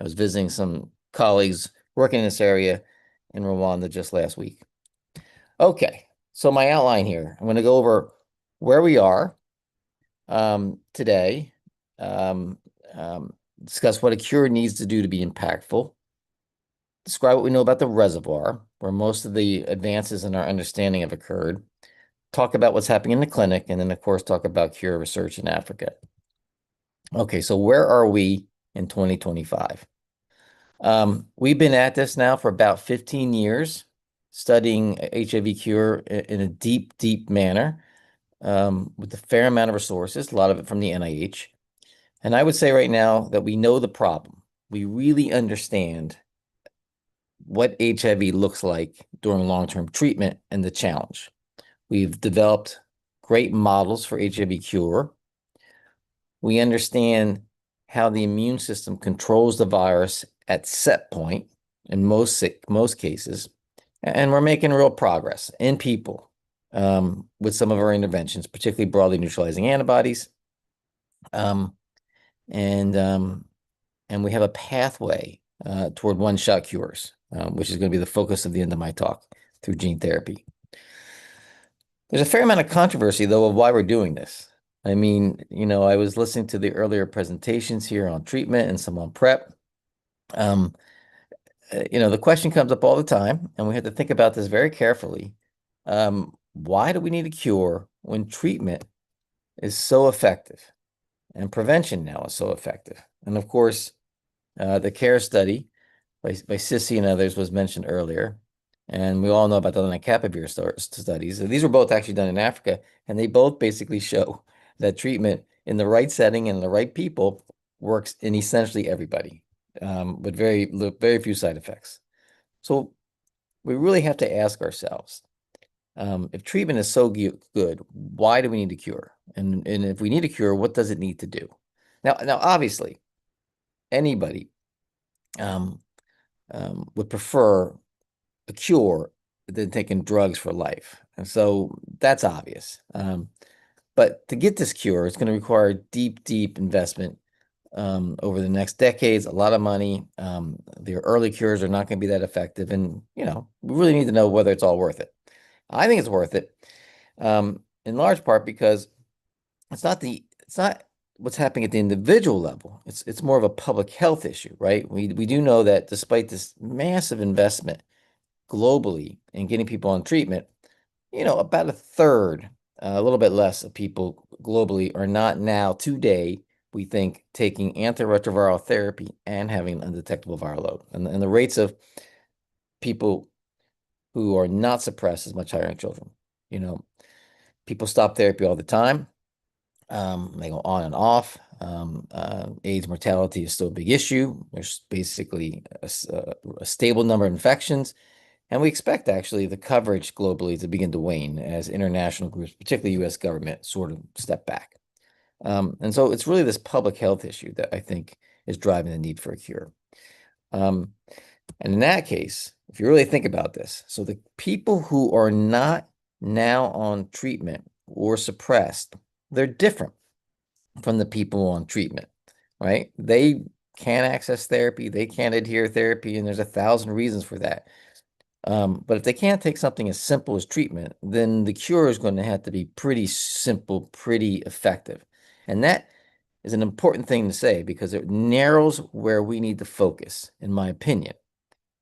was visiting some colleagues working in this area in Rwanda just last week. Okay, so my outline here, I'm going to go over where we are today, discuss what a cure needs to do to be impactful, describe what we know about the reservoir, where most of the advances in our understanding have occurred, talk about what's happening in the clinic, and then, of course, talk about cure research in Africa. Okay, so where are we in 2025? We've been at this now for about 15 years. studying HIV cure in a deep, deep manner with a fair amount of resources, a lot of it from the NIH. And I would say right now that we know the problem. We really understand what HIV looks like during long-term treatment and the challenge. We've developed great models for HIV cure. We understand how the immune system controls the virus at set point in most cases, and we're making real progress in people with some of our interventions, particularly broadly neutralizing antibodies, and we have a pathway toward one-shot cures, which is going to be the focus of the end of my talk through gene therapy. There's a fair amount of controversy, though, of why we're doing this. I mean, I was listening to the earlier presentations here on treatment and some on PrEP. The question comes up all the time, and we have to think about this very carefully. Why do we need a cure when treatment is so effective and prevention now is so effective? And of course, the CARE study by Sissy and others was mentioned earlier. And we all know about the lenacapavir studies. These were both actually done in Africa, and they both basically show that treatment in the right setting and the right people works in essentially everybody, with very few side effects. So we really have to ask ourselves, if treatment is so good, why do we need a cure? And if we need a cure, what does it need to do? Now, obviously, anybody would prefer a cure than taking drugs for life. And so that's obvious. But to get this cure, it's going to require deep, deep investment over the next decades, a lot of money. The early cures are not going to be that effective. And, we really need to know whether it's all worth it. I think it's worth it, in large part because it's not what's happening at the individual level. It's more of a public health issue, right? We do know that despite this massive investment globally in getting people on treatment, about a third, a little bit less of people globally are not now today, we think, taking antiretroviral therapy and having an undetectable viral load. And the rates of people who are not suppressed is much higher in children. People stop therapy all the time. They go on and off. AIDS mortality is still a big issue. There's basically a stable number of infections. And we expect actually the coverage globally to begin to wane as international groups, particularly U.S. government, sort of step back. And so it's really this public health issue that I think is driving the need for a cure. And in that case, if you really think about this, so the people who are not now on treatment or suppressed, they're different from the people on treatment, right? They can't access therapy, they can't adhere to therapy, and there's 1,000 reasons for that. But if they can't take something as simple as treatment, then the cure is going to have to be pretty simple, pretty effective. And that is an important thing to say because it narrows where we need to focus, in my opinion.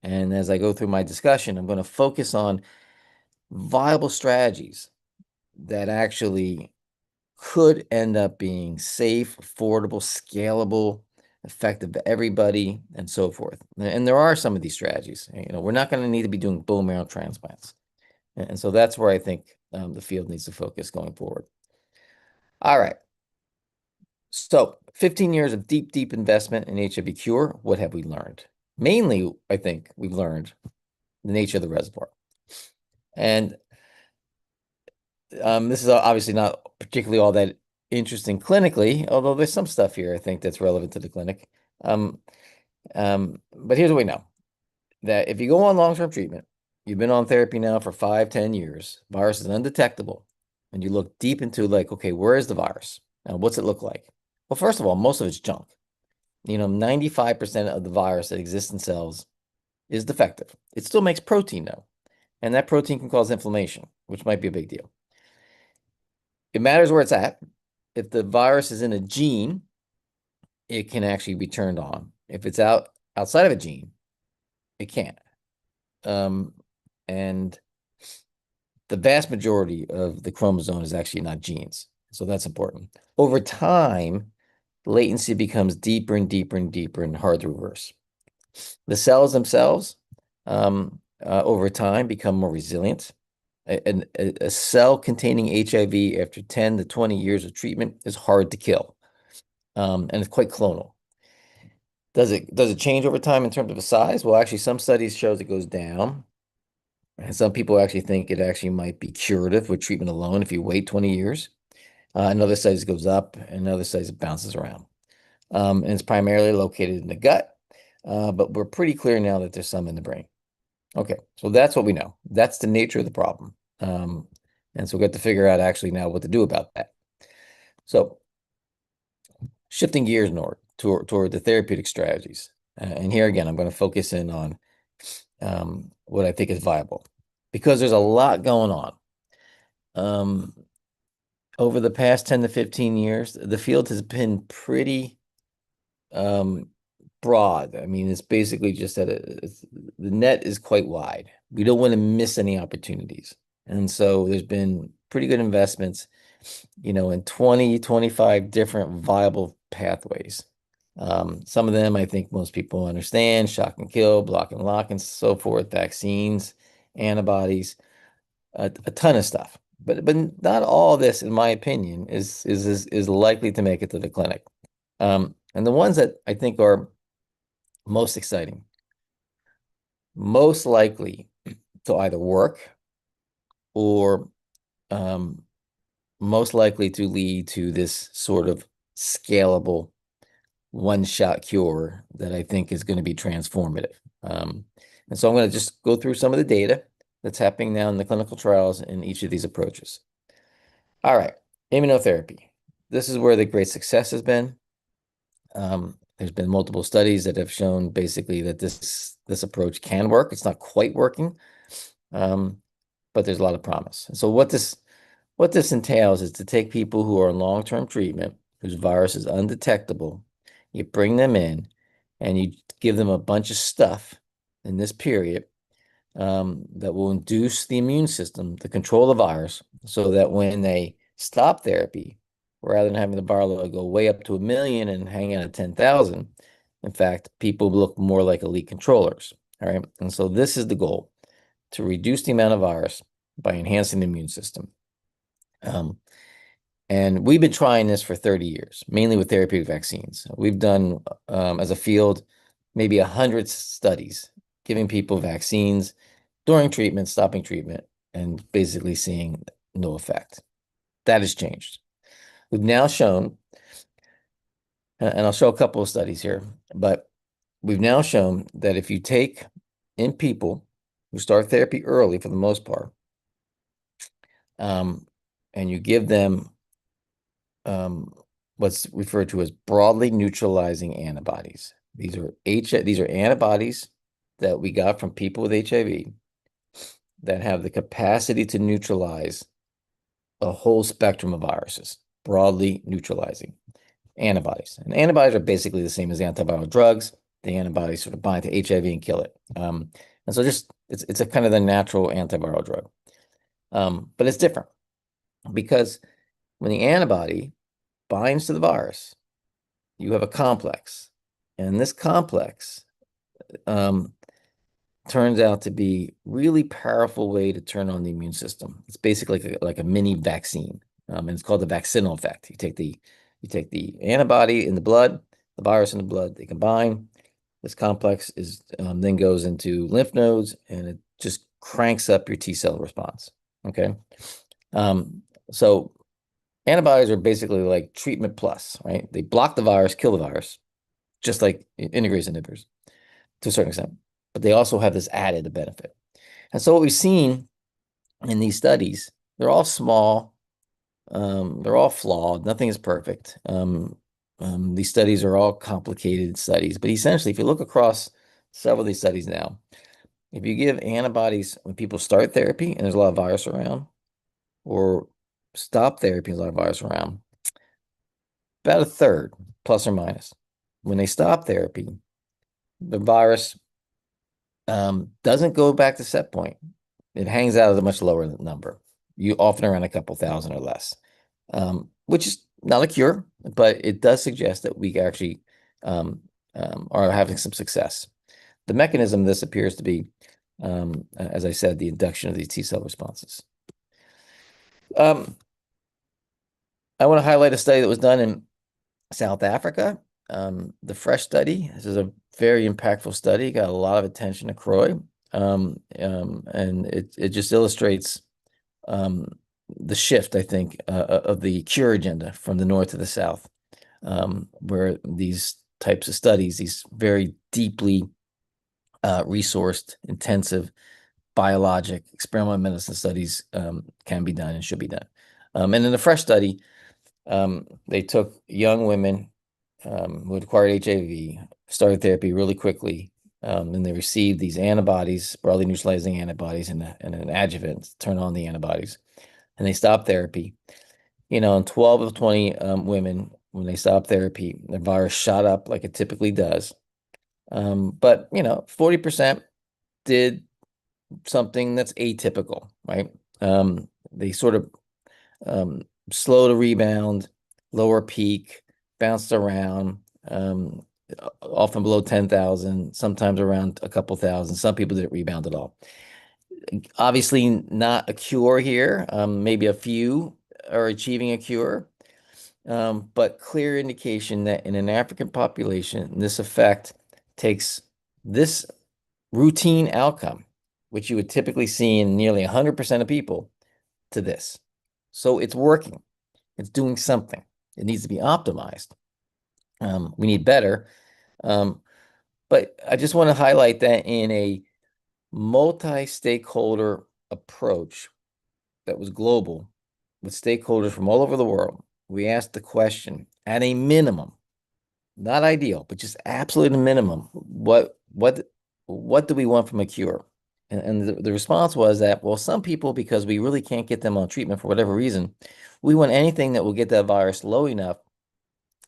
And as I go through my discussion, I'm going to focus on viable strategies that actually could end up being safe, affordable, scalable, effective to everybody, and so forth. And there are some of these strategies. We're not going to need to be doing bone marrow transplants. And so that's where I think the field needs to focus going forward. All right. So 15 years of deep, deep investment in HIV cure. What have we learned? Mainly, I think we've learned the nature of the reservoir. And this is obviously not particularly all that interesting clinically, although there's some stuff here I think that's relevant to the clinic. But here's what we know, that if you go on long-term treatment, you've been on therapy now for 5-10 years, virus is undetectable, and you look deep into okay, where is the virus? Now, what's it look like? Well, first of all, most of it's junk. 95% of the virus that exists in cells is defective. It still makes protein though, and that protein can cause inflammation, which might be a big deal. It matters where it's at. If the virus is in a gene, it can actually be turned on. If it's outside of a gene, it can't. And the vast majority of the chromosome is actually not genes. So that's important. Over time, latency becomes deeper and deeper and deeper and hard to reverse. The cells themselves, over time become more resilient. A cell containing HIV after 10 to 20 years of treatment is hard to kill, and it's quite clonal. Does it change over time in terms of the size? Well, actually, some studies shows it goes down, and some people actually think it actually might be curative with treatment alone if you wait 20 years. In other studies, it goes up, and in other studies, it bounces around. And it's primarily located in the gut, but we're pretty clear now that there's some in the brain. Okay, so that's what we know. That's the nature of the problem. And so we got to figure out actually now what to do about that. So shifting gears north toward the therapeutic strategies. And here again, I'm going to focus in on what I think is viable, because there's a lot going on. Over the past 10 to 15 years, the field has been pretty broad. I mean, it's basically just that the net is quite wide. We don't want to miss any opportunities. And so there's been pretty good investments, in 20, 25 different viable pathways. Some of them I think most people understand: shock and kill, block and lock, and so forth, vaccines, antibodies, a ton of stuff. But not all this, in my opinion, is likely to make it to the clinic. And the ones that I think are most exciting, most likely to either work or most likely to lead to this sort of scalable one-shot cure that I think is going to be transformative. And so I'm going to just go through some of the data that's happening now in the clinical trials in each of these approaches. All right, immunotherapy. This is where the great success has been. There's been multiple studies that have shown basically that this approach can work. It's not quite working, but there's a lot of promise. And so what this entails is to take people who are on long-term treatment, whose virus is undetectable, you bring them in, and you give them a bunch of stuff in this period that will induce the immune system to control the virus, so that when they stop therapy, rather than having the viral load go way up to 1 million and hang out at 10,000, in fact, people look more like elite controllers. All right. And so this is the goal, to reduce the amount of virus by enhancing the immune system. And we've been trying this for 30 years, mainly with therapeutic vaccines. We've done, as a field, maybe 100 studies giving people vaccines during treatment, stopping treatment, and basically seeing no effect. That has changed. We've now shown, and I'll show a couple of studies here, but we've now shown that if you take in people who start therapy early, for the most part, and you give them what's referred to as broadly neutralizing antibodies. These are antibodies that we got from people with HIV that have the capacity to neutralize a whole spectrum of viruses, broadly neutralizing antibodies. And antibodies are basically the same as antiviral drugs. The antibodies sort of bind to HIV and kill it. And so it's a kind of the natural antiviral drug. But it's different, because when the antibody binds to the virus, you have a complex. And this complex turns out to be really powerful way to turn on the immune system. It's basically like a mini vaccine. And it's called the vaccinal effect. You take the antibody in the blood, the virus in the blood, they combine. This complex is then goes into lymph nodes, and it just cranks up your T cell response. Okay. So antibodies are basically like treatment plus, right? They block the virus, kill the virus, just like integrase inhibitors to a certain extent. But they also have this added benefit. And so what we've seen in these studies, they're all small, they're all flawed, nothing is perfect. These studies are all complicated studies, but essentially, if you look across several of these studies now, if you give antibodies when people start therapy and there's a lot of virus around, or stop therapy and there's a lot of virus around, about a third, plus or minus. When they stop therapy, the virus doesn't go back to set point. It hangs out at a much lower number, you often around a couple thousand or less, which is not a cure, but it does suggest that we actually are having some success. The mechanism of this appears to be as I said, the induction of these T cell responses. I want to highlight a study that was done in South Africa. The FRESH study. This is a very impactful study, got a lot of attention to CROI. And it just illustrates the shift, I think, of the cure agenda from the north to the south, where these types of studies, these very deeply resourced, intensive, biologic, experimental medicine studies can be done and should be done. And in the FRESH study, they took young women who had acquired HIV, started therapy really quickly, and they received these antibodies, broadly neutralizing antibodies, and an adjuvant to turn on the antibodies. And they stopped therapy. In 12 of 20 women, when they stopped therapy, the virus shot up like it typically does. But 40% did something that's atypical, right? They sort of slow to rebound, lower peak, bounced around, often below 10,000, sometimes around a couple thousand. Some people didn't rebound at all. Obviously not a cure here. Maybe a few are achieving a cure, but clear indication that in an African population, this effect takes this routine outcome, which you would typically see in nearly 100% of people, to this. So it's working. It's doing something. It needs to be optimized. We need better. But I just want to highlight that in a multi-stakeholder approach that was global, with stakeholders from all over the world, we asked the question, at a minimum, not ideal, but just absolute minimum, what do we want from a cure? And the response was that, well, some people, because we really can't get them on treatment for whatever reason, we want anything that will get that virus low enough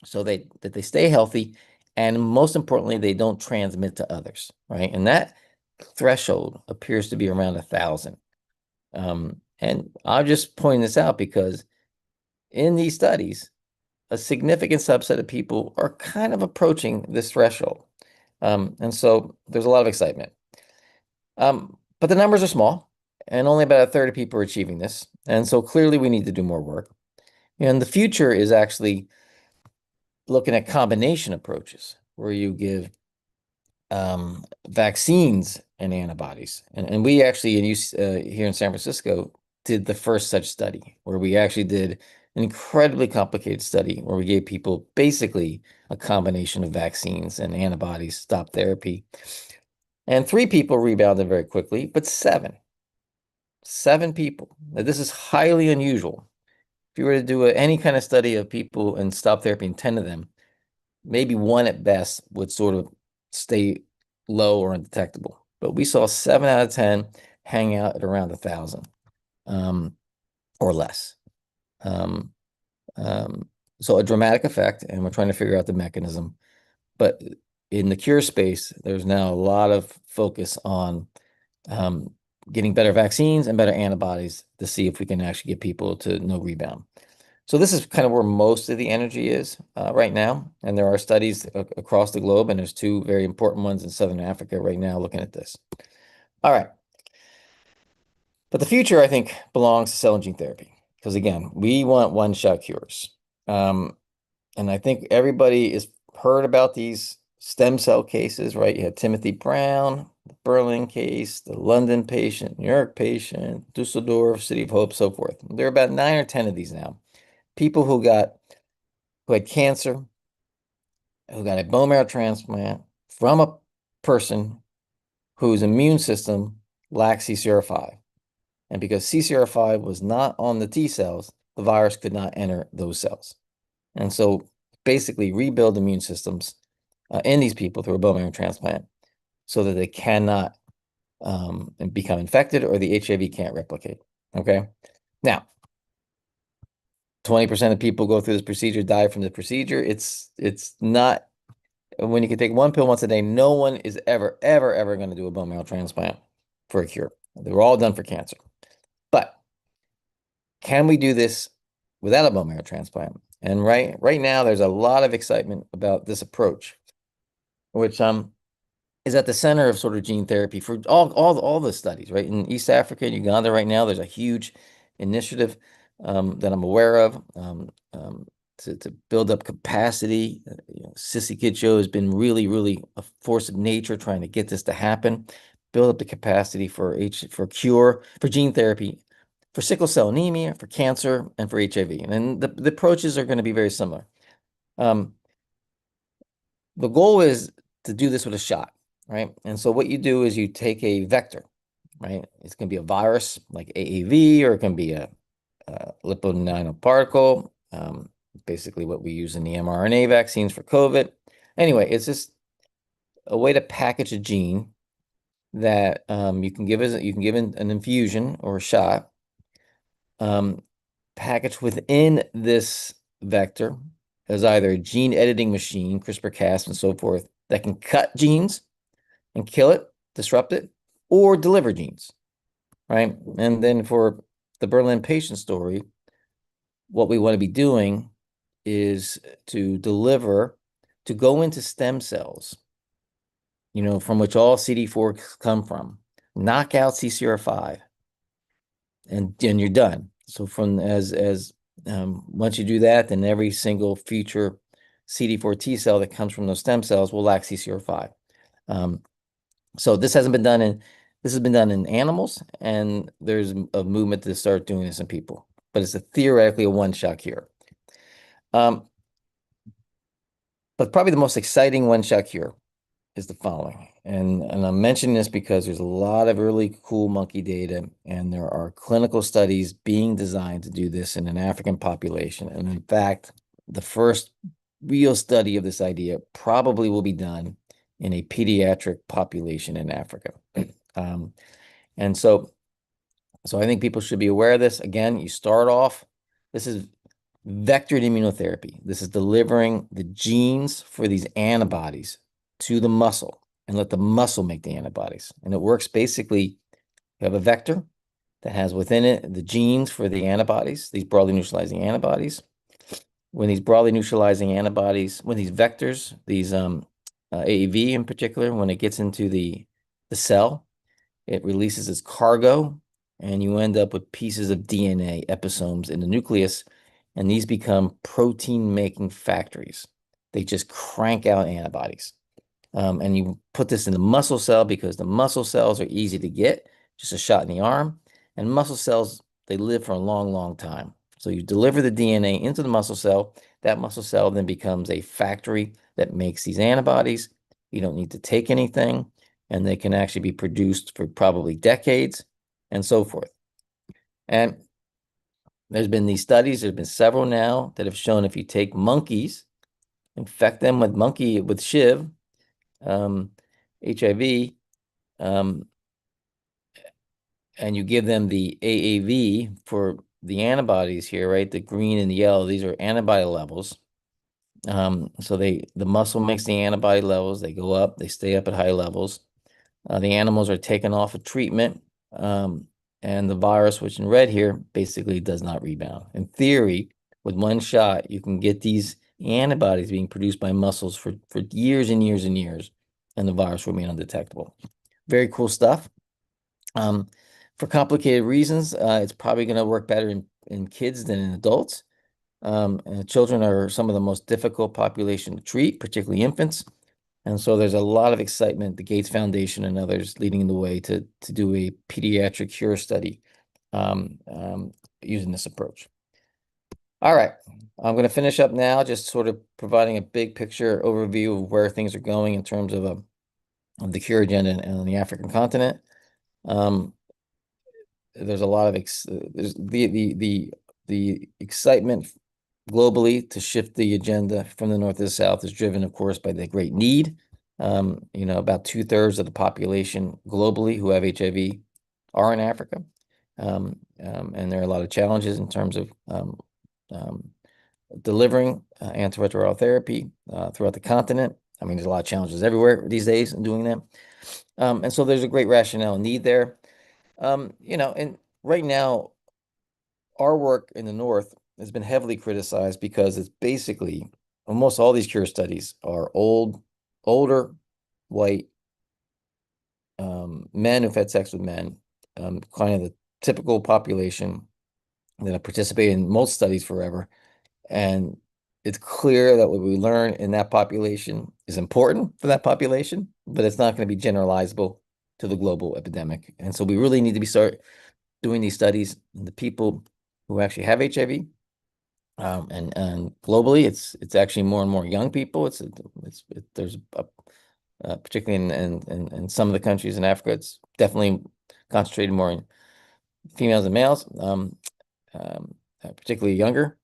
so that they stay healthy, and most importantly, they don't transmit to others, right? And that threshold appears to be around 1,000. And I'll just point this out because in these studies, a significant subset of people are kind of approaching this threshold. And so there's a lot of excitement. But the numbers are small, and only about a third of people are achieving this. And so clearly we need to do more work. And the future is actually looking at combination approaches where you give vaccines and antibodies. And we actually, here in San Francisco, did the first such study where we actually did an incredibly complicated study where we gave people basically a combination of vaccines and antibodies, stop therapy. And 3 people rebounded very quickly, but 7 people. Now, this is highly unusual. If you were to do any kind of study of people and stop therapy in 10 of them, maybe 1 at best would sort of stay low or undetectable. But we saw 7 out of 10 hang out at around 1,000 or less. So a dramatic effect, and we're trying to figure out the mechanism. But in the cure space, there's now a lot of focus on getting better vaccines and better antibodies to see if we can actually get people to no rebound. So this is kind of where most of the energy is right now. And there are studies across the globe, and there's 2 very important ones in Southern Africa right now looking at this. All right. But the future, I think, belongs to cell and gene therapy. Because again, we want one-shot cures. And I think everybody has heard about these stem cell cases, right? You had Timothy Brown, the Berlin case, the London patient, New York patient, Dusseldorf, City of Hope, so forth. There are about 9 or 10 of these now. People who had cancer, who got a bone marrow transplant from a person whose immune system lacks CCR5. And because CCR5 was not on the T cells, the virus could not enter those cells. And so basically rebuild immune systems in these people through a bone marrow transplant so that they cannot become infected or the HIV can't replicate. Okay. Now, 20% of people go through this procedure, die from the procedure. It's not, when you can take 1 pill once a day, no one is ever going to do a bone marrow transplant for a cure. They were all done for cancer. But can we do this without a bone marrow transplant? And right now, there's a lot of excitement about this approach, which is at the center of sort of gene therapy for all the studies, right? In East Africa and Uganda right now, there's a huge initiative that I'm aware of to build up capacity. Sissy Kidjo has been really a force of nature trying to get this to happen, build up the capacity for gene therapy, for sickle cell anemia, for cancer, and for HIV. And then the approaches are going to be very similar. The goal is to do this with a shot, right? And so what you do is you take a vector, right? It's going to be a virus like AAV, or it can be a lipid nanoparticle, basically what we use in the mRNA vaccines for COVID. Anyway, it's just a way to package a gene that you can give an infusion or a shot, packaged within this vector as either a gene editing machine, CRISPR-Cas and so forth, that can cut genes and kill it, disrupt it, or deliver genes, right? And then for the Berlin patient story, what we want to be doing is to go into stem cells, from which all CD4 come from, knock out CCR5, and you're done. So once you do that, then every single future CD4 T cell that comes from those stem cells will lack CCR5. So this has been done in animals, and there's a movement to start doing this in people, but it's theoretically a one-shot cure. But probably the most exciting one-shot cure is the following. And I'm mentioning this because there's a lot of really cool monkey data, and there are clinical studies being designed to do this in an African population. And in fact, the first real study of this idea probably will be done in a pediatric population in Africa. And so I think people should be aware of this. Again, you start off, this is vectored immunotherapy. This is delivering the genes for these antibodies to the muscle and let the muscle make the antibodies. And it works basically, you have a vector that has within it the genes for the antibodies, these broadly neutralizing antibodies. When these vectors, these AAV in particular, when it gets into the cell, it releases its cargo, and you end up with pieces of DNA, episomes in the nucleus, and these become protein-making factories. They just crank out antibodies. And you put this in the muscle cell because the muscle cells are easy to get, just a shot in the arm. And muscle cells, they live for a long time. So you deliver the DNA into the muscle cell. That muscle cell then becomes a factory that makes these antibodies. You don't need to take anything, and they can actually be produced for probably decades and so forth. And there's been these studies, there's been several now that have shown if you take monkeys, infect them with HIV, HIV, and you give them the AAV for the antibodies here, right? The green and the yellow, these are antibody levels. So the muscle makes the antibody levels, they go up, they stay up at high levels. The animals are taken off of treatment, and the virus, which in red here, basically does not rebound. In theory, with one shot, you can get these antibodies being produced by muscles for years and years and years, and the virus will remain undetectable. Very cool stuff. For complicated reasons, it's probably going to work better in kids than in adults. And children are some of the most difficult population to treat, particularly infants. And so there's a lot of excitement, the Gates Foundation and others leading the way to do a pediatric cure study using this approach. All right, I'm going to finish up now, just sort of providing a big picture overview of where things are going in terms of the cure agenda on the African continent. There's a lot of there's the excitement globally to shift the agenda from the north to the south is driven, of course, by the great need. About 2/3 of the population globally who have HIV are in Africa. And there are a lot of challenges in terms of delivering antiretroviral therapy throughout the continent. I mean, there's a lot of challenges everywhere these days in doing that. And so there's a great rationale and need there. And right now, our work in the North has been heavily criticized because it's basically almost all these cure studies are older, white, men who've had sex with men, kind of the typical population that have participated in most studies forever. And it's clear that what we learn in that population is important for that population, but it's not going to be generalizable to the global epidemic. And so we really need to start doing these studies in the people who actually have HIV. And globally, it's actually more and more young people. There's particularly in some of the countries in Africa, it's definitely concentrated more in females and males, particularly younger.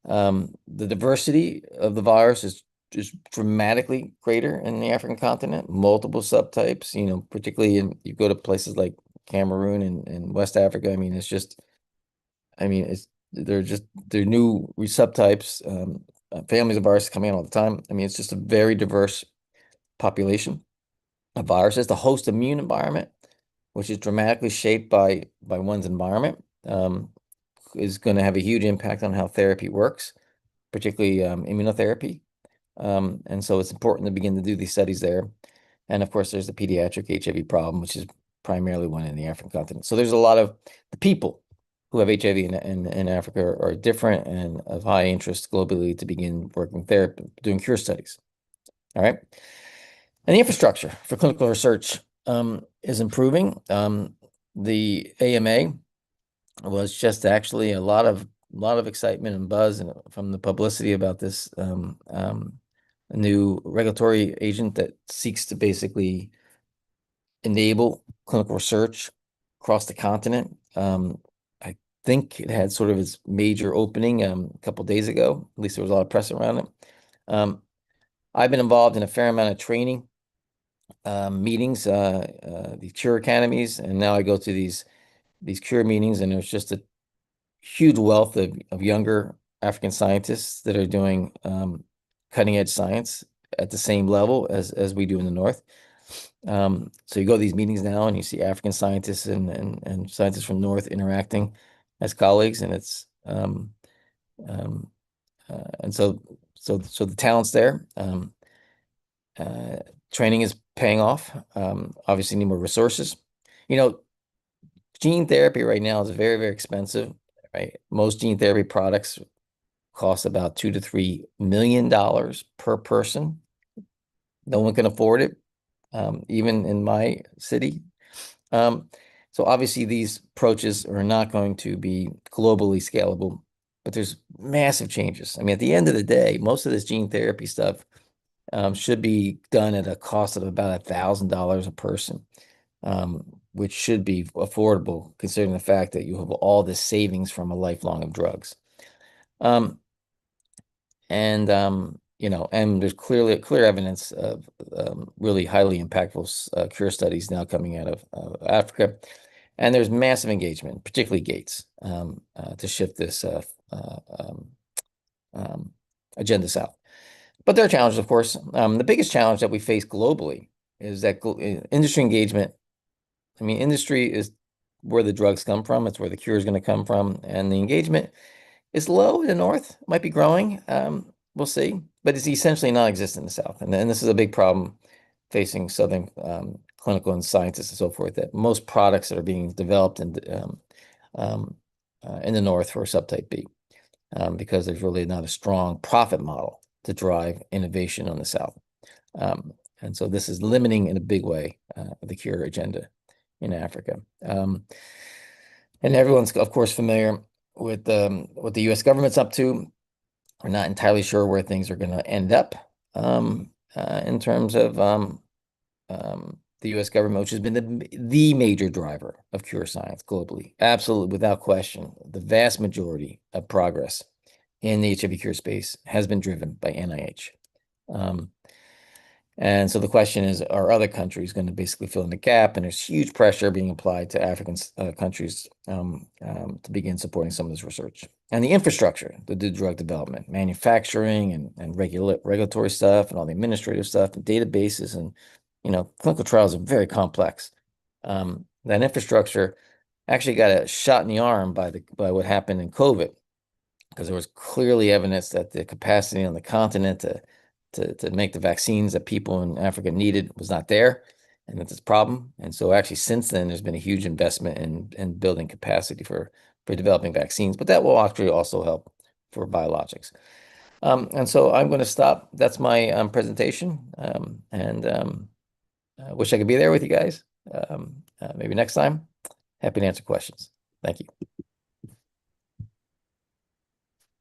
The diversity of the virus is dramatically greater in the African continent, multiple subtypes, particularly you go to places like Cameroon and West Africa. I mean, they're new subtypes, families of viruses coming in all the time. I mean, it's just a very diverse population of viruses. The host immune environment, which is dramatically shaped by one's environment, is going to have a huge impact on how therapy works, particularly immunotherapy. And so it's important to begin to do these studies there. And of course, there's the pediatric HIV problem, which is primarily one in the African continent. So there's a lot of the people who have HIV in Africa are different and of high interest globally to begin working therapy, doing cure studies. All right. And the infrastructure for clinical research is improving. The AMA was just actually a lot of excitement and buzz from the publicity about this new regulatory agent that seeks to basically enable clinical research across the continent. I think it had sort of its major opening a couple days ago. At least there was a lot of press around it. I've been involved in a fair amount of training meetings, the cure academies, and now I go to these cure meetings, and there's just a huge wealth of younger African scientists that are doing cutting edge science at the same level as we do in the North. So you go to these meetings now and you see African scientists and scientists from North interacting as colleagues, and it's and so the talent's there. Training is paying off. Obviously need more resources. Gene therapy right now is very, very expensive, right? Most gene therapy products cost about $2 to $3 million per person. No one can afford it, even in my city. So obviously these approaches are not going to be globally scalable, but there's massive changes. I mean, at the end of the day, most of this gene therapy stuff should be done at a cost of about $1,000 a person, which should be affordable considering the fact that you have all this savings from a lifelong of drugs. And there's clear evidence of really highly impactful cure studies now coming out of Africa. And there's massive engagement, particularly Gates, to shift this agenda south. But there are challenges, of course. The biggest challenge that we face globally is that industry engagement. I mean, industry is where the drugs come from. It's where the cure is going to come from. And the engagement is low in the North. It might be growing. We'll see. But it's essentially non-existent in the South. And this is a big problem facing Southern clinical and scientists and so forth, that most products that are being developed in the North for subtype B, because there's really not a strong profit model to drive innovation on the South. And so this is limiting in a big way the cure agenda in Africa. And everyone's, of course, familiar with what the U.S. government's up to. We're not entirely sure where things are going to end up in terms of the U.S. government, which has been the major driver of cure science globally. Absolutely, without question, the vast majority of progress in the HIV cure space has been driven by NIH. And so the question is, are other countries going to basically fill in the gap? And there's huge pressure being applied to African countries to begin supporting some of this research. And the infrastructure to do drug development, manufacturing and regulatory stuff and all the administrative stuff and databases and, clinical trials are very complex. That infrastructure actually got a shot in the arm by what happened in COVID, because there was clearly evidence that the capacity on the continent to make the vaccines that people in Africa needed was not there. and it's a problem. And so actually since then, there's been a huge investment in building capacity for developing vaccines, but that will actually also help for biologics. And so I'm going to stop. That's my presentation. I wish I could be there with you guys. Maybe next time. Happy to answer questions. Thank you.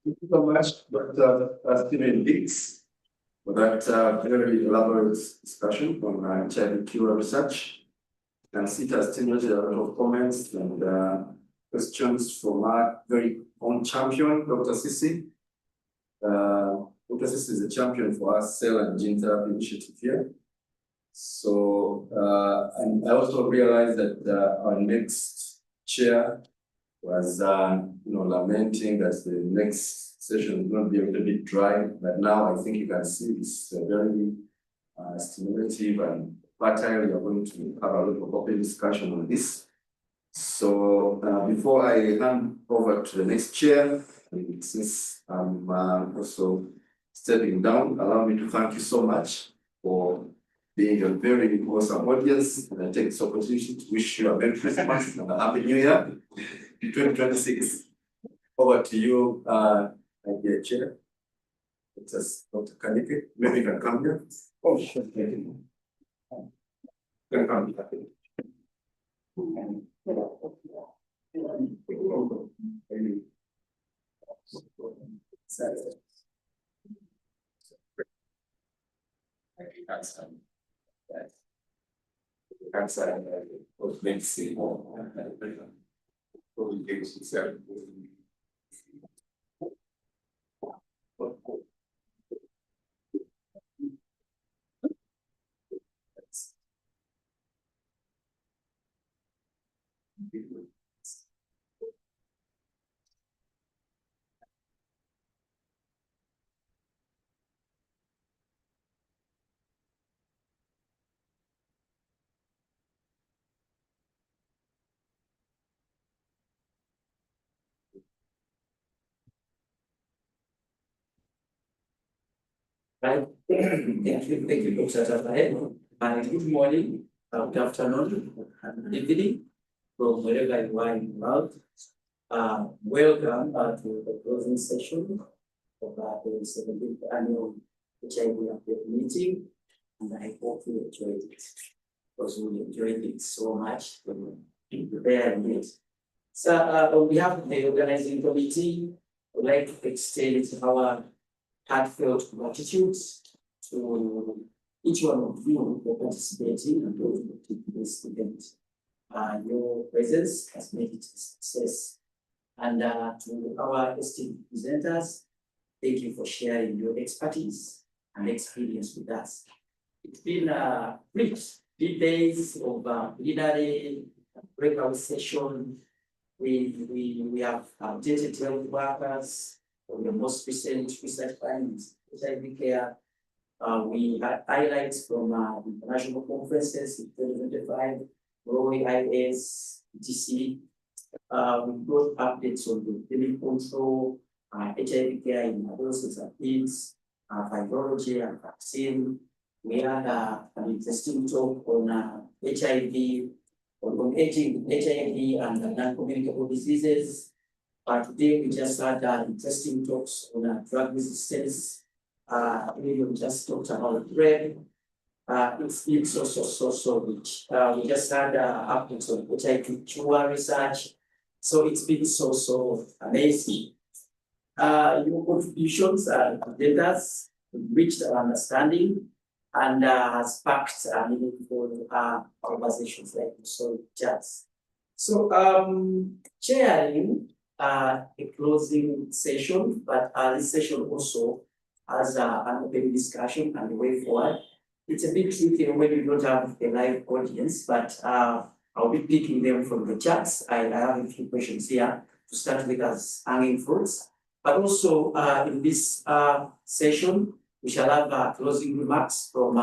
Thank you so much, Dr. Stephen Dix, for that very elaborate discussion on HIV cure research. And it has stimulated a lot of comments and questions from our very own champion, Dr. Sisi. Dr. Sisi is a champion for our cell and gene therapy initiative here. So, and I also realized that our next chair was, lamenting that the next session is going to be a little bit dry, but now I think you can see it's very stimulative and fertile. We are going to have a lot of open discussion on this. So, before I hand over to the next chair, and since I'm also stepping down, allow me to thank you so much for being a very awesome audience. And I take this opportunity to wish you a Merry Christmas and a Happy New Year. 2026. Over to you, my dear chair. It's just Dr. Kanike. Maybe you can come here. Oh, sure. You can come here. Right. Thank you, Dr. Tafael. And good morning, good afternoon, and evening from wherever you are in the world. Welcome to the closing session of the 17th annual HIV update meeting, and I hope you enjoyed it, because we enjoyed it so much when we prepared it. So, on behalf of the organizing committee, I would like to extend our heartfelt gratitude to each one of you for participating and those who took this event. Your presence has made it a success. And to our esteemed presenters, thank you for sharing your expertise and experience with us. It's been a rich 3 days of plenary breakout session. We have updated health workers on the most recent research findings, HIV care. We had highlights from international conferences in 2025, ROI, IS, etc. We got updates on the epidemic control, HIV care in adolescents and teens, virology and vaccine. We had an interesting talk on HIV, on HIV and non-communicable diseases. Today we just had interesting talks on drug resistance. We just talked about PrEP. It's been so rich. We just had updates on HIV cure research. So it's been so amazing. Your contributions and data reached our understanding and has sparked meaningful conversations like we saw in chats. So chairing a closing session, but this session also has an open discussion and the way forward. It's a bit tricky when you don't have a live audience, but I'll be picking them from the chats. I have a few questions here to start with as hanging fruits. But also in this session, we shall have closing remarks from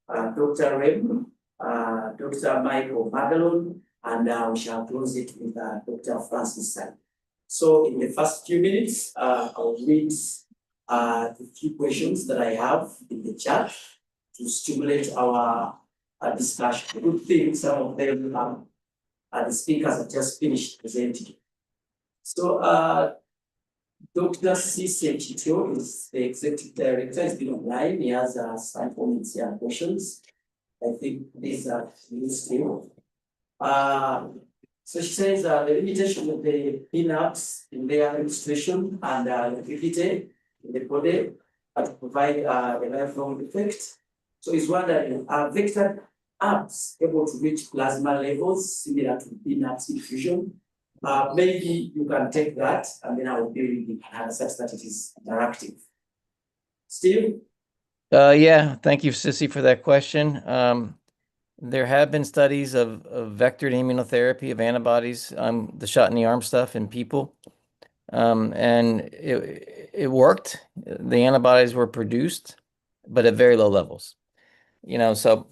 Dr. Rem, Dr. Michael Magalon, and we shall close it with Dr. Francis San. So in the first few minutes, I'll read the few questions that I have in the chat to stimulate our discussion. Good thing some of them the speakers have just finished presenting. So Dr. Cisse Chitio is the executive director. He's been online. He has some comments and questions. I think these are used to. So she says the limitation of the peanuts in their administration and liquidity in the body to provide a lifelong effect. So he's wondering, are vector apps able to reach plasma levels similar to peanuts infusion? Maybe you can take that and then I will be reading such that it is interactive. Steve? Yeah, thank you, Sissy, for that question. There have been studies of vectored immunotherapy of antibodies, the shot in the arm stuff in people. And it worked. The antibodies were produced, but at very low levels. So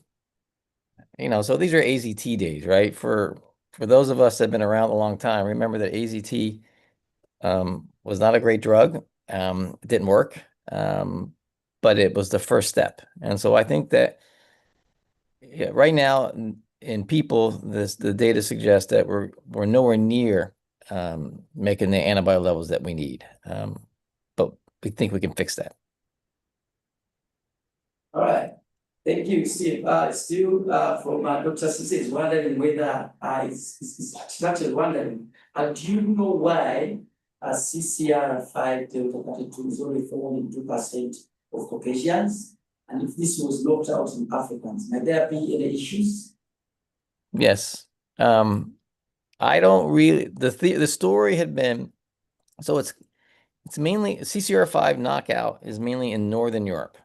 these are AZT days, right? For those of us that have been around a long time, remember that AZT was not a great drug. It didn't work, but it was the first step. And so I think that right now in people, the data suggests that we're nowhere near making the antibody levels that we need, but we think we can fix that. All right. Thank you, Steve. Still from Dr. Cisse is wondering whether she's actually wondering, do you know why CCR5 delta 32 is only 4.2% of Caucasians? And if this was knocked out in Africans, might there be any issues? Yes. I don't really, the story had been, so it's mainly CCR5 knockout is mainly in Northern Europe.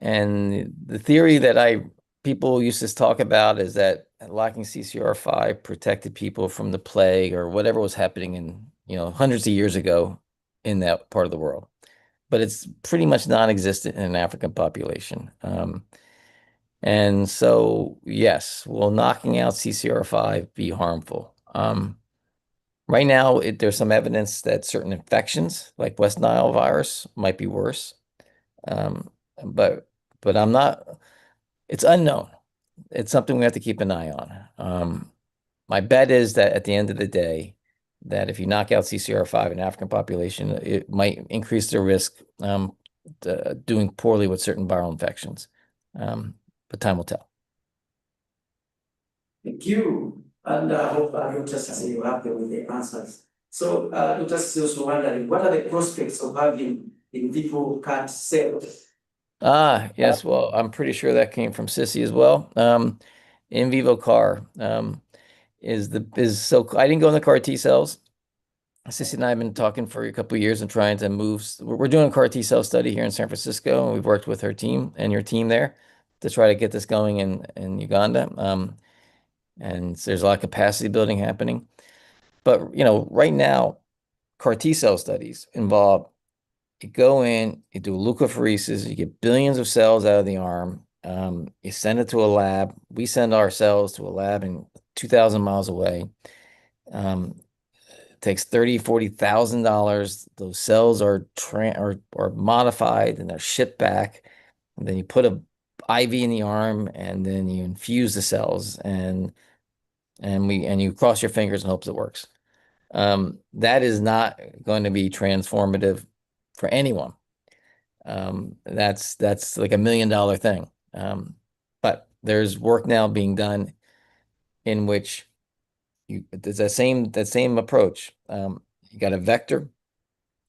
And the theory that people used to talk about is that lacking CCR5 protected people from the plague or whatever was happening in, hundreds of years ago in that part of the world. But it's pretty much non-existent in an African population. And so, yes, will knocking out CCR5 be harmful? Right now, there's some evidence that certain infections, like West Nile virus, might be worse. But I'm not, it's unknown. It's something we have to keep an eye on. My bet is that at the end of the day, that if you knock out CCR5 in African population, it might increase the risk doing poorly with certain viral infections. But time will tell. Thank you. And I hope Dr. Cisse you happy with the answers. So Dr. Cisse is also wondering, what are the prospects of having in vivo CAR cells? Yes. Well, I'm pretty sure that came from Sissy as well. In vivo CAR so I didn't go in the CAR T cells. Sissy and I have been talking for a couple of years and trying to move. We're doing a CAR T cell study here in San Francisco, and we've worked with her team and your team there to try to get this going in Uganda. And there's a lot of capacity building happening. But right now, CAR T cell studies involve you go in, you do leukapheresis, you get billions of cells out of the arm, you send it to a lab. We send our cells to a lab in 2,000 miles away. It takes $30,000-$40,000. Those cells are modified and they're shipped back. And then you put a IV in the arm and then you infuse the cells and you cross your fingers and hopes it works. That is not going to be transformative for anyone. That's like $1 million thing. But there's work now being done in which there's that same approach. You got a vector,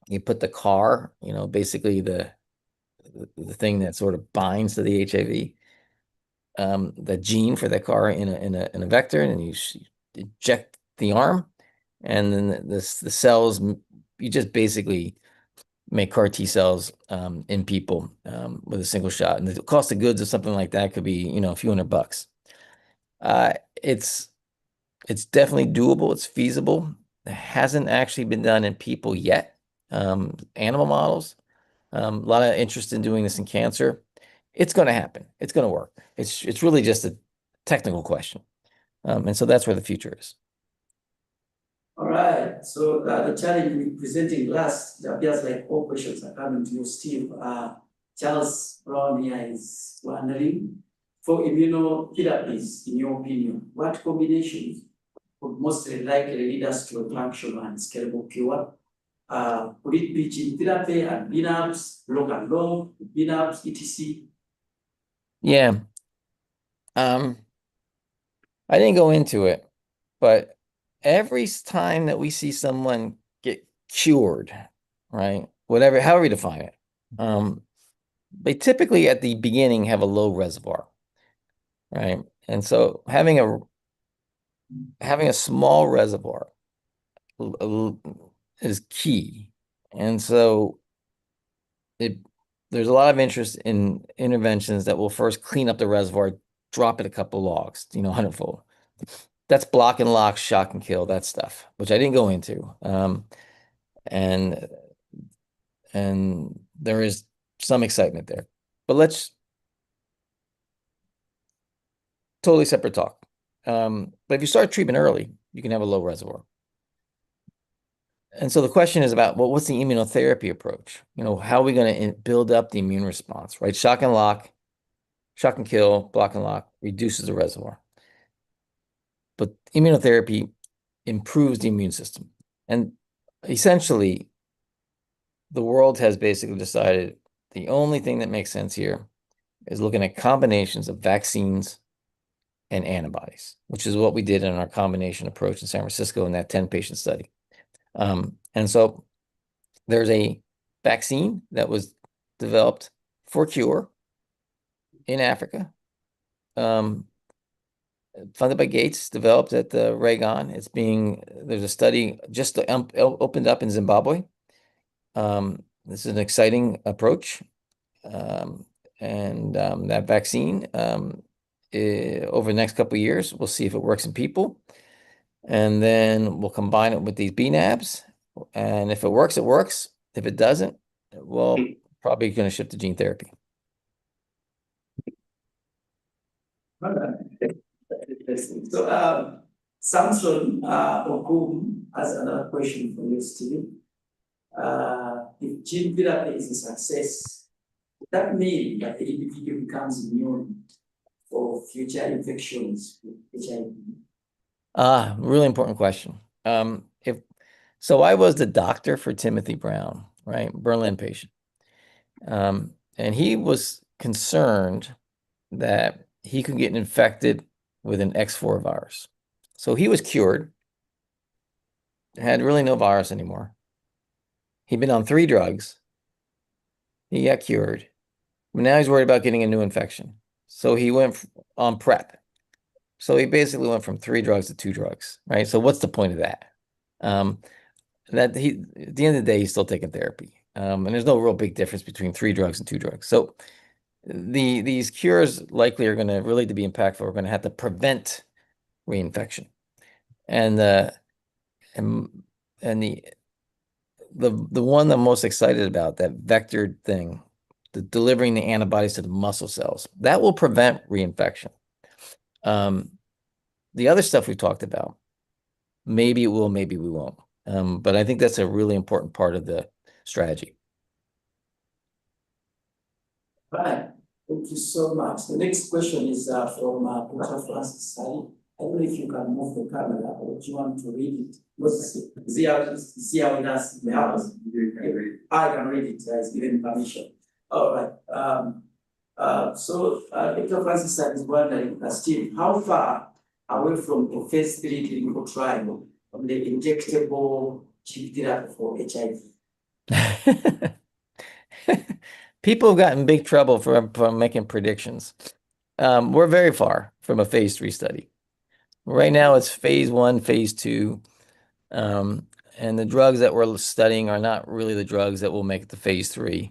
you put the CAR, basically the thing that sort of binds to the HIV, the gene for that CAR in a vector, and you inject the arm, and then the cells, you just basically make CAR T cells in people with a single shot. And the cost of goods of something like that could be, a few $100. It's definitely doable. It's feasible. It hasn't actually been done in people yet. Animal models, a lot of interest in doing this in cancer. It's going to happen. It's going to work. It's really just a technical question. And so that's where the future is. All right. So the challenge we're presenting last, it appears like all questions are coming to you, Steve. Charles Brown here is wondering, for immunotherapies, in your opinion, what combinations would most likely lead us to a functional and scalable cure? Could it be gene therapy and BNABs, long and long, BNABs, etc.? Yeah. I didn't go into it, but every time that we see someone get cured, right? Whatever, however you define it, they typically at the beginning have a low reservoir, right? And so having a small reservoir is key. And so there's a lot of interest in interventions that will first clean up the reservoir, drop it a couple logs, 100-fold. That's block and lock, shock and kill, that stuff, which I didn't go into. And there is some excitement there. But let's totally separate talk. But if you start treatment early, you can have a low reservoir. And so the question is about, well, what's the immunotherapy approach? How are we going to build up the immune response, right? Shock and lock, shock and kill, block and lock reduces the reservoir. But immunotherapy improves the immune system. And essentially, the world has basically decided the only thing that makes sense here is looking at combinations of vaccines and antibodies, which is what we did in our combination approach in San Francisco in that 10-patient study. And so there's a vaccine that was developed for cure in Africa, funded by Gates, developed at the Reagan. There's a study just opened up in Zimbabwe. This is an exciting approach. That vaccine, over the next couple of years, we'll see if it works in people. And then we'll combine it with these BNABs. And if it works, it works. If it doesn't, well, probably going to shift to gene therapy. So, Samson Okum has another question for you, Steve. If gene therapy is a success, would that mean that the individual becomes immune for future infections with HIV? Really important question. So I was the doctor for Timothy Brown, right? Berlin patient. And he was concerned that he could get infected with an X4 virus. So he was cured, had really no virus anymore. He'd been on 3 drugs. He got cured. But now he's worried about getting a new infection. So he went on PrEP. So he basically went from 3 drugs to 2 drugs, right? So what's the point of that? At the end of the day, he's still taking therapy. And there's no real big difference between 3 drugs and 2 drugs. So these cures likely are going to really to be impactful. We're going to have to prevent reinfection. And the one I'm most excited about, that vector thing, delivering the antibodies to the muscle cells, that will prevent reinfection. The other stuff we talked about, maybe it will, maybe we won't. But I think that's a really important part of the strategy. Right. Thank you so much. The next question is from Dr. Francis Sari. I don't know if you can move the camera or do you want to read it? Zia with us in the house. I can read it. It's given permission. All right. So Dr. Francis Sari is wondering, Steve, how far away from a phase 3 clinical trial of the injectable gene therapy for HIV? People have gotten in big trouble for making predictions. We're very far from a phase 3 study. Right now, it's phase 1, phase 2. And the drugs that we're studying are not really the drugs that will make it to phase 3.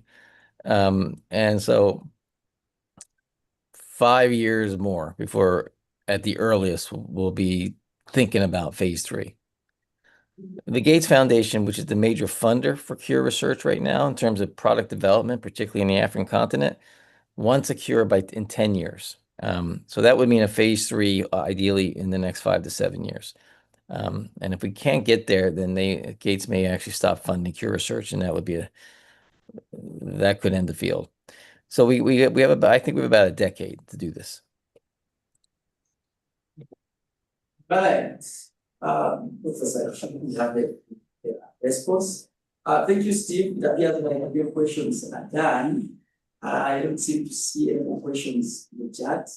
And so 5 years more before, at the earliest, we'll be thinking about phase 3. The Gates Foundation, which is the major funder for cure research right now in terms of product development, particularly in the African continent, wants a cure in 10 years. So that would mean a phase 3, ideally in the next 5 to 7 years. And if we can't get there, then Gates may actually stop funding cure research, and that could end the field. So we have I think we have about a decade to do this. Right. Professor, you have the response. Thank you, Steve. It appears that your questions are done. I don't seem to see any more questions in the chat.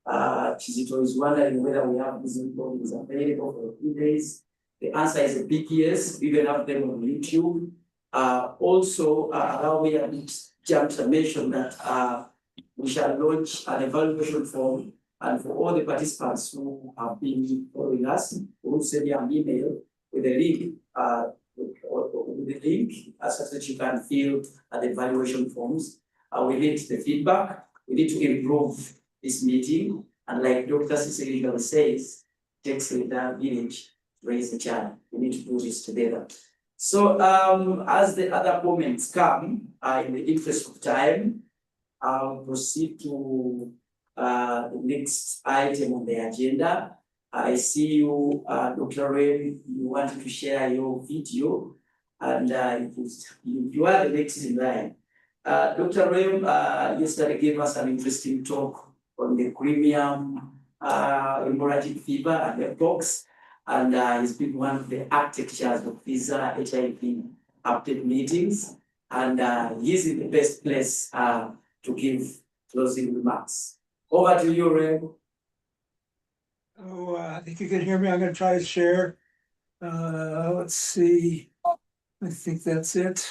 Chizito is wondering whether we have these recordings available for a few days. The answer is a big yes. We even have them on YouTube. Also, allow me a bit to mention that we shall launch an evaluation form, and for all the participants who have been following us, we'll send you an email with a link, so that you can fill the evaluation forms. We need the feedback. We need to improve this meeting, and like Dr. Cecilia says, it takes a entire village to raise a child. We need to do this together. So as the other comments come, in the interest of time, I'll proceed to the next item on the agenda. I see you, Dr. Ray, you wanted to share your video, and you are the next in line. Dr. Ray yesterday gave us an interesting talk on the premium hemorrhagic fever and the pox, and he's been one of the architectures of these HIV update meetings, and he's in the best place to give closing remarks. Over to you, Ray. Oh, I think you can hear me. I'm going to try to share. Let's see. I think that's it.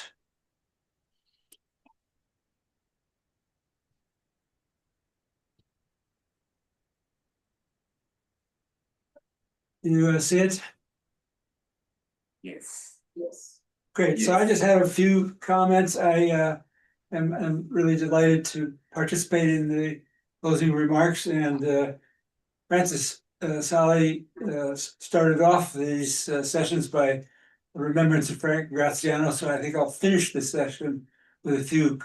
You see it? Yes. Yes. Great. So I just have a few comments. I am really delighted to participate in the closing remarks, and Francis Sally started off these sessions by a remembrance of Frank Graziano, so I think I'll finish this session with a few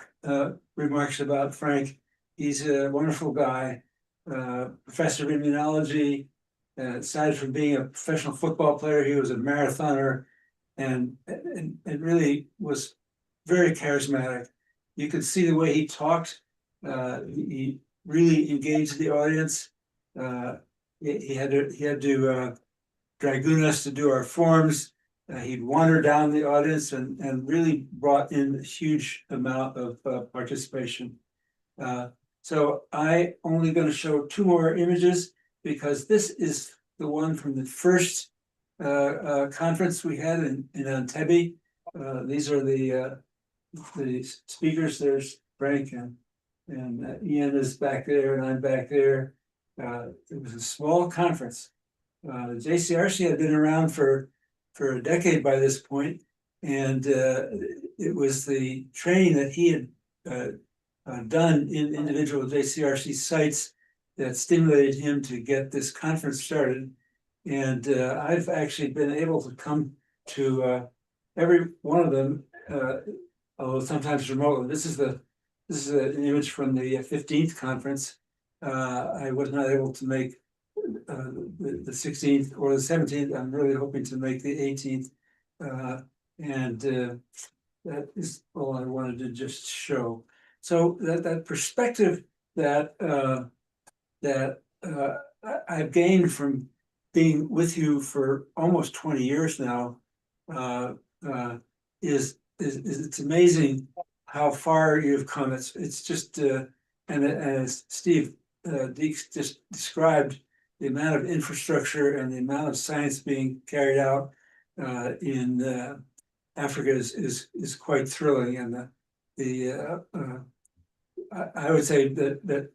remarks about Frank. He's a wonderful guy, professor of immunology. Aside from being a professional football player, he was a marathoner, and really was very charismatic. You could see the way he talked. He really engaged the audience. He had to dragoon us to do our forms. He'd wander down the audience and really brought in a huge amount of participation. So I only going to show two more images, because this is the one from the first conference we had in Entebbe. These are the speakers. There's Frank, and Ian is back there, and I'm back there. It was a small conference. The JCRC had been around for a decade by this point, and it was the training that he had done in individual JCRC sites that stimulated him to get this conference started. And I've actually been able to come to every one of them, although sometimes remotely. This is an image from the 15th conference. I was not able to make the 16th or the 17th. I'm really hoping to make the 18th. And that is all I wanted to just show. So that perspective that I've gained from being with you for almost 20 years now is it's amazing how far you've come. It's just and as Steve Deeks just described, the amount of infrastructure and the amount of science being carried out in Africa is quite thrilling. And I would say that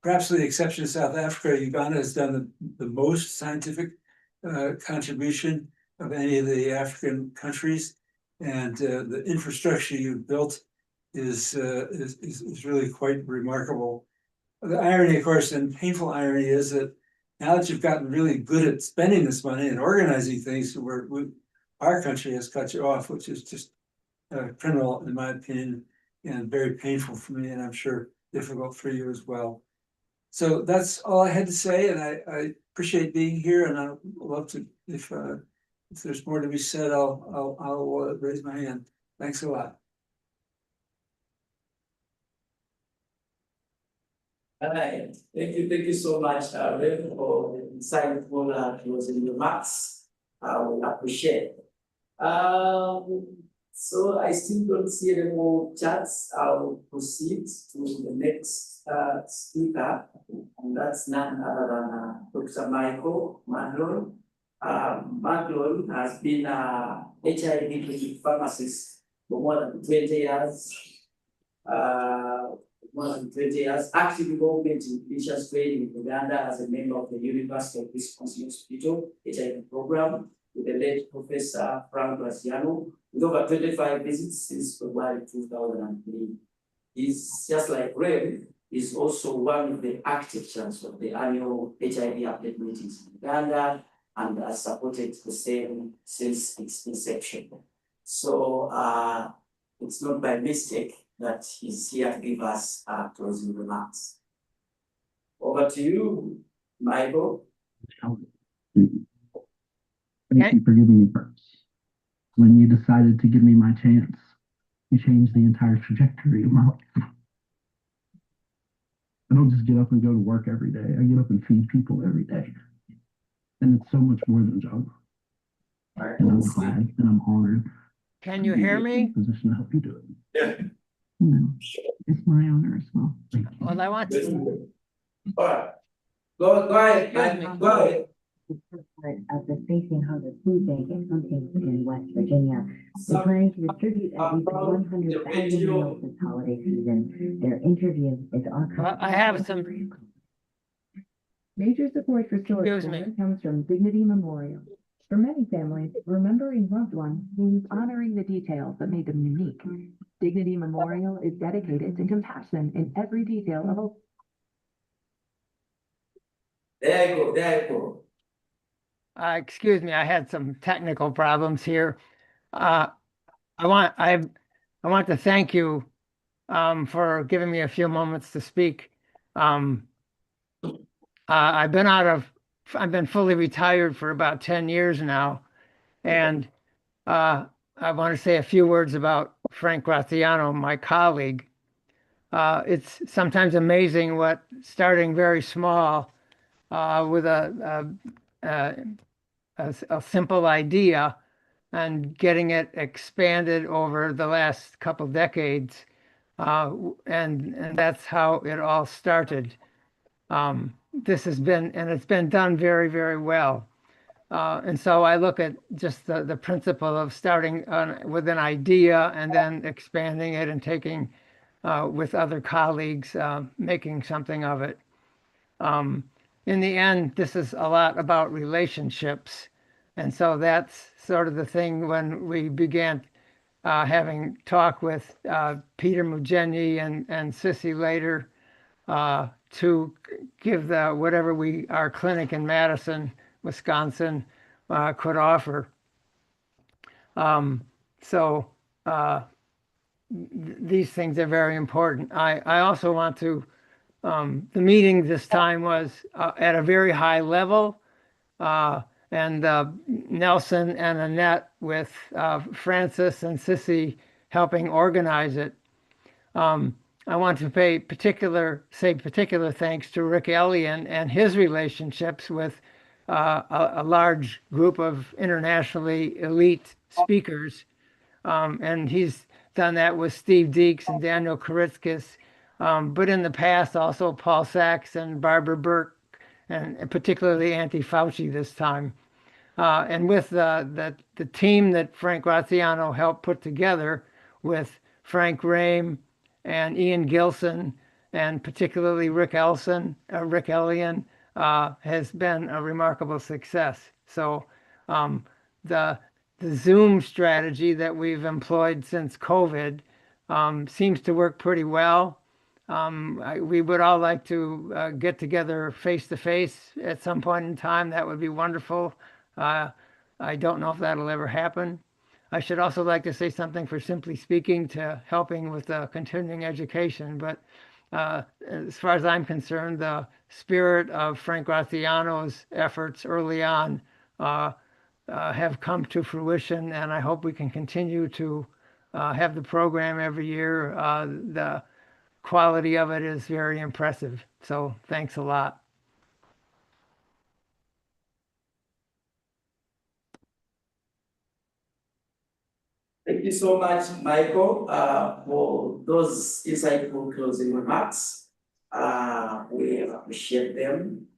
perhaps with the exception of South Africa, Uganda has done the most scientific contribution of any of the African countries, and the infrastructure you've built is really quite remarkable. The irony, of course, and painful irony, is that now that you've gotten really good at spending this money and organizing things, our country has cut you off, which is just criminal in my opinion, and very painful for me, and I'm sure difficult for you as well. So that's all I had to say, and I appreciate being here, and I'd love to, if there's more to be said, I'll raise my hand. Thanks a lot. All right, thank you so much, Ray, for insightful closing remarks. I will appreciate. So I still don't see any more chats. I'll proceed to the next speaker, and that's none other than Dr. Michael Maglon. Maglon has been a HIV pharmacist for more than 20 years. Active involvement in teachers training in Uganda as a member of the University of Wisconsin Hospital HIV program with the late Professor Frank Graziano, with over 25 visits since February 2003. He's just like Rev, is also one of the architects of the annual HIV update meetings in Uganda and has supported the same since its inception. So it's not by mistake that he's here to give us closing remarks. Over to you, Michael. Thank you for giving me purpose. When you decided to give me my chance, you changed the entire trajectory of my life. I don't just get up and go to work every day. I get up and feed people every day. And it's so much more than a job. And I'm glad and I'm honored. Can you hear me? Position to help you do it. Yeah. You know, it's my honor as well. Thank you. Well, I want to. All right. Go ahead. Go ahead. Part of the Facing Hunger Food Bank and campaign in West Virginia. They're planning to distribute at least 100,000 meals this holiday season. Their interview is archived. Well, I have some. Major support for Excuse me. comes from Dignity Memorial. For many families, remembering loved ones means honoring the details that made them unique. Dignity Memorial is dedicated to compassion in every detail of a. There you go. Excuse me, I had some technical problems here. I want to thank you for giving me a few moments to speak. I've been fully retired for about 10 years now, and I want to say a few words about Frank Graziano, my colleague. It's sometimes amazing what starting very small with a simple idea and getting it expanded over the last couple decades. And that's how it all started. It's been done very, very well. And so I look at just the principle of starting with an idea and then expanding it and taking with other colleagues, making something of it. In the end, this is a lot about relationships. And so that's sort of the thing when we began having talk with Peter Mugeni and Sissy later to give our clinic in Madison, Wisconsin could offer. These things are very important. I also want to, the meeting this time was at a very high level, and Nelson and Annette with Francis and Sissy helping organize it. I want to say particular thanks to Rick Elliott and his relationships with a large group of internationally elite speakers. And he's done that with Steve Deeks and Daniel Karitzkis. But in the past, also Paul Sachs and Barbara Burke, and particularly Auntie Fauci this time. And with the team that Frank Graziano helped put together with Frank Rame and Ian Gilson, and particularly Rick Elliott, has been a remarkable success. So the Zoom strategy that we've employed since COVID seems to work pretty well. We would all like to get together face to face at some point in time. That would be wonderful. I don't know if that'll ever happen. I should also like to say something for Simply Speaking to helping with continuing education. But as far as I'm concerned, the spirit of Frank Graziano's efforts early on have come to fruition, and I hope we can continue to have the program every year. The quality of it is very impressive. So thanks a lot. Thank you so much, Michael, for those insightful closing remarks. We appreciate them.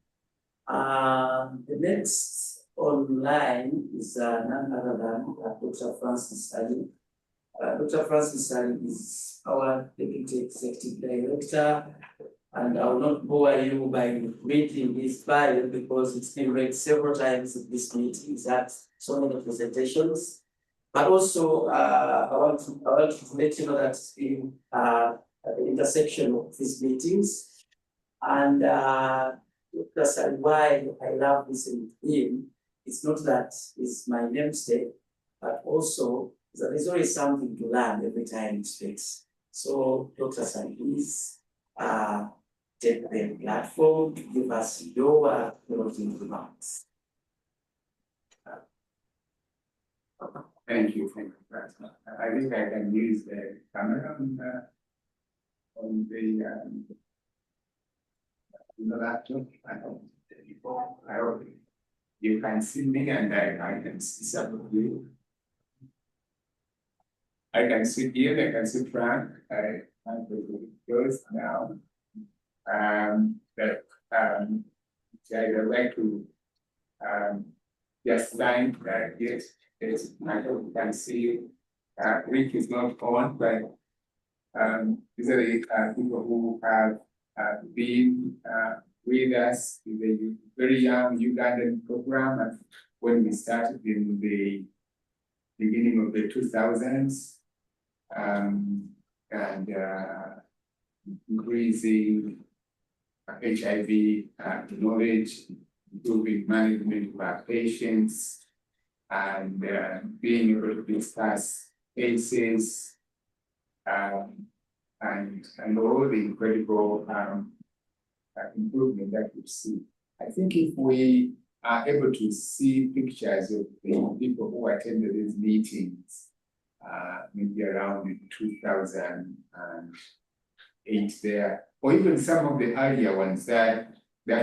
The next online is none other than Dr. Francis Ali. Dr. Francis Ali is our Deputy Executive Director, and I will not bore you by reading his bio because it's been read several times in this meeting. He's had so many presentations. But also, I want to let you know that it's been at the intersection of these meetings. And that's why I love listening to him. It's not that it's my namesake, but also that there's always something to learn every time he speaks. So, Dr. San, please take the platform to give us your closing remarks. Thank you. I think I can use the camera on the laptop. I hope you can see me and I can see some of you. I can see Ian, I can see Frank. I will close now. I would like to just thank yes. I hope you can see Rick is not on, but these are the people who have been with us in the very young Ugandan program. And when we started in the beginning of the 2000s, and increasing HIV knowledge, improving management of our patients, and being able to discuss cases and all the incredible improvement that we see. I think if we are able to see pictures of the people who attended these meetings, maybe around 2008 there, or even some of the earlier ones that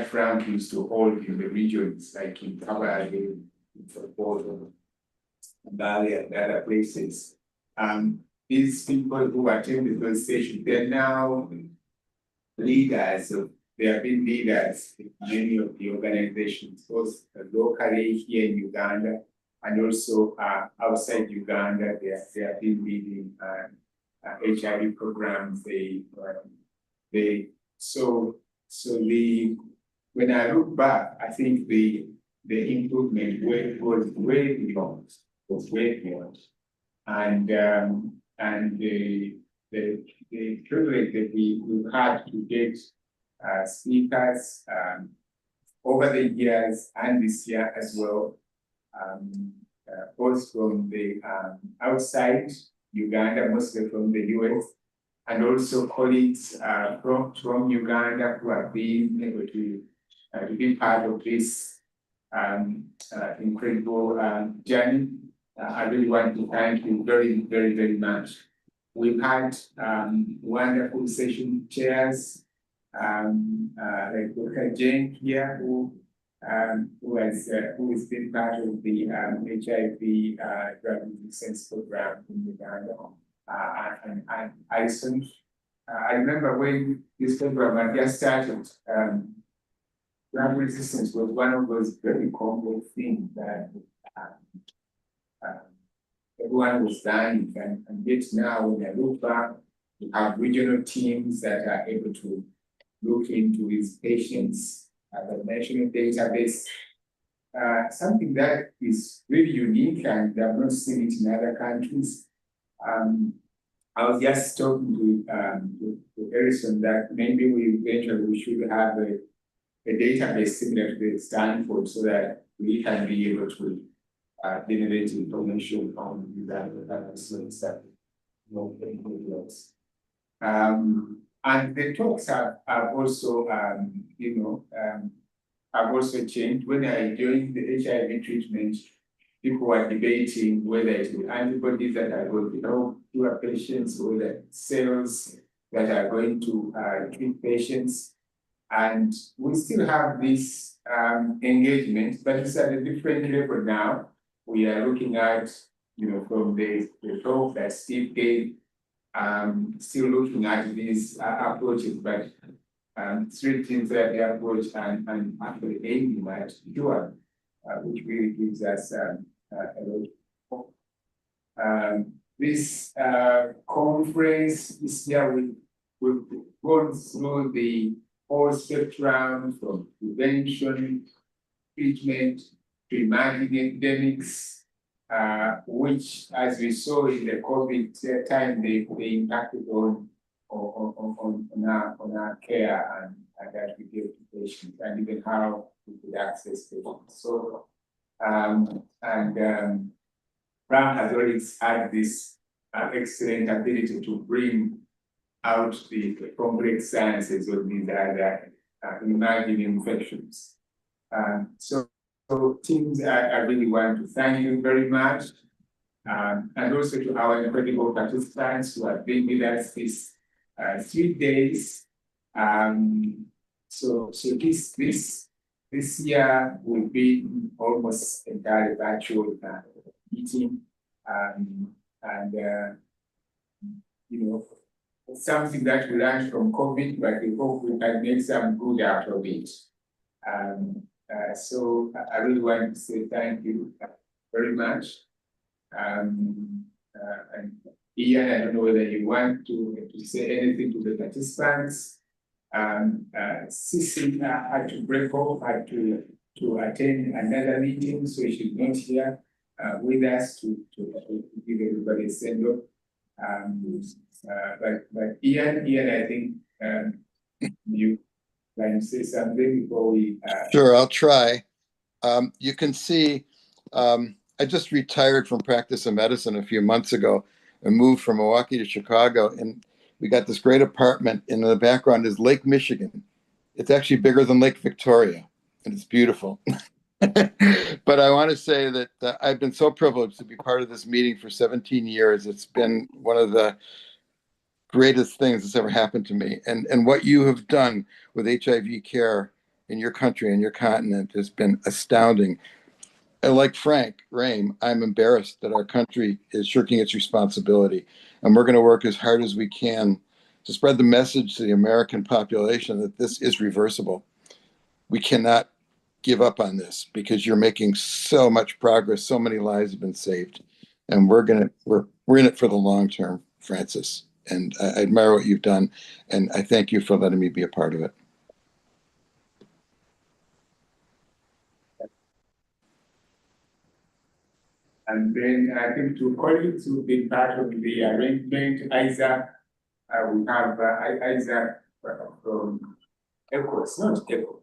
Frank used to hold in the regions, like in Kabale, and other places. These people who attended those sessions, they're now leaders they have been leaders in many of the organizations, both locally here in Uganda and also outside Uganda. They have been leading HIV programs. When I look back, I think the improvement was way beyond, and the privilege that we had to get speakers over the years and this year as well, both from the outside Uganda, mostly from the US, and also colleagues from Uganda who have been able to be part of this incredible journey. I really want to thank you very, very, very much. We've had wonderful session chairs, like Dr. Jane here, who has been part of the HIV drug resistance program in Uganda, and Alison. I remember when this program had just started, drug resistance was one of those very complex things that everyone was dying, and yet now when I look back, we have regional teams that are able to look into these patients, the national database, something that is really unique and I've not seen it in other countries. I was just talking to Harrison that maybe we should have a database similar to the Stanford so that we can be able to generate information on that sort of stuff. And the talks have also, have also changed. When I joined the HIV treatment, people were debating whether it was antibodies that are going to help cure patients or the cells that are going to treat patients. And we still have this engagement, but it's at a different level now. We are looking at from the talk that Steve gave, still looking at these approaches, but three things that the approach and actually aiming at cure, which really gives us a lot of hope. This conference this year, we've gone through the whole spectrum from prevention, treatment, to emerging epidemics, which, as we saw in the COVID time, they impacted on our care and that we give to patients, and even how we could access patients. So, Brown has always had this excellent ability to bring out the complex sciences of these other emerging infections. So teams, I really want to thank you very much. And also to our incredible participants who have been with us this 3 days. So this year will be almost entirely virtual meeting. Something that we learned from COVID, but we hope we can make some good out of it. So I really want to say thank you very much. And Ian, I don't know whether you want to say anything to the participants. Cece had to break off, had to attend another meeting, so she's not here with us to give everybody a send off. But Ian, I think you can say something before we. Sure, I'll try. You can see, I just retired from practice of medicine a few months ago and moved from Milwaukee to Chicago, and we got this great apartment. In the background is Lake Michigan. It's actually bigger than Lake Victoria, and it's beautiful. But I want to say that I've been so privileged to be part of this meeting for 17 years. It's been one of the greatest things that's ever happened to me. And what you have done with HIV care in your country and your continent has been astounding. And like Frank Rame, I'm embarrassed that our country is shirking its responsibility. And we're going to work as hard as we can to spread the message to the American population that this is reversible. We cannot give up on this because you're making so much progress. So many lives have been saved. And we're in it for the long term, Francis. And I admire what you've done. And I thank you for letting me be a part of it. And then I think to colleagues who've been part of the arrangement, Isaac, we have Isaac from ECHOS, not ECHO,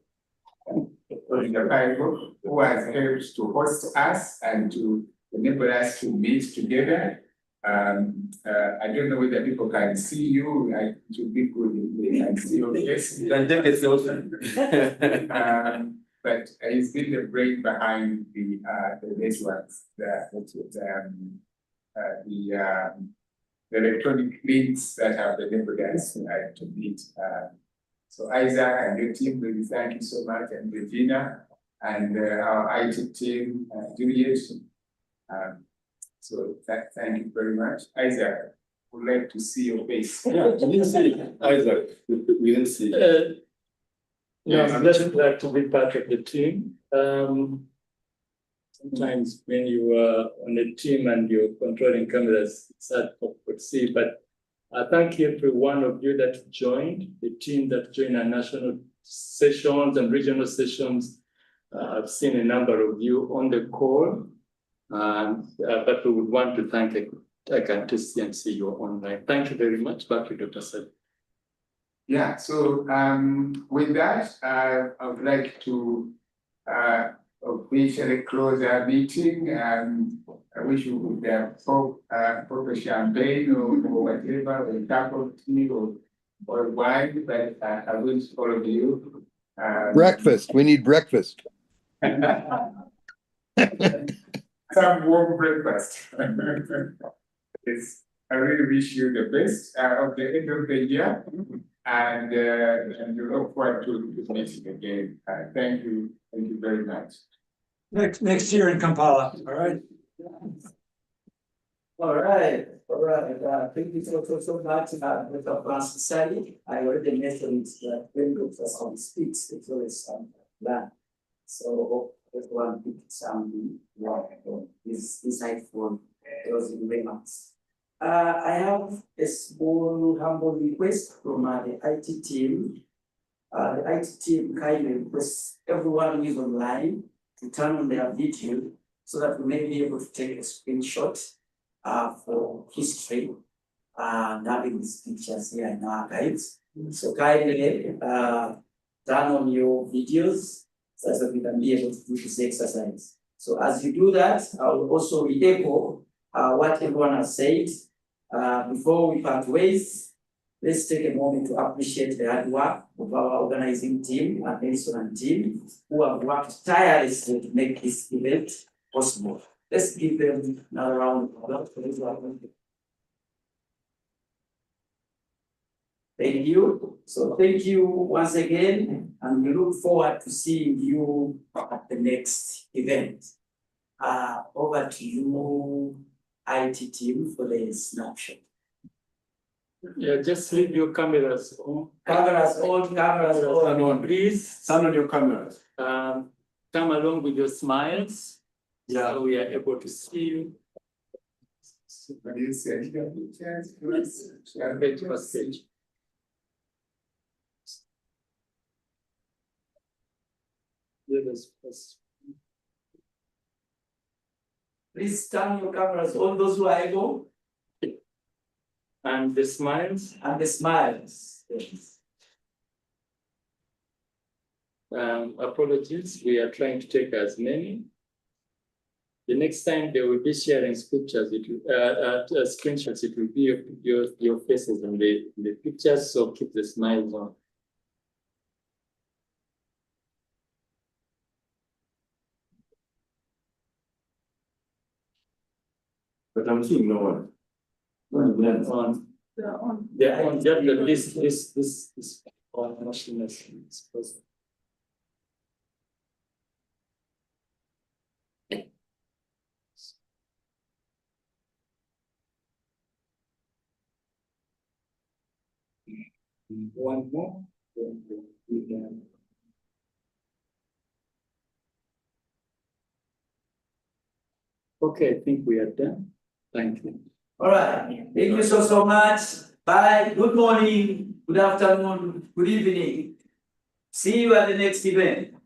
in the Bible, who has helped to host us and to enable us to meet together. I don't know whether people can see you. It would be good if they can see your face. But he's been the brain behind the networks, the electronic links that have enabled us to meet. So Isaac and your team, really thank you so much, and Regina and our IT team, Juliet. So thank you very much. Isaac, would like to see your face. Yeah, we didn't see Isaac, we didn't see. No, I'm just glad to be part of the team. Sometimes when you are on a team and you're controlling cameras, it's hard to see. But thank every one of you that joined, the team that joined our national sessions and regional sessions. I've seen a number of you on the call. But we would want to thank Agantusi and see you online. Thank you very much. Back to Dr. Said. Yeah, so with that, I would like to officially close our meeting. I wish you would pop a champagne or whatever, or a cup of tea or wine, but I wish all of you. Breakfast, we need breakfast. Some warm breakfast. I really wish you the best of the end of the year, and we look forward to meeting again. Thank you very much. Next year in Kampala, all right? All right. Thank you so much, Dr. Francis Sally. I already mentioned that when Dr. Sally speaks, it's always learn. So everyone picked some is insightful closing remarks. I have a small humble request from the IT team. The IT team kindly requests everyone who is online to turn on their video so that we may be able to take a screenshot for history and having these pictures here in our archives. So kindly turn on your videos so that we can be able to do this exercise. So as you do that, I will also re-echo what everyone has said. Before we part ways, let's take a moment to appreciate the hard work of our organizing team and Nelson and team who have worked tirelessly to make this event possible. Let's give them another round of applause. Thank you. So thank you once again, and we look forward to seeing you at the next event. Over to you, IT team, for the snapshot. Yeah, just leave your cameras on. Cameras on. Please. Turn on your cameras. Come along with your smiles. Yeah. So we are able to see you. First page. Please turn your cameras on, those who are able. And the smiles. And the smiles. Yes. Apologies, we are trying to take as many. The next time they will be sharing scriptures, it will, screenshots, it will be your faces on the pictures, so keep the smiles on. But I'm seeing no one. They're on. They're on. Just this on machine is possible. One more. Okay, I think we are done. Thank you. All right. Thank you so much. Bye. Good morning. Good afternoon. Good evening. See you at the next event.